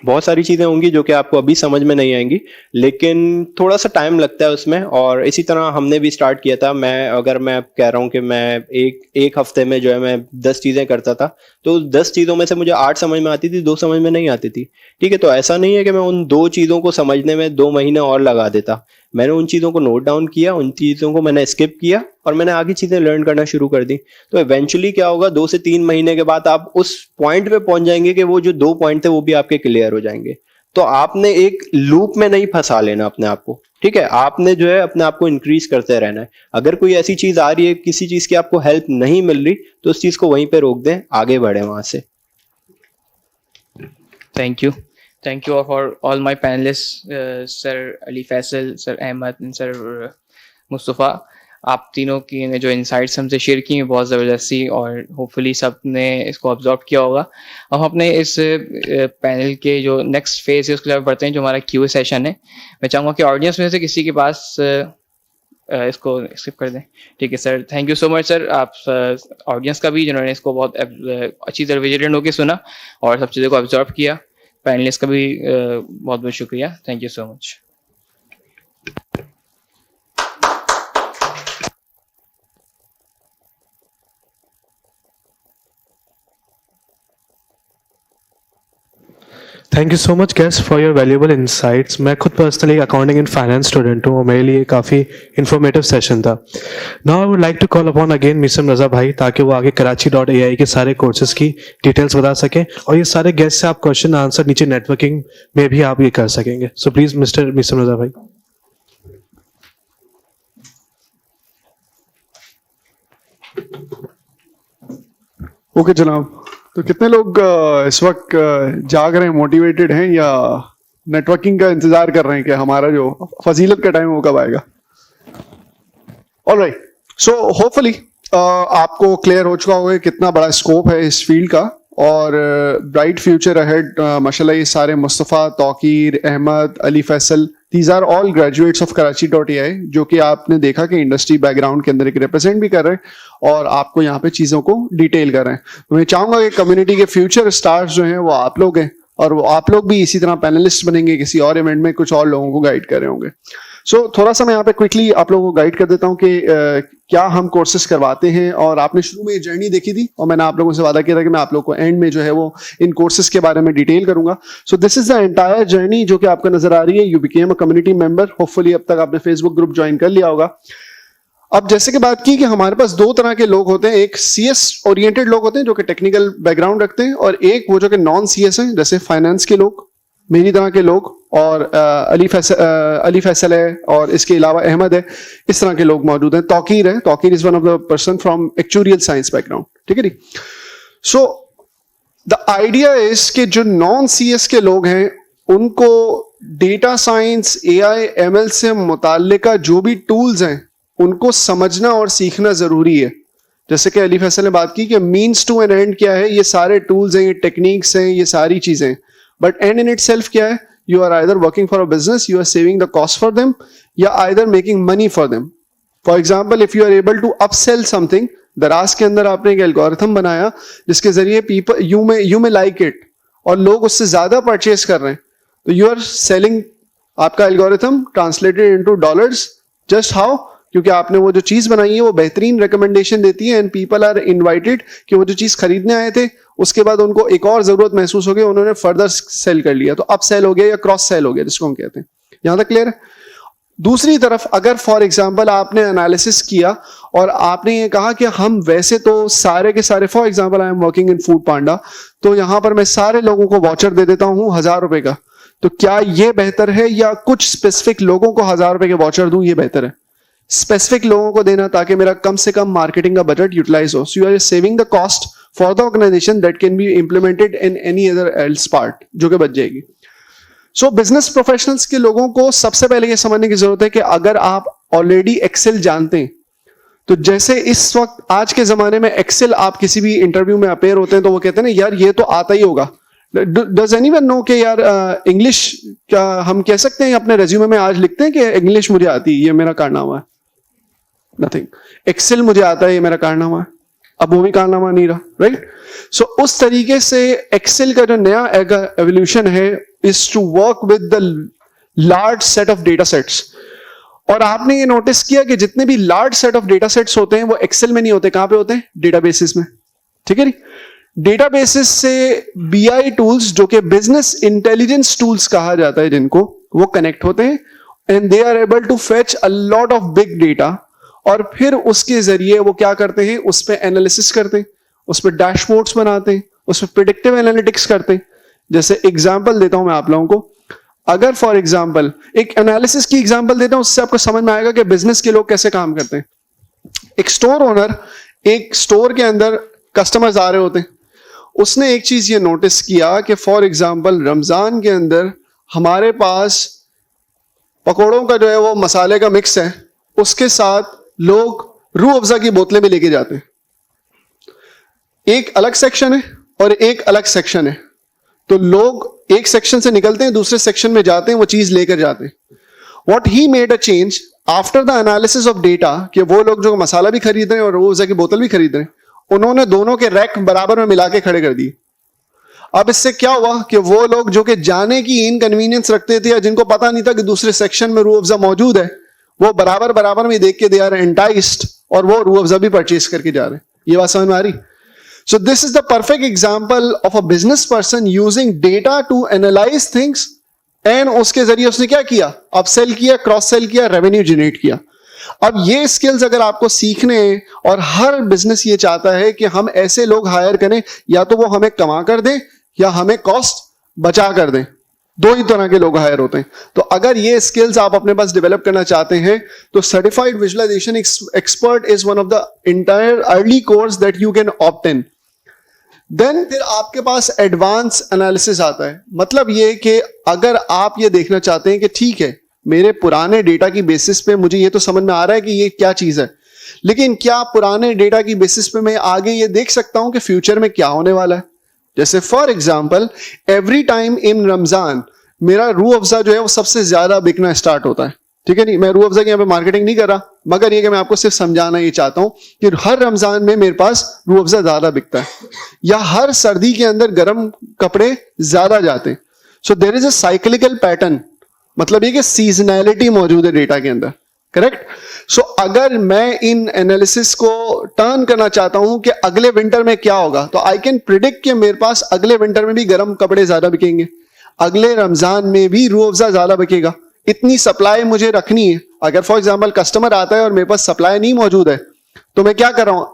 बहुत सारी चीज़ें होंगी जो कि आपको अभी समझ में नहीं आएंगी, लेकिन थोड़ा सा टाइम लगता है उसमें। और इसी तरह हमने भी स्टार्ट किया था। मैं कह रहा हूँ कि मैं एक हफ्ते में जो है मैं 10 चीज़ें करता था, तो 10 चीज़ों में से मुझे 8 समझ में आती थी, 2 समझ में नहीं आती थी, ठीक है। तो ऐसा नहीं है कि मैं उन 2 चीज़ों को समझने में 2 महीने और लगा देता। मैंने उन चीज़ों को नोट डाउन किया, उन चीज़ों को मैंने स्किप किया और मैंने आगे चीज़ें लर्न करना शुरू कर दी। तो इवेंचुअली क्या होगा, 2 से 3 महीने के बाद आप उस पॉइंट पे पहुंच जाएंगे कि वो जो 2 पॉइंट थे वो भी आपके क्लियर हो जाएंगे। तो आपने एक लूप में नहीं फंसा लेना अपने आप को, ठीक है। आपने जो है अपने आप को इंक्रीज करते रहना है। अगर कोई ऐसी चीज आ रही है, किसी चीज की आपको हेल्प नहीं मिल रही, तो उस चीज को वहीं पे रोक दें, आगे बढ़े वहां से। Thank you for all my panelists, Sir Ali Faisal, Sir Ahmed and Sir Mustafa. आप तीनों की ने जो इनसाइट्स हमसे शेयर की हैं बहुत ज़बरदस्ती, और होपफुली सब ने इसको ऑब्जर्व किया होगा। अब हम अपने इस पैनल के जो नेक्स्ट फेज है उसके लिए बढ़ते हैं, जो हमारा क्यू सेशन है। मैं चाहूँगा कि ऑडियंस में से किसी के पास इसको स्किप कर दें, ठीक है sir. Thank you so much sir, आप ऑडियंस का भी जिन्होंने इसको बहुत अच्छी तरह विजिटेड होकर सुना और सब चीज़ों को ऑब्जर्व किया। पैनलिस्ट का भी बहुत बहुत शुक्रिया। Thank you so much. Thank you so much guest for your valuable insights. मैं खुद personally accounting and finance student हूँ और मेरे लिए काफ़ी इन्फॉर्मेटिव सेशन था। Now I would like to call upon again Misam Raza भाई, ताकि वो आगे Karachi.ai के सारे कोर्सेज की डिटेल्स बता सकें और ये सारे गेस्ट से आप क्वेश्चन आंसर नीचे नेटवर्किंग में भी आप ये कर सकेंगे। सो प्लीज मिस्टर मिसम रजा भाई। ओके जनाब, तो कितने लोग इस वक्त जाग रहे हैं, मोटिवेटेड हैं, या नेटवर्किंग का इंतजार कर रहे हैं कि हमारा जो फजीलत का टाइम वो कब आएगा? ऑलराइट, सो होपफुली आपको क्लियर हो चुका होगा कितना बड़ा स्कोप है इस फील्ड का और ब्राइट फ्यूचर अहेड। माशाल्लाह ये सारे Mustafa, Tauqeer, Ahmed, Ali Faisal, these are all graduates of Karachi.ai, जो कि आपने देखा कि इंडस्ट्री बैकग्राउंड के अंदर एक रिप्रेजेंट भी कर रहे हैं और आपको यहाँ पे चीज़ों को डिटेल कर रहे हैं। तो मैं चाहूँगा कि कम्युनिटी के फ्यूचर स्टार्स जो हैं वो आप लोग हैं और वो आप लोग भी इसी तरह पैनलिस्ट बनेंगे, किसी और इवेंट में कुछ और लोगों को गाइड कर रहे होंगे। सो थोड़ा सा मैं यहाँ पे क्विकली आप लोगों को गाइड कर देता हूँ कि क्या हम कोर्सेज करवाते हैं। और आपने शुरू में ये जर्नी देखी थी और मैंने आप लोगों से वादा किया था कि मैं आप लोगों को एंड में जो है वो इन कोर्सेज के बारे में डिटेल करूंगा। सो this is the entire journey जो कि आपको नजर आ रही है। You became a community member, hopefully अब तक आपने फेसबुक ग्रुप ज्वाइन कर लिया होगा। अब जैसे कि बात की कि हमारे पास 2 तरह के लोग होते हैं, एक CS ओरिएंटेड लोग होते हैं जो कि टेक्निकल बैकग्राउंड रखते हैं, और एक वो जो कि नॉन CS हैं, जैसे फाइनेंस के लोग, मेरी तरह के लोग, और अली फैसल है, और इसके अलावा अहमद है। इस तरह के लोग मौजूद हैं। तौकीर है, Tauqeer is one of the person from actuarial science background, ठीक है जी। सो द आइडिया इज कि जो नॉन CS के लोग हैं उनको डेटा साइंस, AI, ML से मुताल्लिका जो भी टूल्स हैं उनको समझना और सीखना जरूरी है। जैसे कि अली फैसल ने बात की कि मीन्स टू एन एंड क्या है, ये सारे टूल्स हैं, ये टेक्निक्स हैं, ये सारी चीजें, बट एंड इन इटसेल्फ क्या है? You are either working for a business, you are saving the cost for them, या either making money for them. For example, if you are able to upsell something, दराज के अंदर आपने एक algorithm बनाया जिसके जरिए people you may like it और लोग उससे ज्यादा परचेज कर रहे हैं, तो you are selling आपका algorithm translated into dollars. Just how? क्योंकि आपने वो जो चीज बनाई है वो बेहतरीन रिकमेंडेशन देती है एंड पीपल आर इनवाइटेड कि वो जो चीज खरीदने आए थे उसके बाद उनको एक और जरूरत महसूस हो गई, उन्होंने फर्दर सेल कर लिया, तो अप सेल हो गया या क्रॉस सेल हो गया जिसको हम कहते हैं। यहां तक क्लियर है? दूसरी तरफ अगर फॉर एग्जांपल आपने एनालिसिस किया और आपने ये कहा कि हम वैसे तो सारे के सारे, for example I am working in Foodpanda, तो यहां पर मैं सारे लोगों को वाउचर दे देता हूं 1000 रुपए का, तो क्या ये बेहतर है या कुछ स्पेसिफिक लोगों को 1000 रुपए के वाउचर दूं, ये बेहतर है? स्पेसिफिक लोगों को देना ताकि मेरा कम से कम मार्केटिंग का बजट यूटिलाइज हो। So you are saving the cost for the organization that can be implemented in any other else part, जो कि बच जाएगी। सो बिजनेस प्रोफेशनल्स के लोगों को सबसे पहले ये समझने की जरूरत है कि अगर आप ऑलरेडी एक्सेल जानते हैं, तो जैसे इस वक्त आज के जमाने में एक्सेल आप किसी भी इंटरव्यू में अपेयर होते हैं तो वो कहते हैं ना यार ये तो आता ही होगा. डज एनीवन नो कि यार इंग्लिश क्या हम कह सकते हैं अपने रेज्यूमे में आज लिखते हैं कि इंग्लिश मुझे आती है, ये मेरा कारनामा है? नथिंग. एक्सेल मुझे आता है, ये मेरा कारनामा है. अब वो भी कारनामा नहीं रहा, राइट? सो उस तरीके से एक्सेल का जो नया एवोल्यूशन है is to work with the large set of data sets. और आपने ये नोटिस किया कि जितने भी large set of data sets होते हैं वो एक्सेल में नहीं होते. कहां पे होते हैं? डेटाबेसेस में. ठीक है नी? डेटाबेसेस से बीआई टूल्स, जो कि बिजनेस इंटेलिजेंस टूल्स कहा जाता है जिनको, वो कनेक्ट होते हैं and they are able to fetch a lot of big data. और फिर उसके जरिए वो क्या करते हैं? उस पर एनालिसिस करते हैं, उस पर डैशबोर्ड्स बनाते हैं, उस पर प्रिडिक्टिव एनालिटिक्स करते हैं. जैसे एग्जांपल देता हूं मैं आप लोगों को. अगर फॉर एग्जांपल एक एनालिसिस की एग्जांपल देता हूं, उससे आपको समझ में आएगा कि बिजनेस के लोग कैसे काम करते हैं. एक स्टोर ओनर एक स्टोर के अंदर कस्टमर्स आ रहे होते हैं. उसने एक चीज ये नोटिस किया कि फॉर एग्जांपल रमजान के अंदर हमारे पास पकौड़ों का जो है वो मसाले का मिक्स है, उसके साथ लोग रूह अफ़ज़ा की बोतलें भी लेके जाते हैं. एक अलग सेक्शन है और एक अलग सेक्शन है. तो लोग एक सेक्शन से निकलते हैं, दूसरे सेक्शन में जाते हैं, वो चीज लेकर जाते हैं. What he made a change after the analysis of data कि वो लोग जो मसाला भी खरीद रहे हैं और रूह अफ़ज़ा की बोतल भी खरीद रहे हैं, उन्होंने दोनों के रैक बराबर में मिला के खड़े कर दिए. अब इससे क्या हुआ कि वो लोग जो कि जाने की इनकन्वीनियंस रखते थे या जिनको पता नहीं था कि दूसरे सेक्शन में रूह अफ़ज़ा मौजूद है, वो बराबर बराबर में देख के दे आर एंटाइस्ड और वो रूह अफ़ज़ा भी परचेज करके जा रहे हैं. ये बात समझ में आ रही? So this is the perfect example of a business person using data to analyze things and उसके जरिए उसने क्या किया? अपसेल किया, क्रॉस सेल किया, रेवेन्यू जनरेट किया. अब ये स्किल्स अगर आपको सीखने हैं, और हर बिजनेस ये चाहता है कि हम ऐसे लोग हायर करें, या तो वो हमें कमा कर दें या हमें कॉस्ट बचा कर दें. दो ही तरह के लोग हायर होते हैं. तो अगर ये स्किल्स आप अपने पास डेवलप करना चाहते हैं तो certified visualisation expert is one of the entire early course that you can opt in. Then फिर आपके पास एडवांस एनालिसिस आता है. मतलब ये कि अगर आप ये देखना चाहते हैं कि ठीक है मेरे पुराने डेटा की बेसिस पे मुझे ये तो समझ में आ रहा है कि ये क्या चीज है, लेकिन क्या पुराने डेटा की बेसिस पे मैं आगे ये देख सकता हूं कि फ्यूचर में क्या होने वाला है. जैसे for example every time in Ramzan मेरा रूह अफ़ज़ा जो है वो सबसे ज्यादा बिकना स्टार्ट होता है. ठीक है नहीं, मैं रूह अफ़ज़ा की यहाँ पे मार्केटिंग नहीं कर रहा, मगर ये कि मैं आपको सिर्फ समझाना ये चाहता हूं कि हर रमजान में मेरे पास रूह अफ़ज़ा ज्यादा बिकता है, या हर सर्दी के अंदर गर्म कपड़े ज्यादा जाते हैं. So there is a cyclical pattern. मतलब ये कि सीजनैलिटी मौजूद है डेटा के अंदर. करेक्ट? सो अगर मैं इन एनालिसिस को टर्न करना चाहता हूं कि अगले विंटर में क्या होगा, तो आई कैन प्रिडिक्ट कि मेरे पास अगले विंटर में भी गर्म कपड़े ज्यादा बिकेंगे, अगले रमजान में भी रूह अफ़ज़ा ज्यादा बिकेगा. इतनी सप्लाई मुझे रखनी है. अगर फॉर एग्जाम्पल कस्टमर आता है और मेरे पास सप्लाई नहीं मौजूद है, तो मैं क्या कर रहा हूं?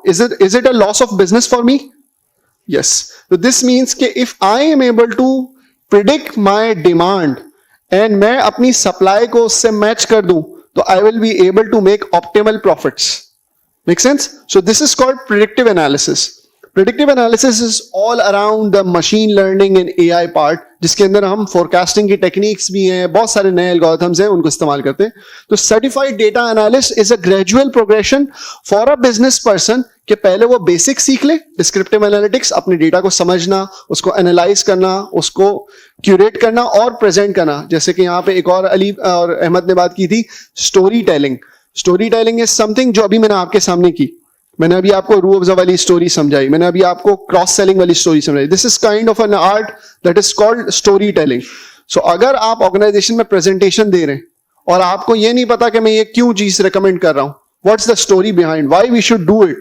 Is it a loss of business for me? Yes. तो दिस मीन्स कि if I am able to predict my demand and मैं अपनी सप्लाई को उससे मैच कर दूं, तो I will be able to make optimal profits. Make sense? So this is called predictive analysis. Predictive analysis is all around the machine learning and AI part, जिसके अंदर हम फोरकास्टिंग की टेक्निक्स भी हैं, बहुत सारे नए एल्गोरिथम्स हैं, उनको इस्तेमाल करते हैं. तो certified data analyst is a gradual progression for a business person कि पहले वो बेसिक सीख ले, डिस्क्रिप्टिव एनालिटिक्स, अपने डेटा को समझना, उसको एनालाइज करना, उसको क्यूरेट करना और प्रेजेंट करना. जैसे कि यहाँ पे एक और अली और अहमद ने बात की थी, story telling. Story telling is something जो अभी मैंने आपके सामने की. मैंने अभी आपको रूह अफ़ज़ा वाली स्टोरी समझाई, मैंने अभी आपको क्रॉस सेलिंग वाली स्टोरी समझाई. This is kind of an art that is called story telling. So अगर आप ऑर्गेनाइजेशन में प्रेजेंटेशन दे रहे हैं और आपको ये नहीं पता कि मैं ये क्यों चीज रिकमेंड कर रहा हूं, what's the story behind, why we should do it,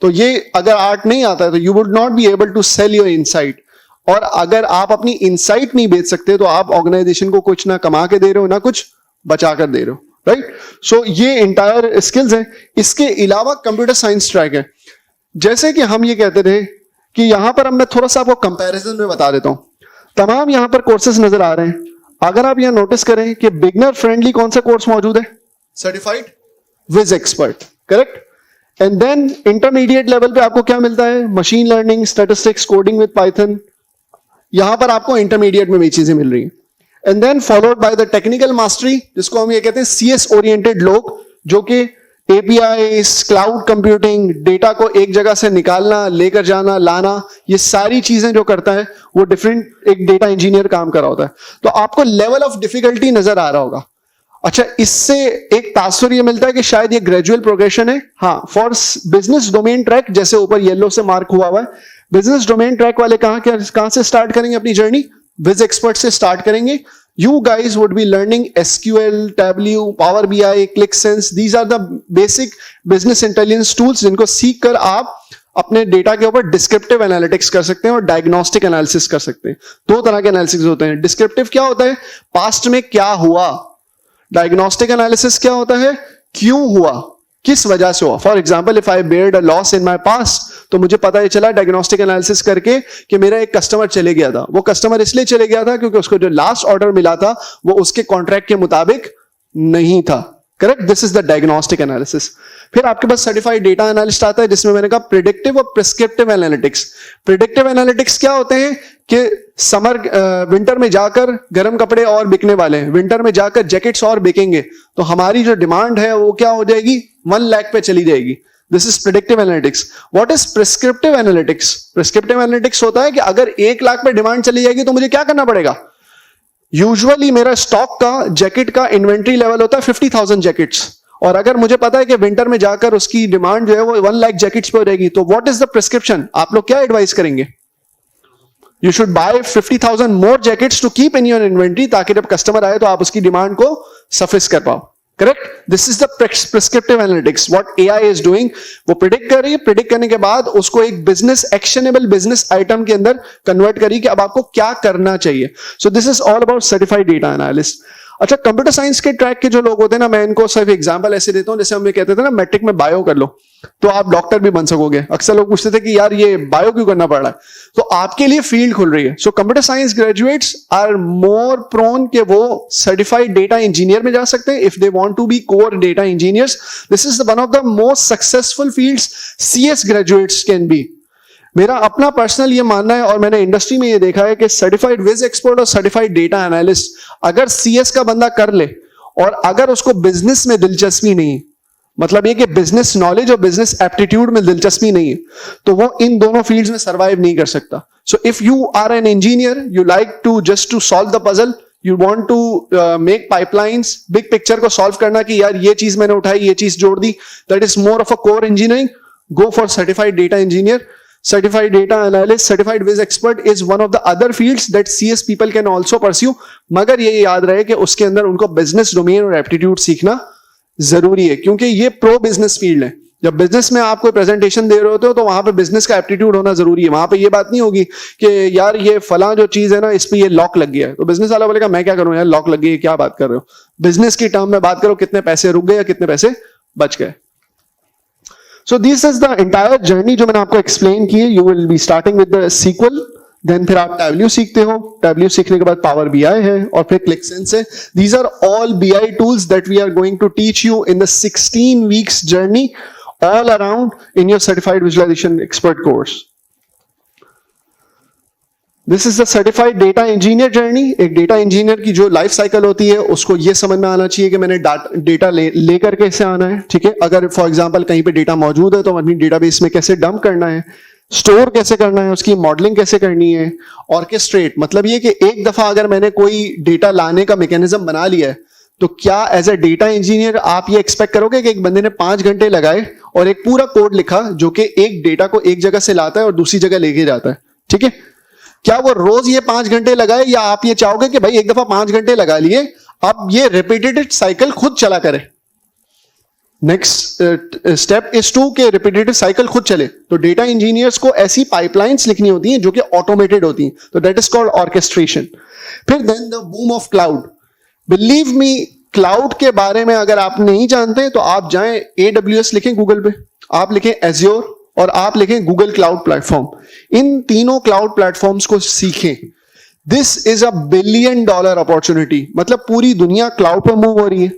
तो ये अगर आर्ट नहीं आता है तो you would not be able to sell your insight. और अगर आप अपनी इनसाइट नहीं बेच सकते तो आप ऑर्गेनाइजेशन को कुछ ना कमा के दे रहे हो ना कुछ बचा कर दे रहे हो. राइट? सो ये इंटायर स्किल्स हैं. इसके अलावा कंप्यूटर साइंस ट्रैक है. जैसे कि हम ये कहते थे कि यहां पर मैं थोड़ा सा आपको कंपैरिजन में बता देता हूं. तमाम यहां पर कोर्सेज नजर आ रहे हैं. अगर आप यहां नोटिस करें कि बिगनर फ्रेंडली कौन सा कोर्स मौजूद है? Certified viz expert. Correct? And then intermediate level पे आपको क्या मिलता है? Machine learning, statistics, coding with Python. यहां पर आपको इंटरमीडिएट में भी चीजें मिल रही हैं. And then followed by the technical mastery, जिसको हम ये कहते हैं CS ओरिएंटेड लोग, जो कि APIs, क्लाउड कंप्यूटिंग, डेटा को एक जगह से निकालना, लेकर जाना, लाना, ये सारी चीजें जो करता है वो डिफरेंट एक डेटा इंजीनियर काम कर रहा होता है। तो आपको लेवल ऑफ डिफिकल्टी नजर आ रहा होगा। अच्छा, इससे एक तासुर ये मिलता है कि शायद ये ग्रेजुअल प्रोग्रेशन है। हाँ, फॉर बिजनेस डोमेन ट्रैक, जैसे ऊपर येलो से मार्क हुआ हुआ है, बिजनेस डोमेन ट्रैक वाले कहां से स्टार्ट करेंगे अपनी जर्नी? विज एक्सपर्ट से स्टार्ट करेंगे। You guys would be learning SQL, Tableau, Power BI, ClickSense. These are the basic business intelligence tools जिनको सीख कर आप अपने डेटा के ऊपर डिस्क्रिप्टिव एनालिटिक्स कर सकते हैं और डायग्नोस्टिक एनालिसिस कर सकते हैं। दो तरह के एनालिसिस होते हैं। डिस्क्रिप्टिव क्या होता है? पास्ट में क्या हुआ। डायग्नोस्टिक एनालिसिस क्या होता है? क्यों हुआ, किस वजह से हुआ। For example, if I Baird a loss in my past, तो मुझे पता ही चला डायग्नोस्टिक एनालिसिस करके कि मेरा एक कस्टमर चले गया था। वो कस्टमर इसलिए चले गया था क्योंकि उसको जो लास्ट ऑर्डर मिला था वो उसके कॉन्ट्रैक्ट के मुताबिक नहीं था। Correct, this is the diagnostic analysis. फिर आपके पास सर्टिफाइड डेटा एनालिस्ट आता है, जिसमें मैंने कहा प्रिडिक्टिव और प्रिस्क्रिप्टिव एनालिटिक्स। प्रिडिक्टिव एनालिटिक्स क्या होते हैं कि विंटर में जाकर गर्म कपड़े और बिकने वाले हैं, विंटर में जाकर जैकेट्स और बिकेंगे, तो हमारी जो डिमांड है वो क्या हो जाएगी? 1 लाख पे चली जाएगी। This is predictive analytics. What is prescriptive analytics? Prescriptive analytics होता है कि अगर 1 लाख पे डिमांड चली जाएगी तो मुझे क्या करना पड़ेगा? यूजुअली मेरा स्टॉक का जैकेट का इन्वेंट्री लेवल होता है 50,000 जैकेट्स, और अगर मुझे पता है कि विंटर में जाकर उसकी डिमांड जो है वो 1 लाख जैकेट्स पे हो जाएगी, तो व्हाट इज द प्रिस्क्रिप्शन? आप लोग क्या एडवाइस करेंगे? You should buy 50,000 more jackets to keep in your inventory, ताकि जब कस्टमर आए तो आप उसकी डिमांड को सफिस कर पाओ। Correct, this is the prescriptive analytics. What AI is doing, वो प्रिडिक्ट कर रही है, प्रिडिक्ट करने के बाद उसको एक बिजनेस एक्शनेबल बिजनेस आइटम के अंदर कन्वर्ट करी कि अब आपको क्या करना चाहिए। सो this is all about certified data analyst. अच्छा, कंप्यूटर साइंस के ट्रैक के जो लोग होते हैं ना, मैं इनको सिर्फ एग्जांपल ऐसे देता हूं, जैसे हम ये कहते थे ना मैट्रिक में बायो कर लो तो आप डॉक्टर भी बन सकोगे। अक्सर लोग पूछते थे कि यार ये बायो क्यों करना पड़ रहा है, तो आपके लिए फील्ड खुल रही है। So computer science graduates are more prone के वो सर्टिफाइड डेटा इंजीनियर में जा सकते हैं if they want to be core data engineers. This is one of the most successful fields CS graduates can be. मेरा अपना पर्सनल ये मानना है, और मैंने इंडस्ट्री में ये देखा है कि सर्टिफाइड विज एक्सपर्ट और सर्टिफाइड डेटा एनालिस्ट अगर CS का बंदा कर ले और अगर उसको बिजनेस में दिलचस्पी नहीं, मतलब ये कि बिजनेस नॉलेज और बिजनेस एप्टीट्यूड में दिलचस्पी नहीं है, तो वो इन दोनों फील्ड्स में सर्वाइव नहीं कर सकता। So if you are an engineer, you like to just to solve the puzzle, you want to make pipelines, big picture को सॉल्व करना कि यार ये चीज मैंने उठाई, ये चीज जोड़ दी, that is more of a core engineering, go for certified data engineer. Certified data analyst, certified viz expert is one of the other fields that CS people can also pursue, मगर ये याद रहे कि उसके अंदर उनको बिजनेस डोमेन और aptitude सीखना जरूरी है, क्योंकि ये प्रो बिजनेस फील्ड है। जब बिजनेस में आप कोई प्रेजेंटेशन दे रहे होते हो तो वहां पे बिजनेस का एप्टीट्यूड होना जरूरी है। वहां पे ये बात नहीं होगी कि यार ये फला जो चीज है ना इस पे ये लॉक लग गया है, तो बिजनेस वाला बोलेगा मैं क्या करूं यार, लॉक लग गई है, क्या बात कर रहे हो। बिजनेस की टर्म में बात करो, कितने पैसे रुक गए या कितने पैसे बच गए। So this is the entire journey जो मैंने आपको explain की है। You will be starting with the SQL, then फिर आप Tableau सीखते हो, Tableau सीखने के बाद Power BI है और फिर ClickSense है। These are all BI tools that we are going to teach you in the 16 weeks journey all around in your Certified Visualization Expert course. This is the certified data engineer journey. एक data engineer की जो life cycle होती है उसको ये समझ में आना चाहिए कि मैंने डेटा लेकर कैसे आना है, ठीक है। अगर फॉर एग्जांपल कहीं पे डेटा मौजूद है तो अपनी डेटाबेस में कैसे डंप करना है, स्टोर कैसे करना है, उसकी मॉडलिंग कैसे करनी है, ऑर्केस्ट्रेट मतलब ये कि एक दफा अगर मैंने कोई डेटा लाने का मैकेनिज्म बना लिया है तो क्या एज ए डेटा इंजीनियर आप ये एक्सपेक्ट करोगे कि एक बंदे ने 5 घंटे लगाए और एक पूरा कोड लिखा जो कि एक डेटा को एक जगह से लाता है और दूसरी जगह लेके जाता है, ठीक है। क्या वो रोज ये 5 घंटे लगाए, या आप ये चाहोगे कि भाई एक दफा 5 घंटे लगा लिए, अब ये रिपीटेड साइकिल खुद चला करे। नेक्स्ट स्टेप इज टू के रिपीटेटिव साइकिल खुद चले। तो डेटा इंजीनियर्स को ऐसी पाइपलाइंस लिखनी होती हैं जो कि ऑटोमेटेड होती हैं, तो दैट इज कॉल्ड ऑर्केस्ट्रेशन। फिर then the boom of cloud. Believe me, cloud के बारे में अगर आप नहीं जानते तो आप जाएं AWS लिखें गूगल पे, आप लिखें Azure और आप लिखें गूगल क्लाउड प्लेटफॉर्म। इन तीनों क्लाउड प्लेटफॉर्म्स को सीखें। This is a $1 billion opportunity. मतलब पूरी दुनिया क्लाउड पर मूव हो रही है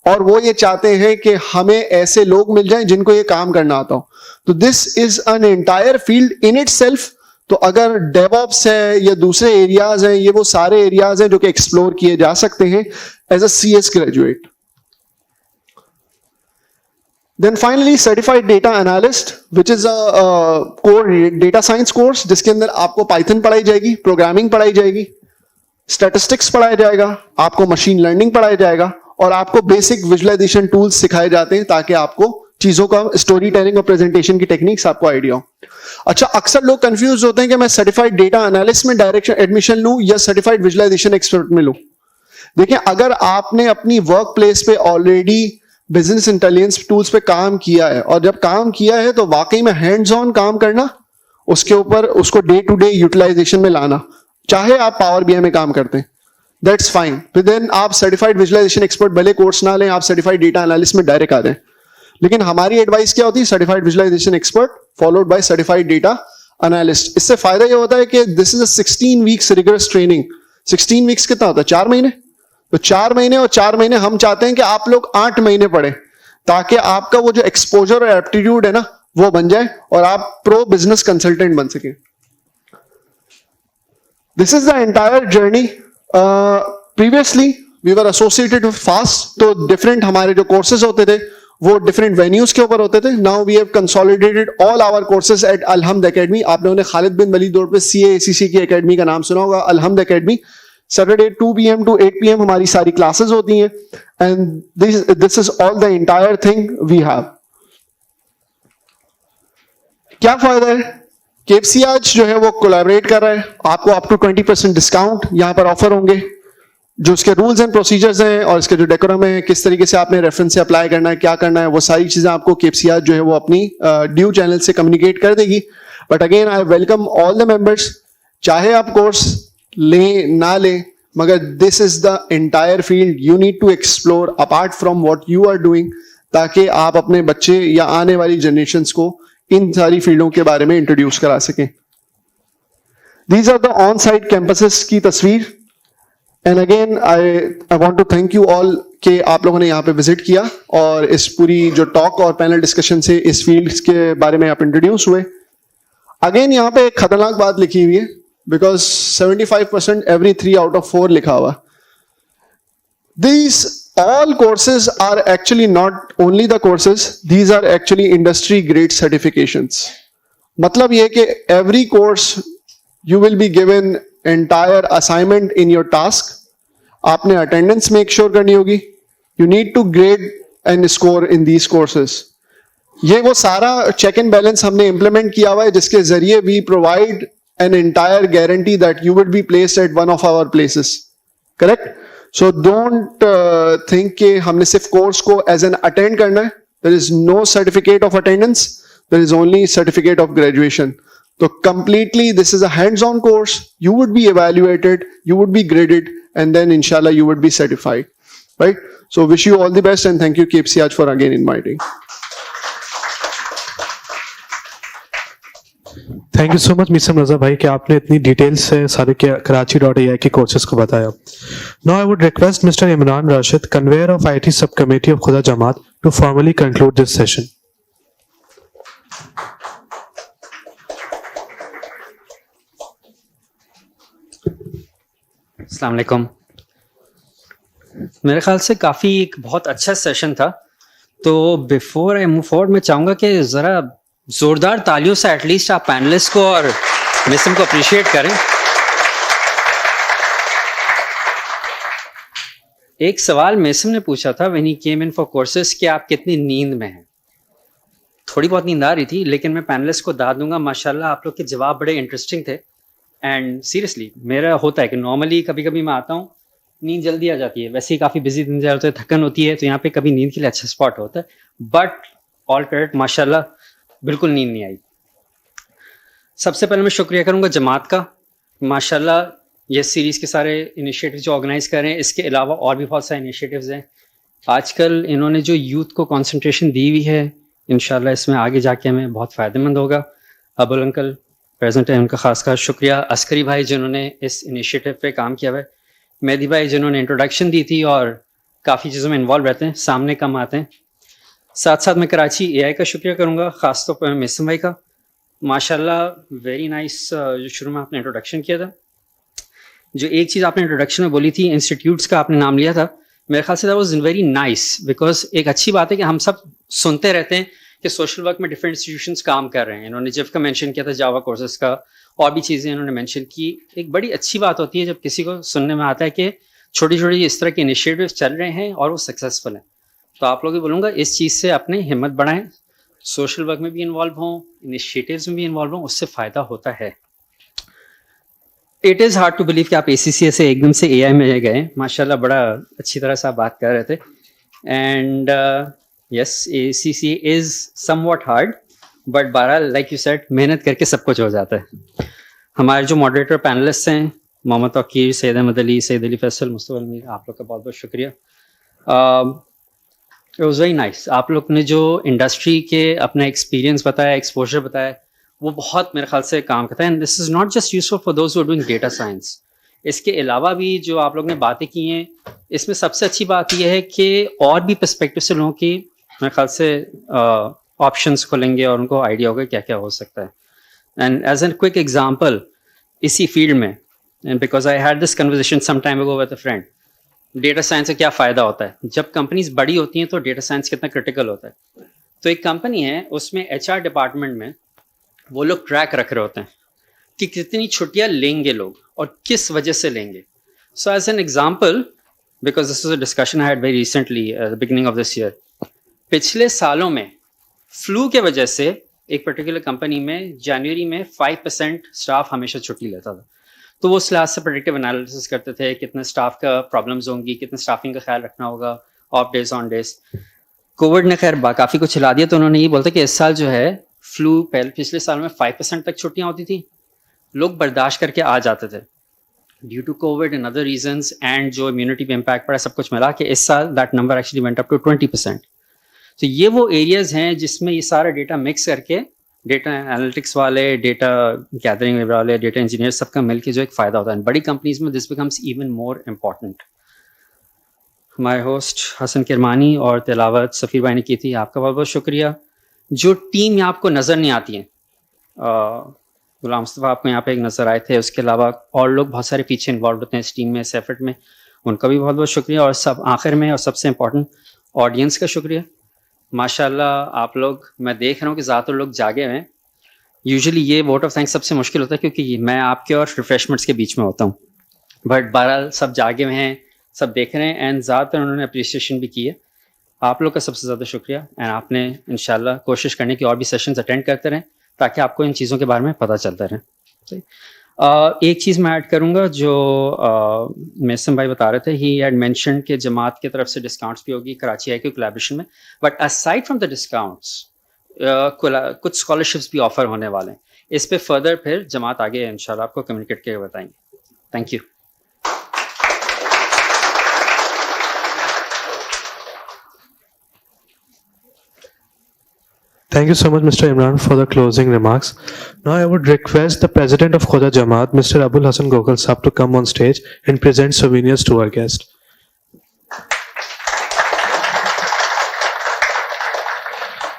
और वो ये चाहते हैं कि हमें ऐसे लोग मिल जाएं जिनको ये काम करना आता हो। तो this is an entire field in itself. तो अगर डेवऑप्स है या दूसरे एरियाज हैं, ये वो सारे एरियाज हैं जो कि एक्सप्लोर किए जा सकते हैं as a CS graduate. Then finally, certified data analyst, which is a core data science course, जिसके अंदर आपको Python पढ़ाई जाएगी, प्रोग्रामिंग पढ़ाई जाएगी, स्टैटिस्टिक्स पढ़ाया जाएगा, आपको मशीन लर्निंग पढ़ाया जाएगा और आपको बेसिक विजुअलाइजेशन टूल्स सिखाए जाते हैं ताकि आपको चीजों का स्टोरी टेलिंग और प्रेजेंटेशन की टेक्निक्स आपको आइडिया हो. अच्छा, अक्सर लोग कंफ्यूज होते हैं कि मैं सर्टिफाइड डेटा एनालिस्ट में डायरेक्ट एडमिशन लूं या सर्टिफाइड विजुअलाइजेशन एक्सपर्ट में लूं. देखिए, अगर आपने अपनी वर्क प्लेस पे ऑलरेडी बिजनेस इंटेलिजेंस टूल्स पे काम किया है और जब काम किया है तो वाकई में हैंड्स ऑन काम करना, उसके ऊपर उसको डे टू डे यूटिलाइजेशन में लाना, चाहे आप पावर BI में काम करते हैं, दैट्स फाइन. देन आप सर्टिफाइड विजुअलाइजेशन एक्सपर्ट भले कोर्स ना लें, आप सर्टिफाइड डेटा एनालिस्ट में डायरेक्ट आ जाएं. लेकिन हमारी एडवाइस क्या होती है? Certified visualisation expert followed by certified data analyst. इससे फायदा ये होता है कि this is a 16 weeks rigorous training. 16 weeks कितना होता है? 4 महीने. तो 4 महीने और 4 महीने हम चाहते हैं कि आप लोग 8 महीने पढ़े ताकि आपका वो जो एक्सपोजर और एप्टीट्यूड है ना वो बन जाए और आप प्रो बिजनेस कंसल्टेंट बन सके. This is the entire journey. Previously we were associated with fast, तो डिफरेंट हमारे जो कोर्सेज होते थे वो डिफरेंट वेन्यूज के ऊपर होते थे. Now we have consolidated all our courses at Alhamd academy. आप लोगों ने खालिद बिन वलीद रोड पे CAACC की एकेडमी का नाम सुना होगा, Alhamd academy. Saturday 2 PM to 8 PM हमारी सारी क्लासेस होती हैं and this is all the entire thing we have. क्या फायदा है? KFC आज जो है वो कोलैबोरेट कर रहा है, आपको अप टू 20% डिस्काउंट यहाँ पर ऑफर होंगे. जो उसके रूल्स एंड प्रोसीजर्स हैं और इसके जो डेकोरम है, किस तरीके से आपने रेफरेंस से अप्लाई करना है, क्या करना है, वो सारी चीजें आपको KFC आज जो है वो अपनी ड्यू चैनल से कम्युनिकेट कर देगी. But again I welcome all the members, चाहे आप कोर्स ले ना ले, मगर this is the entire field you need to explore apart from what you are doing, ताकि आप अपने बच्चे या आने वाली जनरेशंस को इन सारी फील्डों के बारे में इंट्रोड्यूस करा सकें. These are the on site campuses की तस्वीर. And again I want to thank you all कि आप लोगों ने यहाँ पे विजिट किया और इस पूरी जो टॉक और पैनल डिस्कशन से इस फील्ड के बारे में आप इंट्रोड्यूस हुए. अगेन यहाँ पे एक खतरनाक बात लिखी हुई है, because 75% every 3 out of 4 लिखा हुआ. These all courses are actually not only the courses, these are actually industry grade certifications. मतलब ये कि every course you will be given entire assignment in your task. आपने attendance make sure करनी होगी. You need to grade and score in these courses. ये वो सारा check and balance हमने implement किया हुआ है जिसके जरिए we provide an entire guarantee that you would be placed at one of our places. Correct? So don't think कि हमने सिर्फ कोर्स को as an attend करना है. There is no certificate of attendance. There is only certificate of graduation. So completely this is a hands-on course. You would be evaluated, you would be graded, and then inshallah you would be certified. Right? So wish you all the best and thank you KFC Aj for again inviting. Thank you so much Misam Raza भाई कि आपने इतनी detail से सारे Karachi.ai के courses को बताया. Now I would request mister Imran Rashid, convener of IT sub committee of Khuda Jamaat, to formally conclude this session. अस्सलाम वालेकुम. मेरे ख्याल से काफ़ी एक बहुत अच्छा सेशन था. तो बिफोर आई मूव फॉरवर्ड मैं चाहूँगा कि ज़रा ज़ोरदार तालियों से एटलीस्ट आप पैनलिस्ट को और मिसम को अप्रिशिएट करें. एक सवाल मिसम ने पूछा था when he came in for courses कि आप कितनी नींद में हैं. थोड़ी बहुत नींद आ रही थी, लेकिन मैं पैनलिस्ट को दाद दूंगा, माशाल्लाह आप लोग के जवाब बड़े इंटरेस्टिंग थे. एंड सीरियसली मेरा होता है कि नॉर्मली कभी कभी मैं आता हूँ, नींद जल्दी आ जाती है, वैसे ही काफ़ी बिजी दिन जा रहे होते हैं, थकन होती है, तो यहाँ पे कभी नींद के लिए अच्छा स्पॉट होता है. बट ऑल क्रेडिट, माशाल्लाह बिल्कुल नींद नहीं आई. सबसे पहले मैं शुक्रिया करूँगा जमात का. माशाल्लाह ये सीरीज़ के सारे इनिशिएटिव जो ऑर्गेनाइज कर रहे हैं, इसके अलावा और भी बहुत सारे इनिशिएटिव्स हैं. आजकल इन्होंने जो यूथ को कंसंट्रेशन दी हुई है, इंशाल्लाह इसमें आगे जाके हमें बहुत फ़ायदेमंद होगा. अबुल अंकल प्रेजेंट है, उनका खास शुक्रिया. अस्करी भाई जिन्होंने इस इनिशिएटिव पे काम किया हुआ है, मेहदी भाई जिन्होंने इंट्रोडक्शन दी थी और काफ़ी चीज़ों में इन्वॉल्व रहते हैं, सामने कम आते हैं. साथ साथ मैं कराची AI का शुक्रिया करूँगा, ख़ास तौर पर मिसम भाई का. माशाल्लाह वेरी नाइस। जो शुरू में आपने इंट्रोडक्शन किया था, जो एक चीज़ आपने इंट्रोडक्शन में बोली थी, इंस्टीट्यूट्स का आपने नाम लिया था, मेरे ख्याल say that was very nice, because एक अच्छी बात है कि हम सब सुनते रहते हैं कि सोशल वर्क में डिफरेंट इंस्टीट्यूशंस काम कर रहे हैं। इन्होंने जिफ का मेंशन किया था, जावा कोर्सेज का, और भी चीज़ें इन्होंने मेंशन की। एक बड़ी अच्छी बात होती है जब किसी को सुनने में आता है कि छोटी छोटी इस तरह के इनिशिएटिव्स चल रहे हैं और वो सक्सेसफुल हैं। तो आप लोग भी बोलूँगा इस चीज़ से अपने हिम्मत बढ़ाएं, सोशल वर्क में भी इन्वॉल्व हों, इनिशिएटिव्स में भी इन्वॉल्व हों, उससे फ़ायदा होता है। It is hard to believe कि आप ACCA से एकदम से AI में गए। माशाल्लाह बड़ा अच्छी तरह से आप बात कर रहे थे। And yes, ACCA is somewhat hard, but बहरहाल लाइक यू सेड, मेहनत करके सब कुछ हो जाता है। हमारे जो मॉडरेटर पैनलिस्ट हैं, मोहम्मद तौकीर, सैयद अहमद अली, सैयद अली फैसल, मुस्तफ़ा अमीर, आप लोग का बहुत बहुत शुक्रिया। It was very nice. आप लोग ने जो इंडस्ट्री के अपना एक्सपीरियंस बताया, एक्सपोजर बताया, वो बहुत मेरे ख्याल से काम करता है। And this is not just useful for those who are doing data science. इसके अलावा भी जो आप लोग ने बातें की हैं, इसमें सबसे अच्छी बात यह है कि और भी पर्सपेक्टिव से लोगों की मेरे ख्याल से ऑप्शंस खुलेंगे और उनको आइडिया होगा क्या क्या हो सकता है। And as an quick example, इसी फील्ड में, and because I had this conversation some time ago with a friend, data science से क्या फ़ायदा होता है जब कंपनीज बड़ी होती हैं, तो डेटा साइंस कितना क्रिटिकल होता है। तो एक कंपनी है, उसमें HR डिपार्टमेंट में वो लोग ट्रैक रख रहे होते हैं कि कितनी छुट्टियां लेंगे लोग और किस वजह से लेंगे। So as an example, because this is a discussion I had very recently the beginning of this year, पिछले सालों में फ्लू के वजह से एक पर्टिकुलर कंपनी में जनवरी में 5% स्टाफ हमेशा छुट्टी लेता था। तो वो उस लिहाज से प्रेडिक्टिव एनालिसिस करते थे, कितने स्टाफ का प्रॉब्लम्स होंगी, कितने स्टाफिंग का ख्याल रखना होगा, of days on days. Covid ने खैर काफ़ी कुछ हिला दिया, तो उन्होंने ये बोलता कि इस साल जो है फ्लू, पहले पिछले साल में 5% तक छुट्टियां होती थी, लोग बर्दाश्त करके आ जाते थे due to COVID and other reasons, and जो इम्यूनिटी पे इम्पैक्ट पड़ा, सब कुछ मिला के इस साल that number actually went up to 20%। तो ये वो एरियाज हैं जिसमें ये सारा डेटा मिक्स करके डेटा एनालिटिक्स वाले, डेटा गैदरिंग वाले, डेटा इंजीनियर, सबका मिलकर जो एक फ़ायदा होता है। बड़ी कंपनीज में this becomes even more important. हमारे होस्ट हसन किरमानी और तिलावत सफ़ीर भाई ने की थी, आपका बहुत बहुत शुक्रिया। जो टीम यहाँ आपको नज़र नहीं आती है, गुलाम मुस्तफ़ा आपको यहाँ पे एक नज़र आए थे, उसके अलावा और लोग बहुत सारे पीछे इन्वॉल्व होते हैं इस टीम में, इस एफर्ट में, उनका भी बहुत बहुत शुक्रिया। और सब आखिर में और सबसे इम्पोर्टेंट, ऑडियंस का शुक्रिया। माशाल्लाह आप लोग, मैं देख रहा हूँ कि ज़्यादातर लोग जागे हुए हैं। यूजुअली ये वोट ऑफ थैंक्स सबसे मुश्किल होता है क्योंकि मैं आपके और रिफ्रेशमेंट्स के बीच में होता हूँ, बट बहरहाल सब जागे हुए हैं, सब देख रहे हैं, एंड ज़्यादातर उन्होंने अप्रिसिएशन भी की है। आप लोग का सबसे ज़्यादा शुक्रिया। एंड आपने इंशाल्लाह कोशिश करने की और भी सेशंस अटेंड करते रहें ताकि आपको इन चीज़ों के बारे में पता चलता रहे। सही। एक चीज़ मैं ऐड करूँगा जो मेसम भाई बता रहे थे, ही हैड मेंशन कि जमात की तरफ से डिस्काउंट्स भी होगी कराची आई के कोलैबोरेशन में, but aside from the discounts कुछ स्कॉलरशिप्स भी ऑफर होने वाले हैं। इस पे फर्दर फिर जमात आगे इंशाल्लाह आपको कम्युनिकेट करके बताएंगे। Thank you. Thank you so much, Mr. Imran, for the closing remarks. Now I would request the President of Khoja Jamaat, Mr. Abul Hassan Gokal Sahab, to come on stage and present souvenirs to our guest.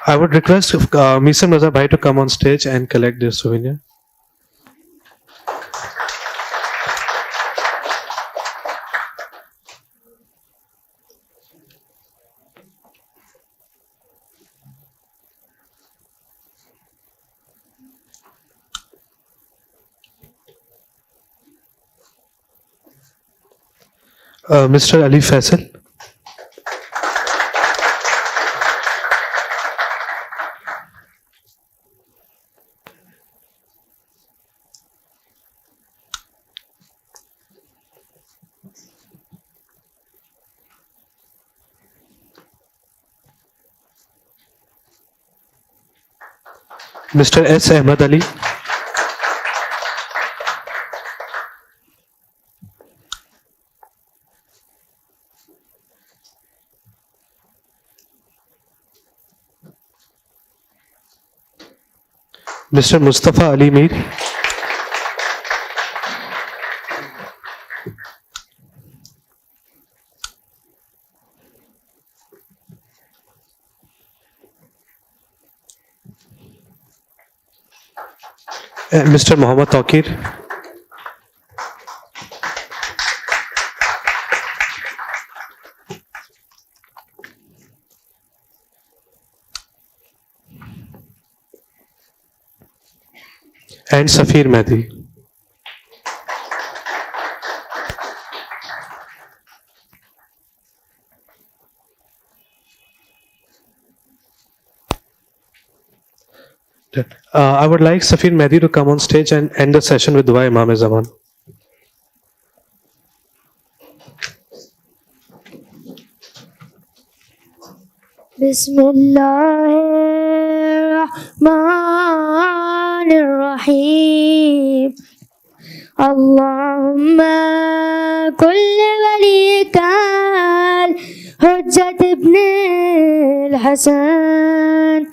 I would request Misam Raza Bhai to come on stage and collect their souvenir. Mr. Ali Faisal. Mr. S. Ahmad Ali. Mr. Mustafa Ali Mir. Mr. Mohammad Taqir. And Safir Mehdi. I would like Safir Mehdi to come on stage and end the session with Dua Imam Zaman. Bismillahirrahmanirrahim. Allahumma kulli walikal Hujjat ibn al-Hasan